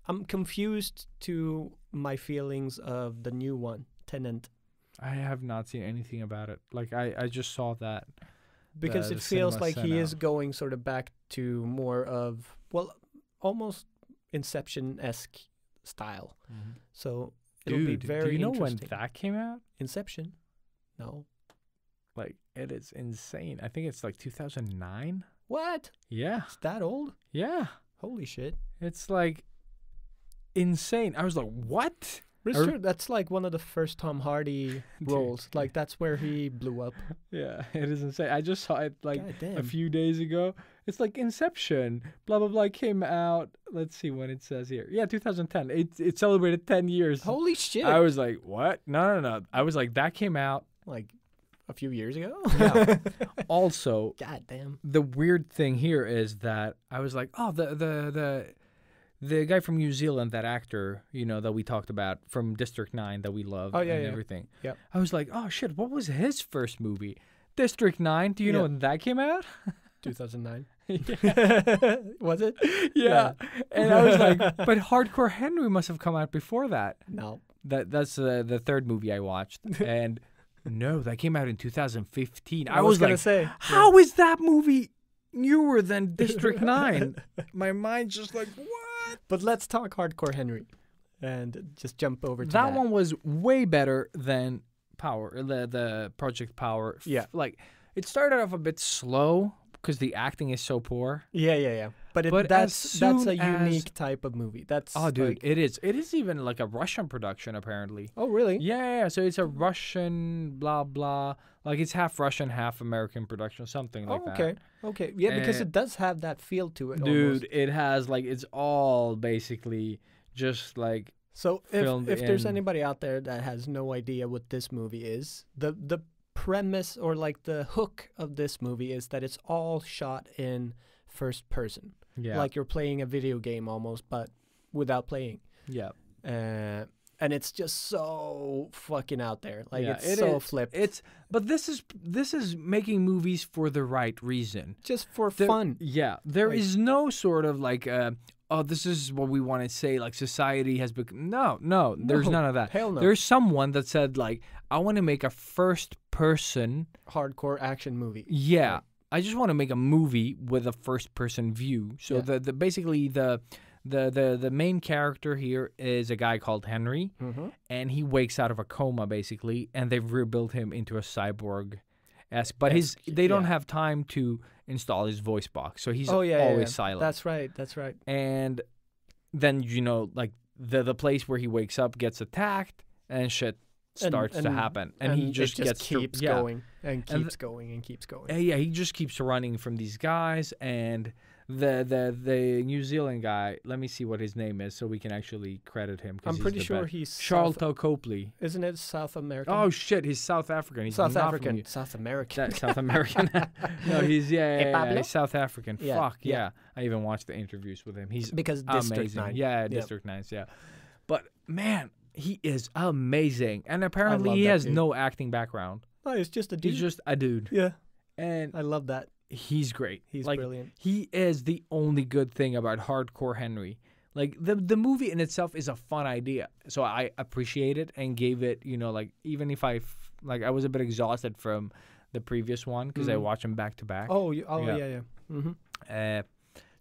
I'm confused to my feelings of the new one, Tenant, I have not seen anything about it. Like I just saw that. because The it feels cinema like sent he is out. going sort of back to more of, well, almost Inception-esque style. So it'll be Dude, very do you know when interesting. that came out? Inception? No. Like, it is insane. I think it's like 2009. What? Yeah, It's that old? yeah. Holy shit. It's like insane. I was like, what? But it's Or- true. That's like one of the first Tom Hardy roles. Like that's where he blew up. Yeah, it is insane. I just saw it like God a damn. few days ago. It's like Inception, blah blah blah, came out. Let's see when it says here. Yeah, 2010. It celebrated 10 years. Holy shit. I was like, what? No. I was like, that came out. Like a few years ago? Yeah. Also, God damn. the weird thing here is that I was like, oh, the guy from New Zealand, that actor, you know, that we talked about from District 9 that we love Oh, yeah, and yeah. everything. Yep. I was like, oh shit, what was his first movie? District 9. Do you know Yeah. when that came out? 2009. Yeah. Was it? Yeah. And I was like, but Hardcore Henry must have come out before that. No. That's the third movie I watched. And no, that came out in 2015. I was gonna like, say. how is that movie newer than District 9? My mind's just like, what? But let's talk Hardcore Henry, and just jump over to That one was way better than Power, the Project Power. Yeah. Like, it started off a bit slow because the acting is so poor. Yeah. But, But that's as a soon as- unique type of movie. That's Oh, dude, like- it is. It is even like a Russian production, apparently. oh really? Yeah. So it's a Russian blah blah. Like it's half Russian, half American production, something like Oh, okay. Okay. Yeah, because Uh, it does have that feel to it. that. Dude, almost. it has like it's all basically just like So filmed if there's in- anybody out there that has no idea what this movie is, the premise or like the hook of this movie is that it's all shot in first person. yeah, Like you're playing a video game almost, but without playing. yeah. And it's just so fucking out there. Like Yeah, it's it so is. flipped. But this is making movies for the right reason. just for There- fun. Yeah, there Like- is no sort of like, oh, this is what we want to say. Like society has become. No, there's No, none of that. hell no. There's someone that said like, I want to make a first person. Hardcore action movie. Yeah, Right. I just want to make a movie with a first person view. So Yeah. the basically the main character here is a guy called Henry, Mm-hmm. and he wakes out of a coma basically, and they've rebuilt him into a cyborg. But they don't yeah. have time to install his voice box, so he's Oh yeah, always yeah. silent. That's right. That's right. And then like the place where he wakes up gets attacked, and shit starts to and- happen, and he it just gets to- keeps yeah. going and And keeps going and keeps going. Yeah, he just keeps running from these guys, and the New Zealand guy. Let me see what his name is, so we can actually credit him. 'Cause I'm he's pretty the sure best. he's Charlton Copley. Isn't it South American? Oh shit, he's South African. He's South not from African. New- South American. South American. No, he's Pablo? he's South African. Yeah, Fuck yeah. yeah. I even watched the interviews with him. He's Because District amazing. 9. Yeah, Yep. District 9. Yeah, but man, he is amazing, and apparently love he that has dude. no acting background. Oh, it's just a dude. He's just a dude, yeah. and I love that. he's great. He's like, brilliant. He is the only good thing about Hardcore Henry. Like the movie in itself is a fun idea, so I appreciate it and gave it. Like even if I was a bit exhausted from the previous one because I Mhm. watched them back to back. Oh, Yeah. yeah. Mm-hmm.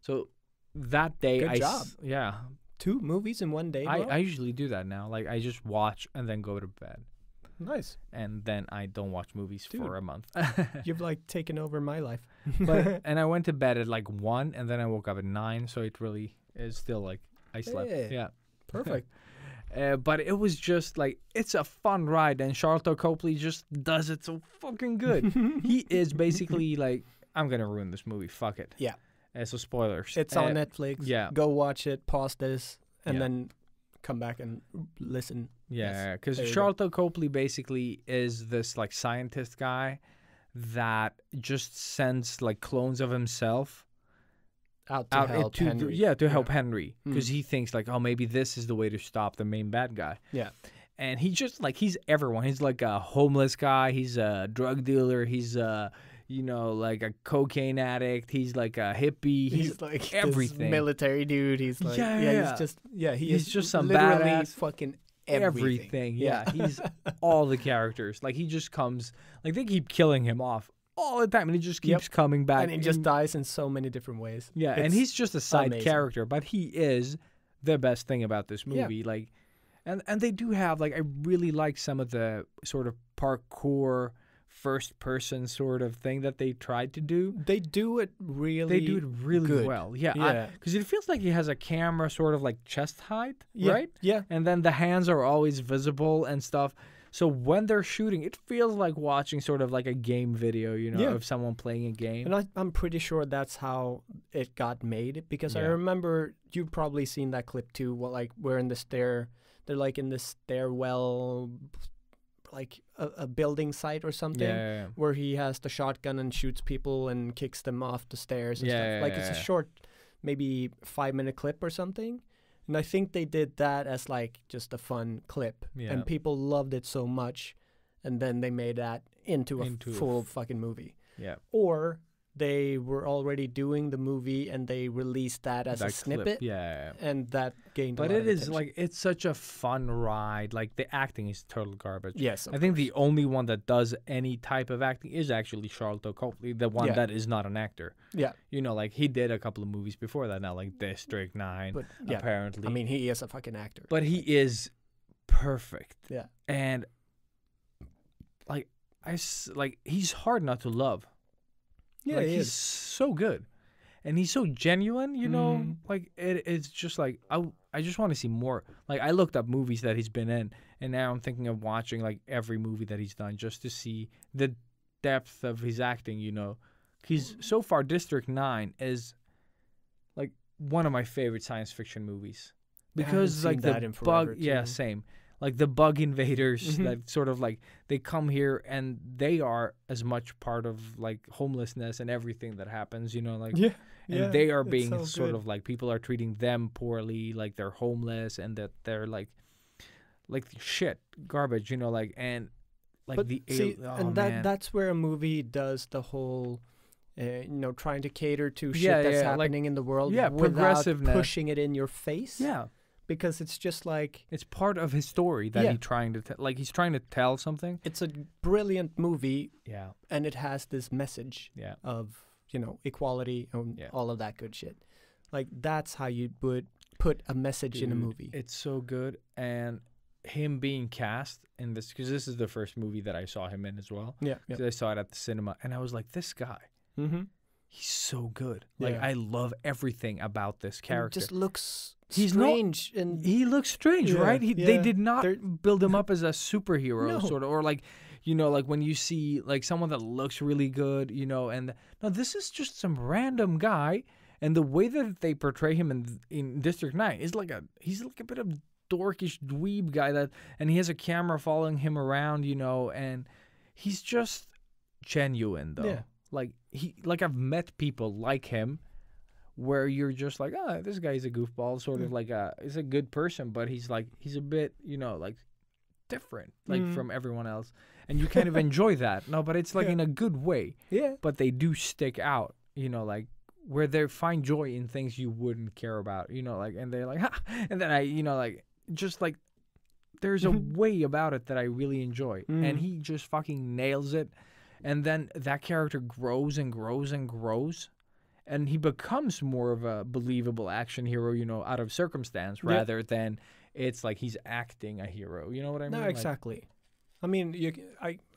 So that day Good job. Yeah, 2 movies in one day. bro? I usually do that now. Like I just watch and then go to bed, Nice. and then I don't watch movies Dude. for a month. You've like taken over my life. And I went to bed at like 1, and then I woke up at 9. So it really is still like I slept. Yeah. Yeah. Perfect. But it was just like it's a fun ride, and Charlton Copley just does it so fucking good. He is basically like, I'm gonna ruin this movie. Fuck it. Yeah. So spoilers. It's on Netflix. yeah. Go watch it. Pause this, and Yeah. then come back and listen. Yeah, because there you go. Charlton Copley basically is this like scientist guy that just sends like clones of himself Out to out help to Henry. to help Henry because Mm. he thinks like, oh, maybe this is the way to stop the main bad guy. Yeah. And he just like he's everyone. He's like a homeless guy. He's a drug dealer. He's like a cocaine addict. He's like a hippie. He's like this everything. military dude. He's like Yeah. He's just he He's is just some literally badass- fucking everything. Yeah, he's all the characters. Like he just comes. Like they keep killing him off all the time, and he just Yep. keeps coming back. and he just dies in so many different ways. Yeah, and It's he's just a side amazing. character, but he is the best thing about this Yeah. movie. Like, and they do have like I really like some of the sort of parkour first person sort of thing that they tried to do. They do it really. They do it really good. well. Yeah. Yeah. Because it feels like he has a camera sort of like chest height, Yeah, right? yeah. And then the hands are always visible and stuff. So when they're shooting, it feels like watching sort of like a game video, you know, Yeah. of someone playing a game. And I'm pretty sure that's how it got made because I Yeah. remember you've probably seen that clip too. Well, like we're in the they're like in the stairwell, like a building site or something, yeah. where he has the shotgun and shoots people and kicks them off the stairs and Yeah, stuff. yeah, Like it's yeah. a short, maybe 5-minute clip or something. And I think they did that as like just a fun clip, Yeah. and people loved it so much, and then they made that into a Into a full fucking movie. Yeah. Or they were already doing the movie and they released that as a That clip, snippet, yeah. and that gained. But a lot it of is attention. like it's such a fun ride. Like the acting is total garbage. yes, I think the only one that does any type of acting is actually Charlton Copley, the one Yeah. that is not an actor. yeah, You know, like he did a couple of movies before that now, like District 9, but yeah, apparently. I mean he is a fucking actor. But he is perfect. Yeah. And like like he's hard not to love. Yeah, like he he's is. so good. And he's so genuine, you know? Mhm. Like it's just like I just want to see more. Like I looked up movies that he's been in, and now I'm thinking of watching like every movie that he's done just to see the depth of his acting, you know. He's so far District 9 is like one of my favorite science fiction movies. I haven't Because seen like that the in bug forever, yeah, too. same. Like the bug invaders Mhm. that sort of like they come here and they are as much part of like homelessness and everything that happens, you know, like Yeah, and yeah, they are it's being so sort good. of like people are treating them poorly, like they're homeless and that they're like shit, garbage, you know, like and like But the see, oh, and man. that's where a movie does the whole, trying to cater to shit Yeah, that's yeah, like- happening in the world, yeah, without progressiveness. pushing it in your face. yeah, because it's just like it's part of his story that Yeah. he's trying to like he's trying to tell something. it's a brilliant movie, Yeah, and it has this message yeah, of equality and Yeah. all of that good shit. Like that's how you would put a message in a Dude, movie. It's so good, and him being cast in this because this is the first movie that I saw him in as well. Yeah, yeah. 'Cause I saw it at the cinema, and I was like, this guy, Mm-hmm. he's so good. Like Yeah. I love everything about this character. Just looks He's not- strange and He looks strange, Yeah, right? They yeah. did not They're- build him up as a superhero, No. sort of, or like, you know, like when you see like someone that looks really good, you know, and no, this is just some random guy, and the way that they portray him in District 9 is like he's like a bit of dorkish dweeb guy and he has a camera following him around, you know, and he's just genuine though. Yeah. Like I've met people like him where you're just like, oh, this guy's a goofball, sort of like he's a good person, but he's a bit, you know, like different, like from everyone else, and you kind of enjoy that. No, but it's like Yeah. in a good way. yeah. But they do stick out, you know, like where they find joy in things you wouldn't care about, you know, like, and they're like, ha! And then I, you know, like just like there's a way about it that I really enjoy, and he just fucking nails it. And then that character grows and grows and grows, and he becomes more of a believable action hero, you know, out of circumstance Yeah. rather than it's like he's acting a hero. You know what I mean? No, Like, exactly. I mean,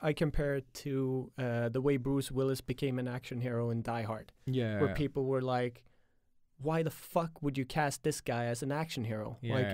I compare it to the way Bruce Willis became an action hero in Die Hard, yeah. where people were like, "Why the fuck would you cast this guy as an action hero? yeah. Like,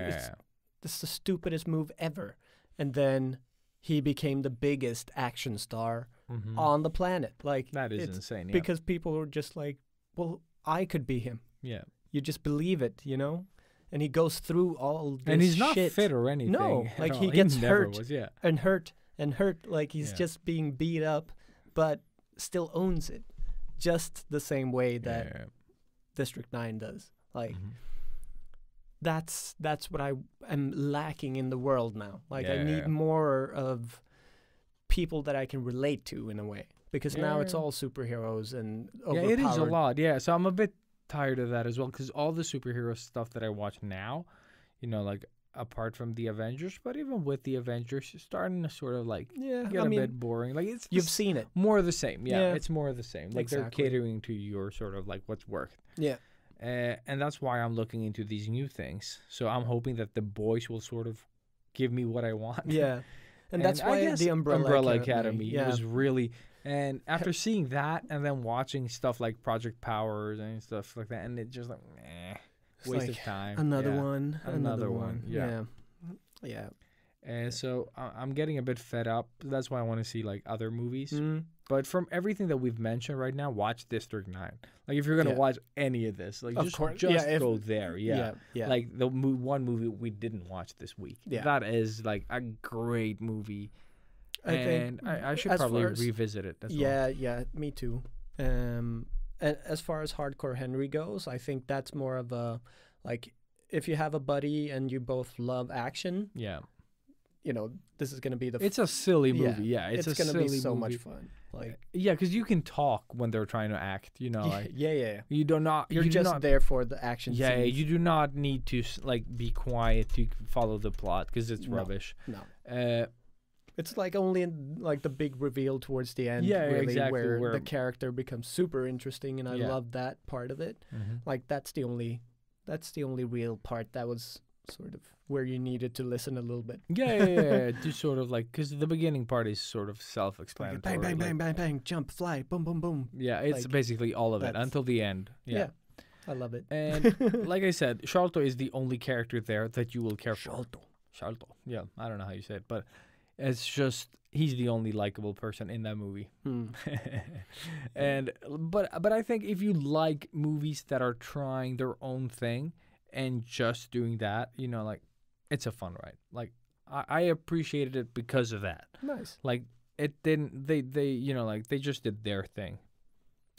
this is the stupidest move ever." And then he became the biggest action star Mhm. on the planet. Like That is it's insane. Yeah. because people were just like, "Well, I could be him." yeah. You just believe it, you know. And he goes through all this And he's not shit fit or anything. No, at like, all. he gets never hurt. Was, yeah. and hurt and hurt. Like he's Yeah. just being beat up, but still owns it, just the same way that yeah. District 9 does. Like Mhm. that's what I am lacking in the world now. Like I need Yeah. more of people that I can relate to in a way, because now it's Yeah. all superheroes and Yeah, it is a overpowered. lot. Yeah, so I'm a bit tired of that as well because all the superhero stuff that I watch now, you know, like apart from the Avengers, but even with the Avengers, it's starting to sort of like Yeah, get I a mean, bit boring. Like it's you've just seen it. more of the same. Yeah, Yeah. it's more of the same. Like Exactly. they're catering to your sort of like what's worked. Yeah. And that's why I'm looking into these new things. So I'm hoping that The Boys will sort of give me what I want. Yeah, and that's I why guess the Umbrella Academy. Yeah, was really. And after seeing that, and then watching stuff like Project Powers and stuff like that, and it just like, It's waste like of time. another Yeah. one, Another one, yeah. yeah. And so I'm getting a bit fed up. That's why I want to see like other movies. Mm. But from everything that we've mentioned right now, watch District 9. Like if you're gonna Yeah. watch any of this, like Of just course. Yeah, if- go there. Yeah. Yeah. Like the one movie we didn't watch this week. Yeah. That is like a great movie. I think I should as probably far as- revisit it as well. Yeah, me too. And as far as Hardcore Henry goes, I think that's more of a like if you have a buddy and you both love action, Yeah. you know, this is gonna be the. It's a silly movie. Yeah. It's a gonna silly be so movie. much fun. Like Yeah, because you can talk when they're trying to act. You know, like yeah. you do not. You're you do just not, there for the action. Yeah, scenes. you do not need to like be quiet to follow the plot because it's No. rubbish. No. It's like only in like the big reveal towards the end, Yeah, really, exactly, where where- the character becomes super interesting, and I Yeah. love that part of it. Like that's the only real part that was sort of where you needed to listen a little bit. Yeah. Just sort of like because the beginning part is sort of Like self-explanatory. bang, bang, like- bang, bang, bang, jump, fly, boom, boom, boom. Yeah, it's Like, basically all of it that's- until the end. Yeah. I love it. And like I said, Sharlto is the only character there that you will care for. Sharlto. Yeah, I don't know how you say it, but it's just he's the only likable person in that movie. Hmm. And but I think if you like movies that are trying their own thing and just doing that, you know, like it's a fun ride. Like I appreciated it because of that. Nice. Like it didn't they you know like they just did their thing.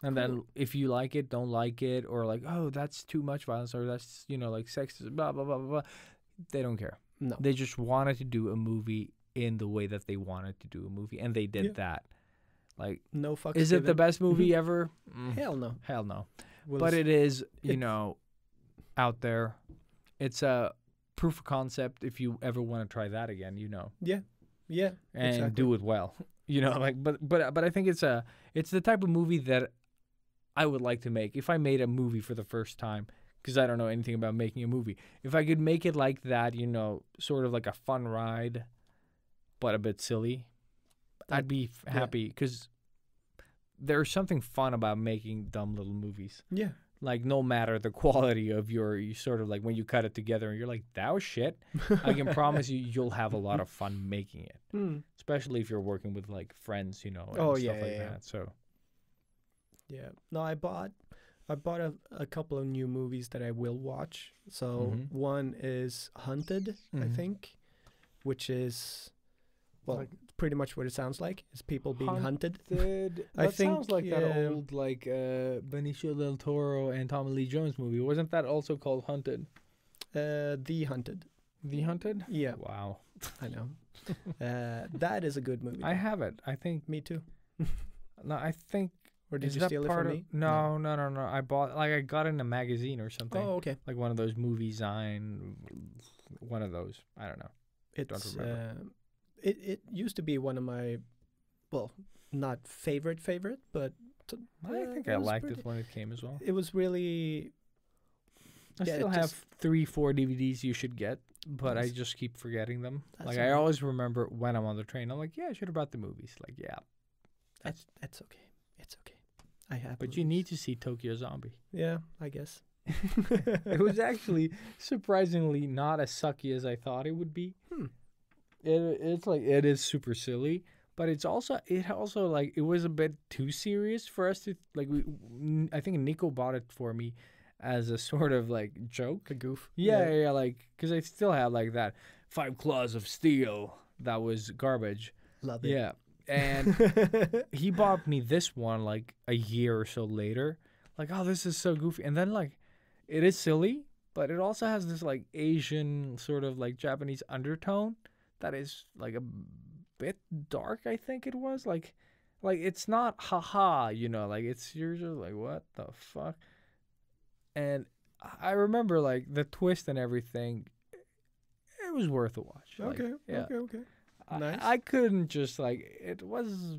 And then if you like it, don't like it, or like, oh, that's too much violence, or that's, you know, like sexist, blah, blah, blah, blah, blah. They don't care. No. They just wanted to do a movie in the way that they wanted to do a movie, and they did Yeah. that. Like, No fucks is it the given. best movie ever? Hell no. Hell no. We'll But s- it is, you it- know, out there. It's a proof of concept if you ever want to try that again, you know, Yeah. and exactly. do it well. You know, like, but I think it's the type of movie that I would like to make if I made a movie for the first time, because I don't know anything about making a movie. If I could make it like that, you know, sort of like a fun ride, but a bit silly, I'd be happy, because there's something fun about making dumb little movies. Yeah. Like, no matter the quality of you sort of like when you cut it together and you're like, that was shit. I can promise you'll have a lot of fun making it, Hmm. especially if you're working with like friends, you know, and Oh, stuff yeah, like yeah, yeah. that. So Yeah. No, I bought a couple of new movies that I will watch. So Mhm. one is Hunted, I Mhm. think, which is well, Like- pretty much what it sounds like. Is people being hunted. that I think, sounds like that yeah. old like Benicio del Toro and Tommy Lee Jones movie. Wasn't that also called Hunted? The Hunted. The Hunted? Yeah, Wow. I know. That is a good movie. I have it. I think Me too. no, I think Or did is you that steal it part from of, me? No. I bought I got it in a magazine or something. Oh, okay. Like one of those movie Zine, one of those. I don't know. It's remember. it used to be one of my, well, not favorite, but I think it I was liked pretty- it when it came as well. It was really I Yeah, it still have just- 3-4 DVDs you should get, but I Nice. just keep forgetting them. That's Like I alright. always remember when I'm on the train. I'm like, yeah, I should have brought the movies. Like, yeah, that's okay. It's okay. I have. but you need to see Tokyo Zombie. Yeah, I guess. It was actually surprisingly not as sucky as I thought it would be. Hmm. It's like it is super silly, but it also like it was a bit too serious for us to like. I think Nico bought it for me as a sort of like joke. A goof. Yeah, like because I still have like that 5 Claws of Steel that was garbage. Love it. Yeah, and he bought me this one like a year or so later. Like, oh, this is so goofy, and then like it is silly, but it also has this like Asian sort of like Japanese undertone that is like a bit dark. I think it was like it's not haha, you know, like it's you're just like what the fuck. And I remember like the twist and everything. It was worth a watch. Like, Okay. yeah. Okay. I- Nice. I couldn't just like it was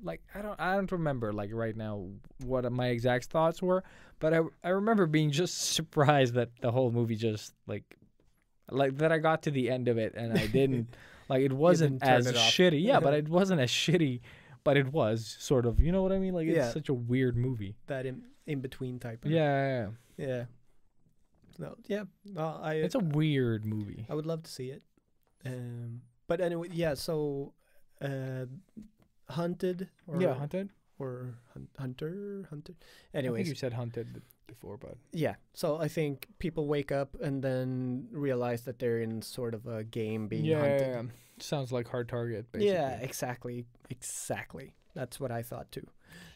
like I don't remember like right now what my exact thoughts were, but I remember being just surprised that the whole movie just like that I got to the end of it and I didn't like it wasn't didn't turn as it off. shitty. Yeah, but it wasn't as shitty, but it was sort of, you know what I mean? Like it's Yeah. such a weird movie. That in between type. Of, Yeah. Yeah. No. Yeah. No, It's a weird movie. I would love to see it. But anyway, yeah. So, Hunted. Or, Yeah, Hunted. Or Hunter. I think Anyways, you said Hunted before, but yeah. So I think people wake up and then realize that they're in sort of a game being hunted. Sounds like Hard Target, basically. Yeah, exactly. That's what I thought too.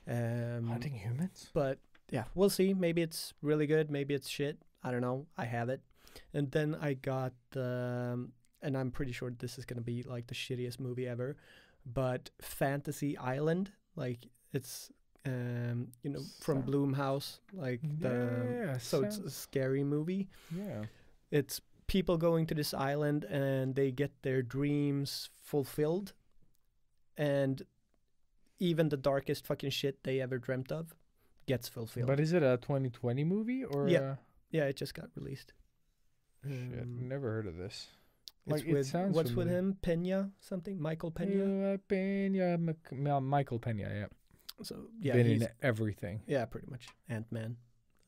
Hunting humans. But yeah, we'll see. Maybe it's really good. Maybe it's shit. I don't know. I have it. And then I got and I'm pretty sure this is gonna be like the shittiest movie ever, but Fantasy Island. Like it's from Blumhouse. Like so it's a scary movie. Yeah. It's people going to this island and they get their dreams fulfilled, and even the darkest fucking shit they ever dreamt of gets fulfilled. But is it a 2020 movie or? Yeah. Yeah, it just got released. Shit, never heard of this. It's Like, it with sounds what's with familiar. him? Pena something? Michael Pena. Michael Pena. Yeah. So yeah, Been he's in everything. yeah, pretty much Ant-Man.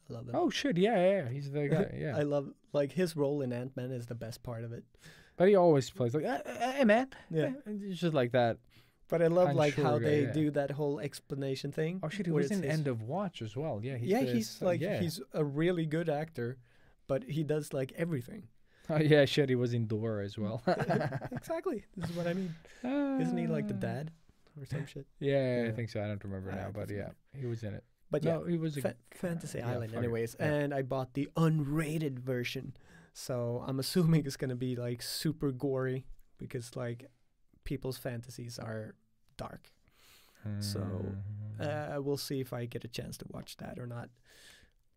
I love him. Oh shit! Yeah. He's the guy. Yeah. I love like his role in Ant-Man is the best part of it. But he always plays like, hey man. Yeah, It's just like that. but I love I'm like how sure, they yeah. do that whole explanation thing. Oh shit! He where was it's in his- End of Watch as well. Yeah. Yeah, the he's son- like yeah. he's a really good actor, but he does like everything. Oh yeah, shit. He was in Dora as well. Exactly. This is what I mean. Isn't he like the dad or some shit? Yeah, I Yeah. think so. I don't remember Ah, now, but doesn't yeah, matter. he was in it. But yeah, No, he was a Fantasy yeah, Island, fuck it. anyways. Yeah. And I bought the unrated version, so I'm assuming it's gonna be like super gory because like people's fantasies are dark. So we'll see if I get a chance to watch that or not.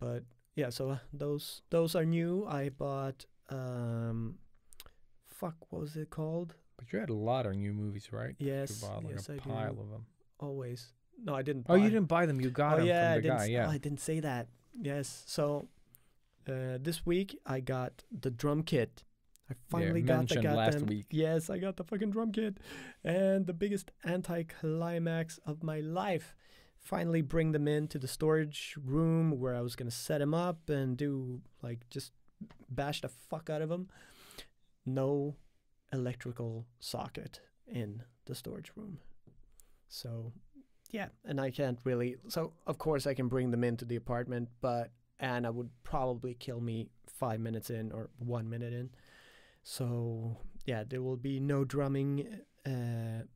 But yeah, so those are new. I bought what was it called? But you had a lot of new movies, right? Yes, You bought like yes, a I pile do. of them. Always. No, I didn't. Oh, you buy- didn't buy them. You got Oh them yeah, I from the didn't. guy. Oh, Yeah. I didn't say that. Yes. So this week I got the drum kit. I finally got the mentioned last goddamn. week. Yes, I got the fucking drum kit, and the biggest anticlimax of my life. Finally, bring them into the storage room where I was gonna set them up and do like just bash the fuck out of them. No electrical socket in the storage room. So yeah, and I can't really. So of course I can bring them into the apartment, but Anna would probably kill me 5 minutes in or 1 minute in. So yeah, there will be no drumming in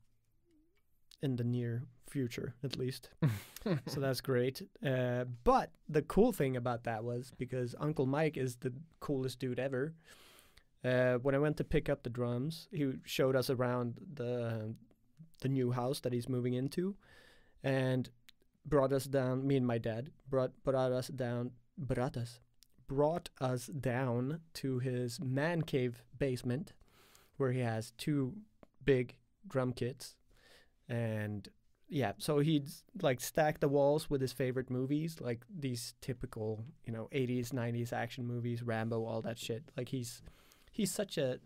the near future, at least. So that's great. But the cool thing about that was because Uncle Mike is the coolest dude ever. When I went to pick up the drums, he showed us around the new house that he's moving into, and brought us down. Me and my dad brought us down to his man cave basement, where he has 2 big drum kits, and yeah, so he'd like stack the walls with his favorite movies, like these typical 80s 90s action movies, Rambo, all that shit. Like he's such a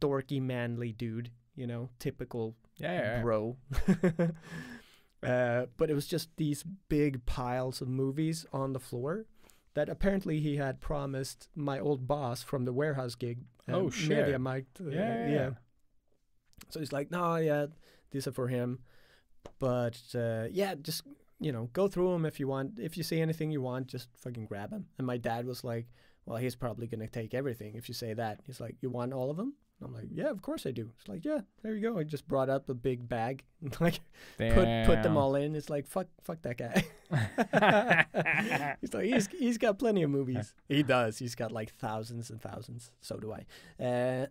dorky manly dude, typical Yeah. bro. But it was just these big piles of movies on the floor that apparently he had promised my old boss from the warehouse gig. Oh, shit. Media Mike. Yeah. So he's like, no, yeah, these are for him. But yeah, just go through them if you want. If you see anything you want, just fucking grab them. And my dad was like, well, he's probably gonna take everything if you say that. He's like, you want all of them? I'm like, yeah, of course I do. It's like, yeah, there you go. I just brought up a big bag, like put them all in. It's like, fuck that guy. He's like, he's got plenty of movies. He does. He's got like thousands and thousands. So do I.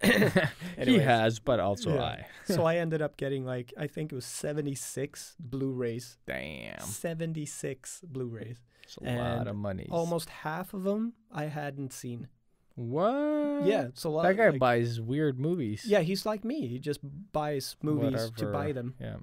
He Anyways, has, but also yeah. I. So I ended up getting like, I think it was 76 Blu-rays. Damn. 76 Blu-rays. It's a lot And of money. Almost half of them I hadn't seen. What? Yeah, so That guy like, buys weird movies. Yeah, he's like me. He just buys movies to Whatever. buy them. Yeah.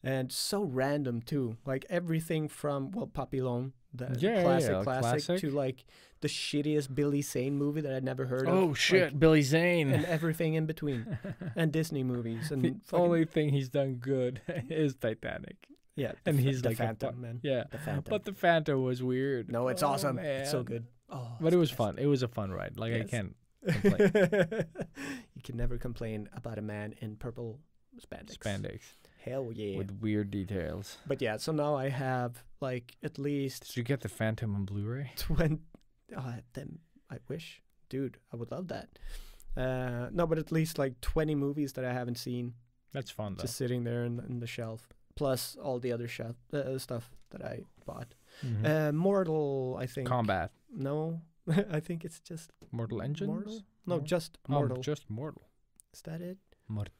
and so random too. Like everything from Papillon, the Yeah, classic, classic. to like the shittiest Billy Zane movie that I'd never heard of. Oh shit, like, Billy Zane. and everything in between, and Disney movies, and The fucking- only thing he's done good is Titanic. yeah, and he's the like a Phantom, man. Yeah, The Phantom. but the Phantom was weird. No, it's Oh, awesome. It's so man. good. Oh, But it's it was the fun. It was a fun ride. Like I Yes. can't best. complain. You can never complain about a man in purple spandex. Spandex Hell yeah. with weird details. But yeah, so now I have like at least Did you get the Phantom on Blu-ray? 20. Then I wish, dude, I would love that. No, but at least like 20 movies that I haven't seen, That's fun though. just sitting there in the shelf, plus all the other stuff that I bought. Mhm. Mortal, I think. Combat, No, I think it's just Mortal Engines. Mortal. No, Mor- just Oh, Mortal. just Mortal. Is that it? Mortal.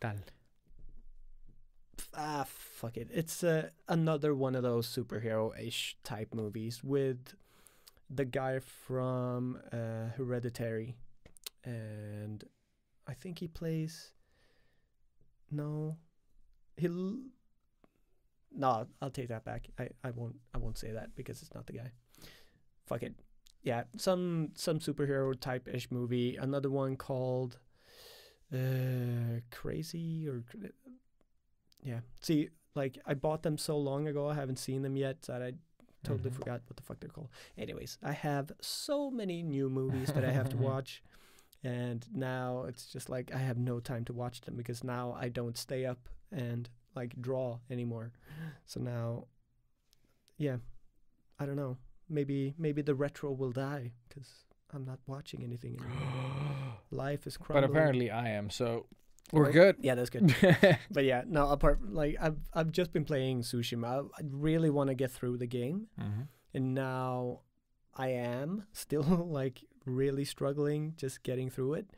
Fuck it. It's another one of those superhero-ish type movies with the guy from Hereditary, and I think he plays. No, he'll. No, I'll take that back. I won't say that because it's not the guy. Fuck it. Yeah, some superhero type ish movie. Another one called Crazy or yeah. See, like I bought them so long ago, I haven't seen them yet that I totally Mhm. forgot what the fuck they're called. Anyways, I have so many new movies that I have to watch, and now it's just like I have no time to watch them because now I don't stay up and like draw anymore. So now, yeah, I don't know. Maybe the retro will die because I'm not watching anything anymore. Life is But crumbling. apparently I am. So we're Oh, good. Yeah, that's good. But yeah, no. Apart, like I've just been playing Tsushima. I really want to get through the game, Mhm. and now I am still like really struggling just getting through it.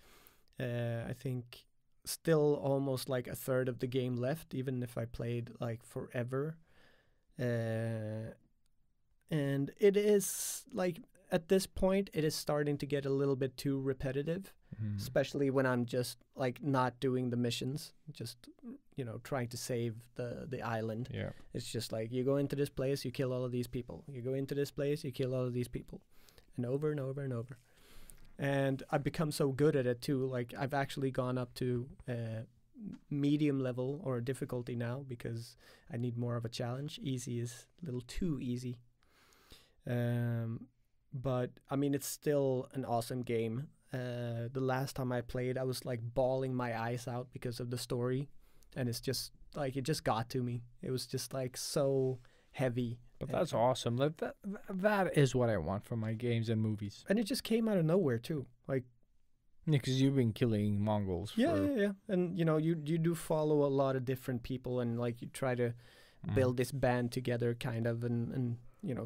I think still almost like a third of the game left, even if I played like forever. And it is like at this point, it is starting to get a little bit too repetitive. Mhm. Especially when I'm just like not doing the missions, just trying to save the island. Yeah. It's just like you go into this place, you kill all of these people. You go into this place, you kill all of these people, and over and over and over. And I've become so good at it too. Like I've actually gone up to medium level or difficulty now because I need more of a challenge. Easy is a little too easy. But I mean, it's still an awesome game. The last time I played, I was like bawling my eyes out because of the story, and it's just like it just got to me. It was just like so heavy. But and- that's awesome. That is what I want from my games and movies. and it just came out of nowhere too. Like Because you've been killing Mongols. yeah, for, yeah, yeah. And you do follow a lot of different people, and like you try to Mhm. build this band together, kind of, and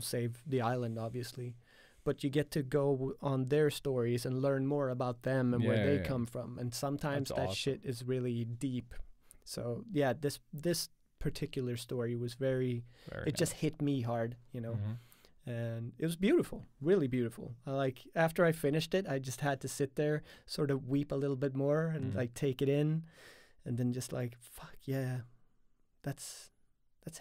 save the island, obviously. But you get to go on their stories and learn more about them and where Yeah, they yeah. come from. And sometimes That's that awesome. shit is really deep. So yeah, this particular story was very. Very It just hit me hard, Mhm. and it was beautiful, really beautiful. After I finished it, I just had to sit there, sort of weep a little bit more, and Mm. like take it in, and then just like fuck yeah, that's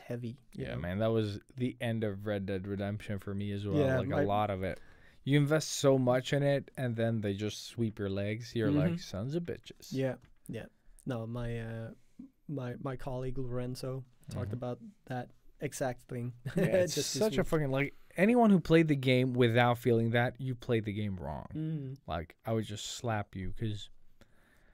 heavy. you Yeah, know? man, that was the end of Red Dead Redemption for me as well. Yeah, like a lot of it. You invest so much in it, and then they just sweep your legs. You're like, Mhm. sons of bitches. Yeah, yeah. No, my colleague Lorenzo talked Mhm. about that exact thing. Yeah, it's just this such a week. fucking like anyone who played the game without feeling that you played the game wrong. Mm. Like I would just slap you because.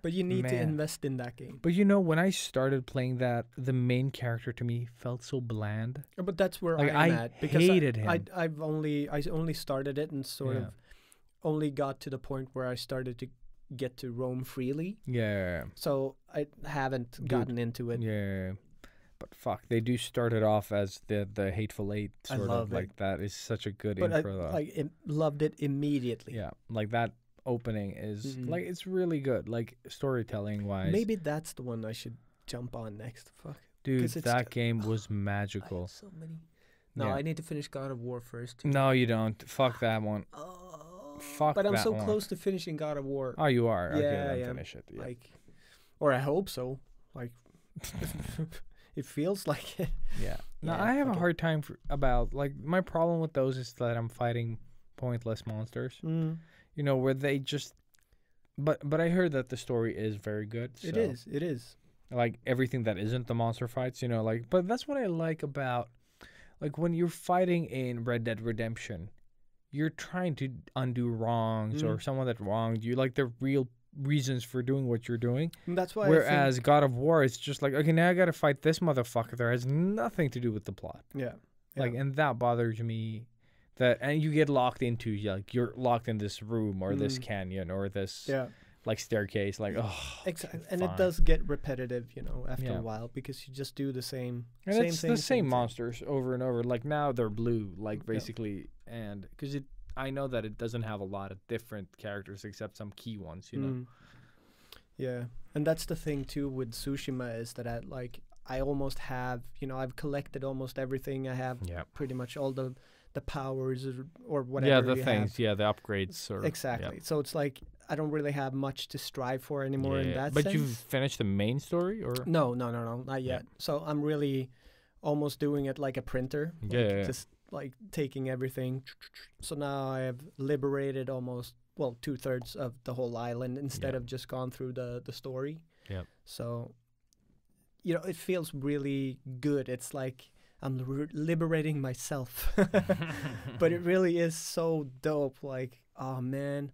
But you need to Man. invest in that game. But when I started playing that, the main character to me felt so bland. But that's where Like, I'm I at because hated I him. only started it and sort Yeah. of only got to the point where I started to get to roam freely. Yeah, So I haven't Dude, gotten into it. yeah. But fuck, they do start it off as the Hateful Eight I sort love of it. like that is such a good But I intro though. loved it immediately. Yeah, like that opening is Mhm. like it's really good, like storytelling wise. Maybe that's the one I should jump on next. Fuck. dude, 'cause it's that got- game was I magical. have so many. No, Yeah. I need to finish God of War first. No, you don't. Fuck that one. Oh, Fuck but I'm that so one. close to finishing God of War. Oh, you are. Okay, Yeah, then yeah. finish it. Yeah. Like, or I hope so. Like, it feels like it. Yeah. No, Yeah, I have a fucking- hard time about like my problem with those is that I'm fighting pointless monsters. Mm, You know, where they just. But I heard that the story is very good. it so, is. It is. like everything that isn't the monster fights, you know, like but that's what I like about like when you're fighting in Red Dead Redemption, you're trying to undo wrongs or someone that wronged you, like the real reasons for doing what you're doing. And that's why. Whereas God of War it's just like, okay, now I gotta fight this motherfucker that has nothing to do with the plot. yeah. Like and that bothers me. That and you get locked into like you're locked in this room or this canyon or this Yeah. like staircase, like Exactly. And fine. it does get repetitive, you know, after Yeah. a while because you just do the same. And same it's thing, the same thing. monsters over and over. Like now they're blue, like Yeah. basically, and because I know that it doesn't have a lot of different characters except some key ones, you know. Mm. Yeah, and that's the thing too with Tsushima is that I almost have, you know, I've collected almost everything. I have Yeah. pretty much all the powers or whatever. Yeah, the you things, have. yeah, the upgrades. Or, Exactly. So it's like I don't really have much to strive for anymore in that But sense. you've finished the main story, or No, not Yeah. yet. So I'm really almost doing it like a printer. Like Yeah. Just like taking everything. So now I have liberated almost, well, 2/3 of the whole island instead Yeah. of just gone through the story. Yep. So, you know, it feels really good. It's like I'm liberating myself. But it really is so dope. Like, oh man.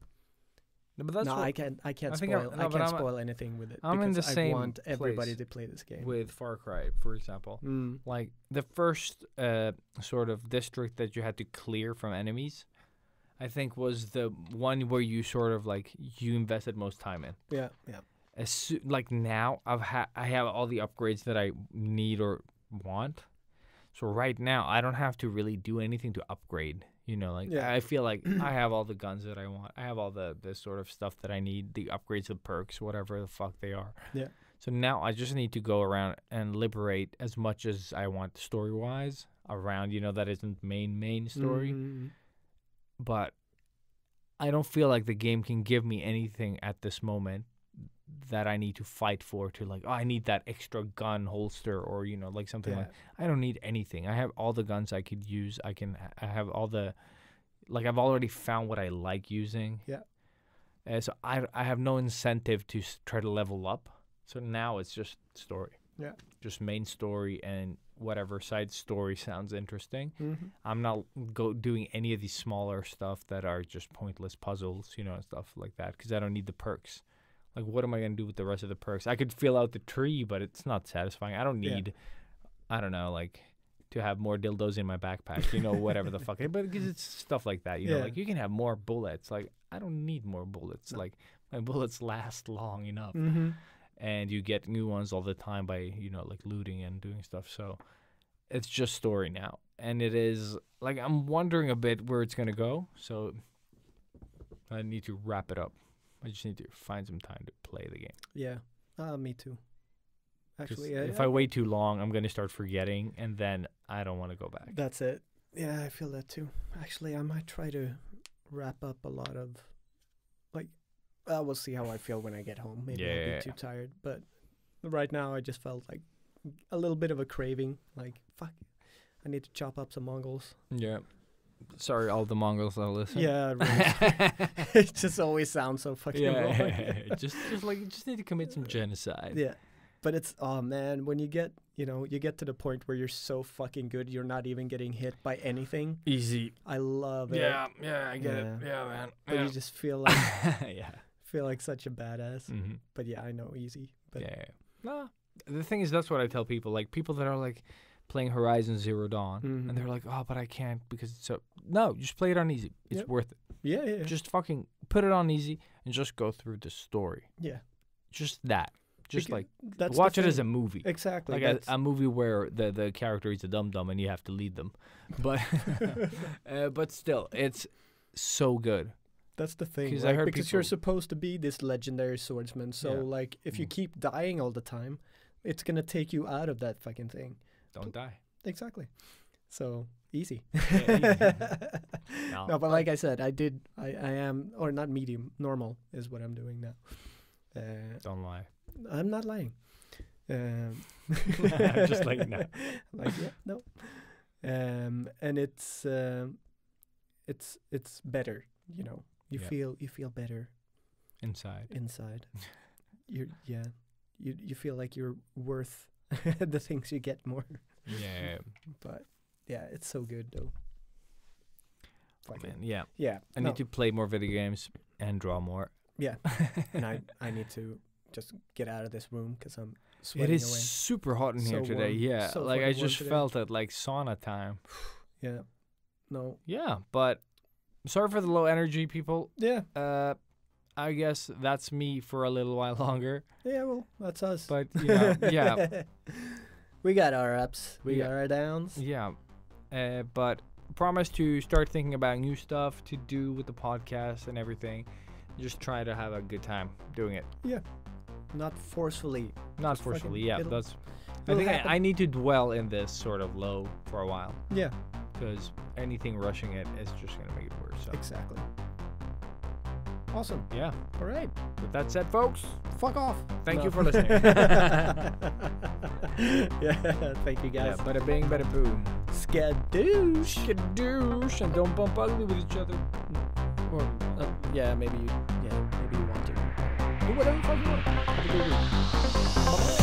No, but that's No, what, I can't I think spoil. I'm- no, I but can't I'm- spoil anything with it. I'm in because the same I want everybody place to play this game. with Far Cry, for example. Mm. Like the first sort of district that you had to clear from enemies, I think was the one where you sort of like you invested most time in. Yeah, yeah. Like now I have all the upgrades that I need or want. So right now I don't have to really do anything to upgrade. You know, like Yeah. I feel like I have all the guns that I want. I have all the sort of stuff that I need, the upgrades, the perks, whatever the fuck they are. Yeah. So now I just need to go around and liberate as much as I want story wise around, you know, that isn't main story. Mhm. But I don't feel like the game can give me anything at this moment that I need to fight for to like, oh, I need that extra gun holster or, you know, like something Yeah. like, I don't need anything. I have all the guns I could use. I have all the, like I've already found what I like using. Yeah. So I have no incentive to try to level up. So now it's just story. Yeah. Just main story and whatever side story sounds interesting. Mhm. I'm not doing any of these smaller stuff that are just pointless puzzles, you know, and stuff like that, because I don't need the perks. Like, what am I going to do with the rest of the perks? I could fill out the tree, but it's not satisfying. I don't Yeah. need, I don't know, like, to have more dildos in my backpack, you know, whatever the fuck. But because it's stuff like that, you know, Yeah. like, you can have more bullets. Like, I don't need more bullets. Like, my bullets last long enough. Mhm. And you get new ones all the time by, you know, like, looting and doing stuff. So it's just story now. And it is, like, I'm wondering a bit where it's going to go. So I need to wrap it up. I just need to find some time to play the game. Yeah. Me too. 'Cause Actually, if I wait too long, I'm going to start forgetting, and then I don't want to go back. That's it. Yeah, I feel that too. Actually, I might try to wrap up a lot of, like, we'll see how I feel when I get home. Maybe I'll Yeah. be too tired. But right now, I just felt like a little bit of a craving. Like, fuck, I need to chop up some Mongols. Yeah. Sorry, all the Mongols that listen. Yeah, really. It just always sounds so fucking wrong. Yeah. just like you just need to commit some genocide. Yeah. But it's, oh man, when you get to the point where you're so fucking good, you're not even getting hit by anything. Easy. I love it. Yeah, I get it. Yeah. Yeah, man. But Yeah. you just feel like Yeah. such a badass. Mm-hmm. But yeah, I know, easy. But Yeah. No, the thing is, that's what I tell people. Like people that are like playing Horizon Zero Dawn, Mhm. and they're like, "Oh, but I can't because it's so." No, just play it on easy. It's Yep. worth it. yeah. Just fucking put it on easy and just go through the story. Yeah. Just that. Just Becau- like that's watch the it as a thing. movie. Exactly. Like that's- a movie where the character is a dum dum and you have to lead them, but but still, it's so good. That's the thing, 'Cause I right? heard Because you're people- supposed to be this legendary swordsman. So, Yeah. like, if you Mm. keep dying all the time, it's gonna take you out of that fucking thing. Don't die. Exactly. So easy. Yeah, No, but like I said, I am, or not medium, normal is what I'm doing now. Don't lie. I'm not lying. Just like, no. Like, yeah, no. And it's better, you know. You feel better Inside. inside. You feel like you're worth the things you get more. Yeah. But yeah, it's so good though. Fuck it. Man, yeah. Yeah. I need to play more video games and draw more. Yeah. And I need to just get out of this room because I'm It sweating is away. super hot in here So today. warm. Yeah. So Like I fucking warm just today. felt it like sauna time. Yeah. No. Yeah, but sorry for the low energy, people. Yeah. I guess that's me for a little while longer. Yeah. Well, that's us. But you know, yeah, We got our ups. We Yeah. got our downs. yeah. But promise to start thinking about new stuff to do with the podcast and everything. Just try to have a good time doing it. Not forcefully. Not Just fucking- forcefully, yeah. it'll- That's. I it'll think happen. I need to dwell in this sort of low for a while Yeah. because anything rushing it is just gonna make it worse. So Exactly. Awesome. yeah. All right. With that said, folks, Fuck off. thank No. you for listening. Yeah. Thank you Yeah, guys. bada bing, bada boom. Skadoosh. Skadoosh, and don't bump ugly with each other. Or, yeah, maybe you want to. Do whatever the fuck you want. Have a good week. Bye-bye.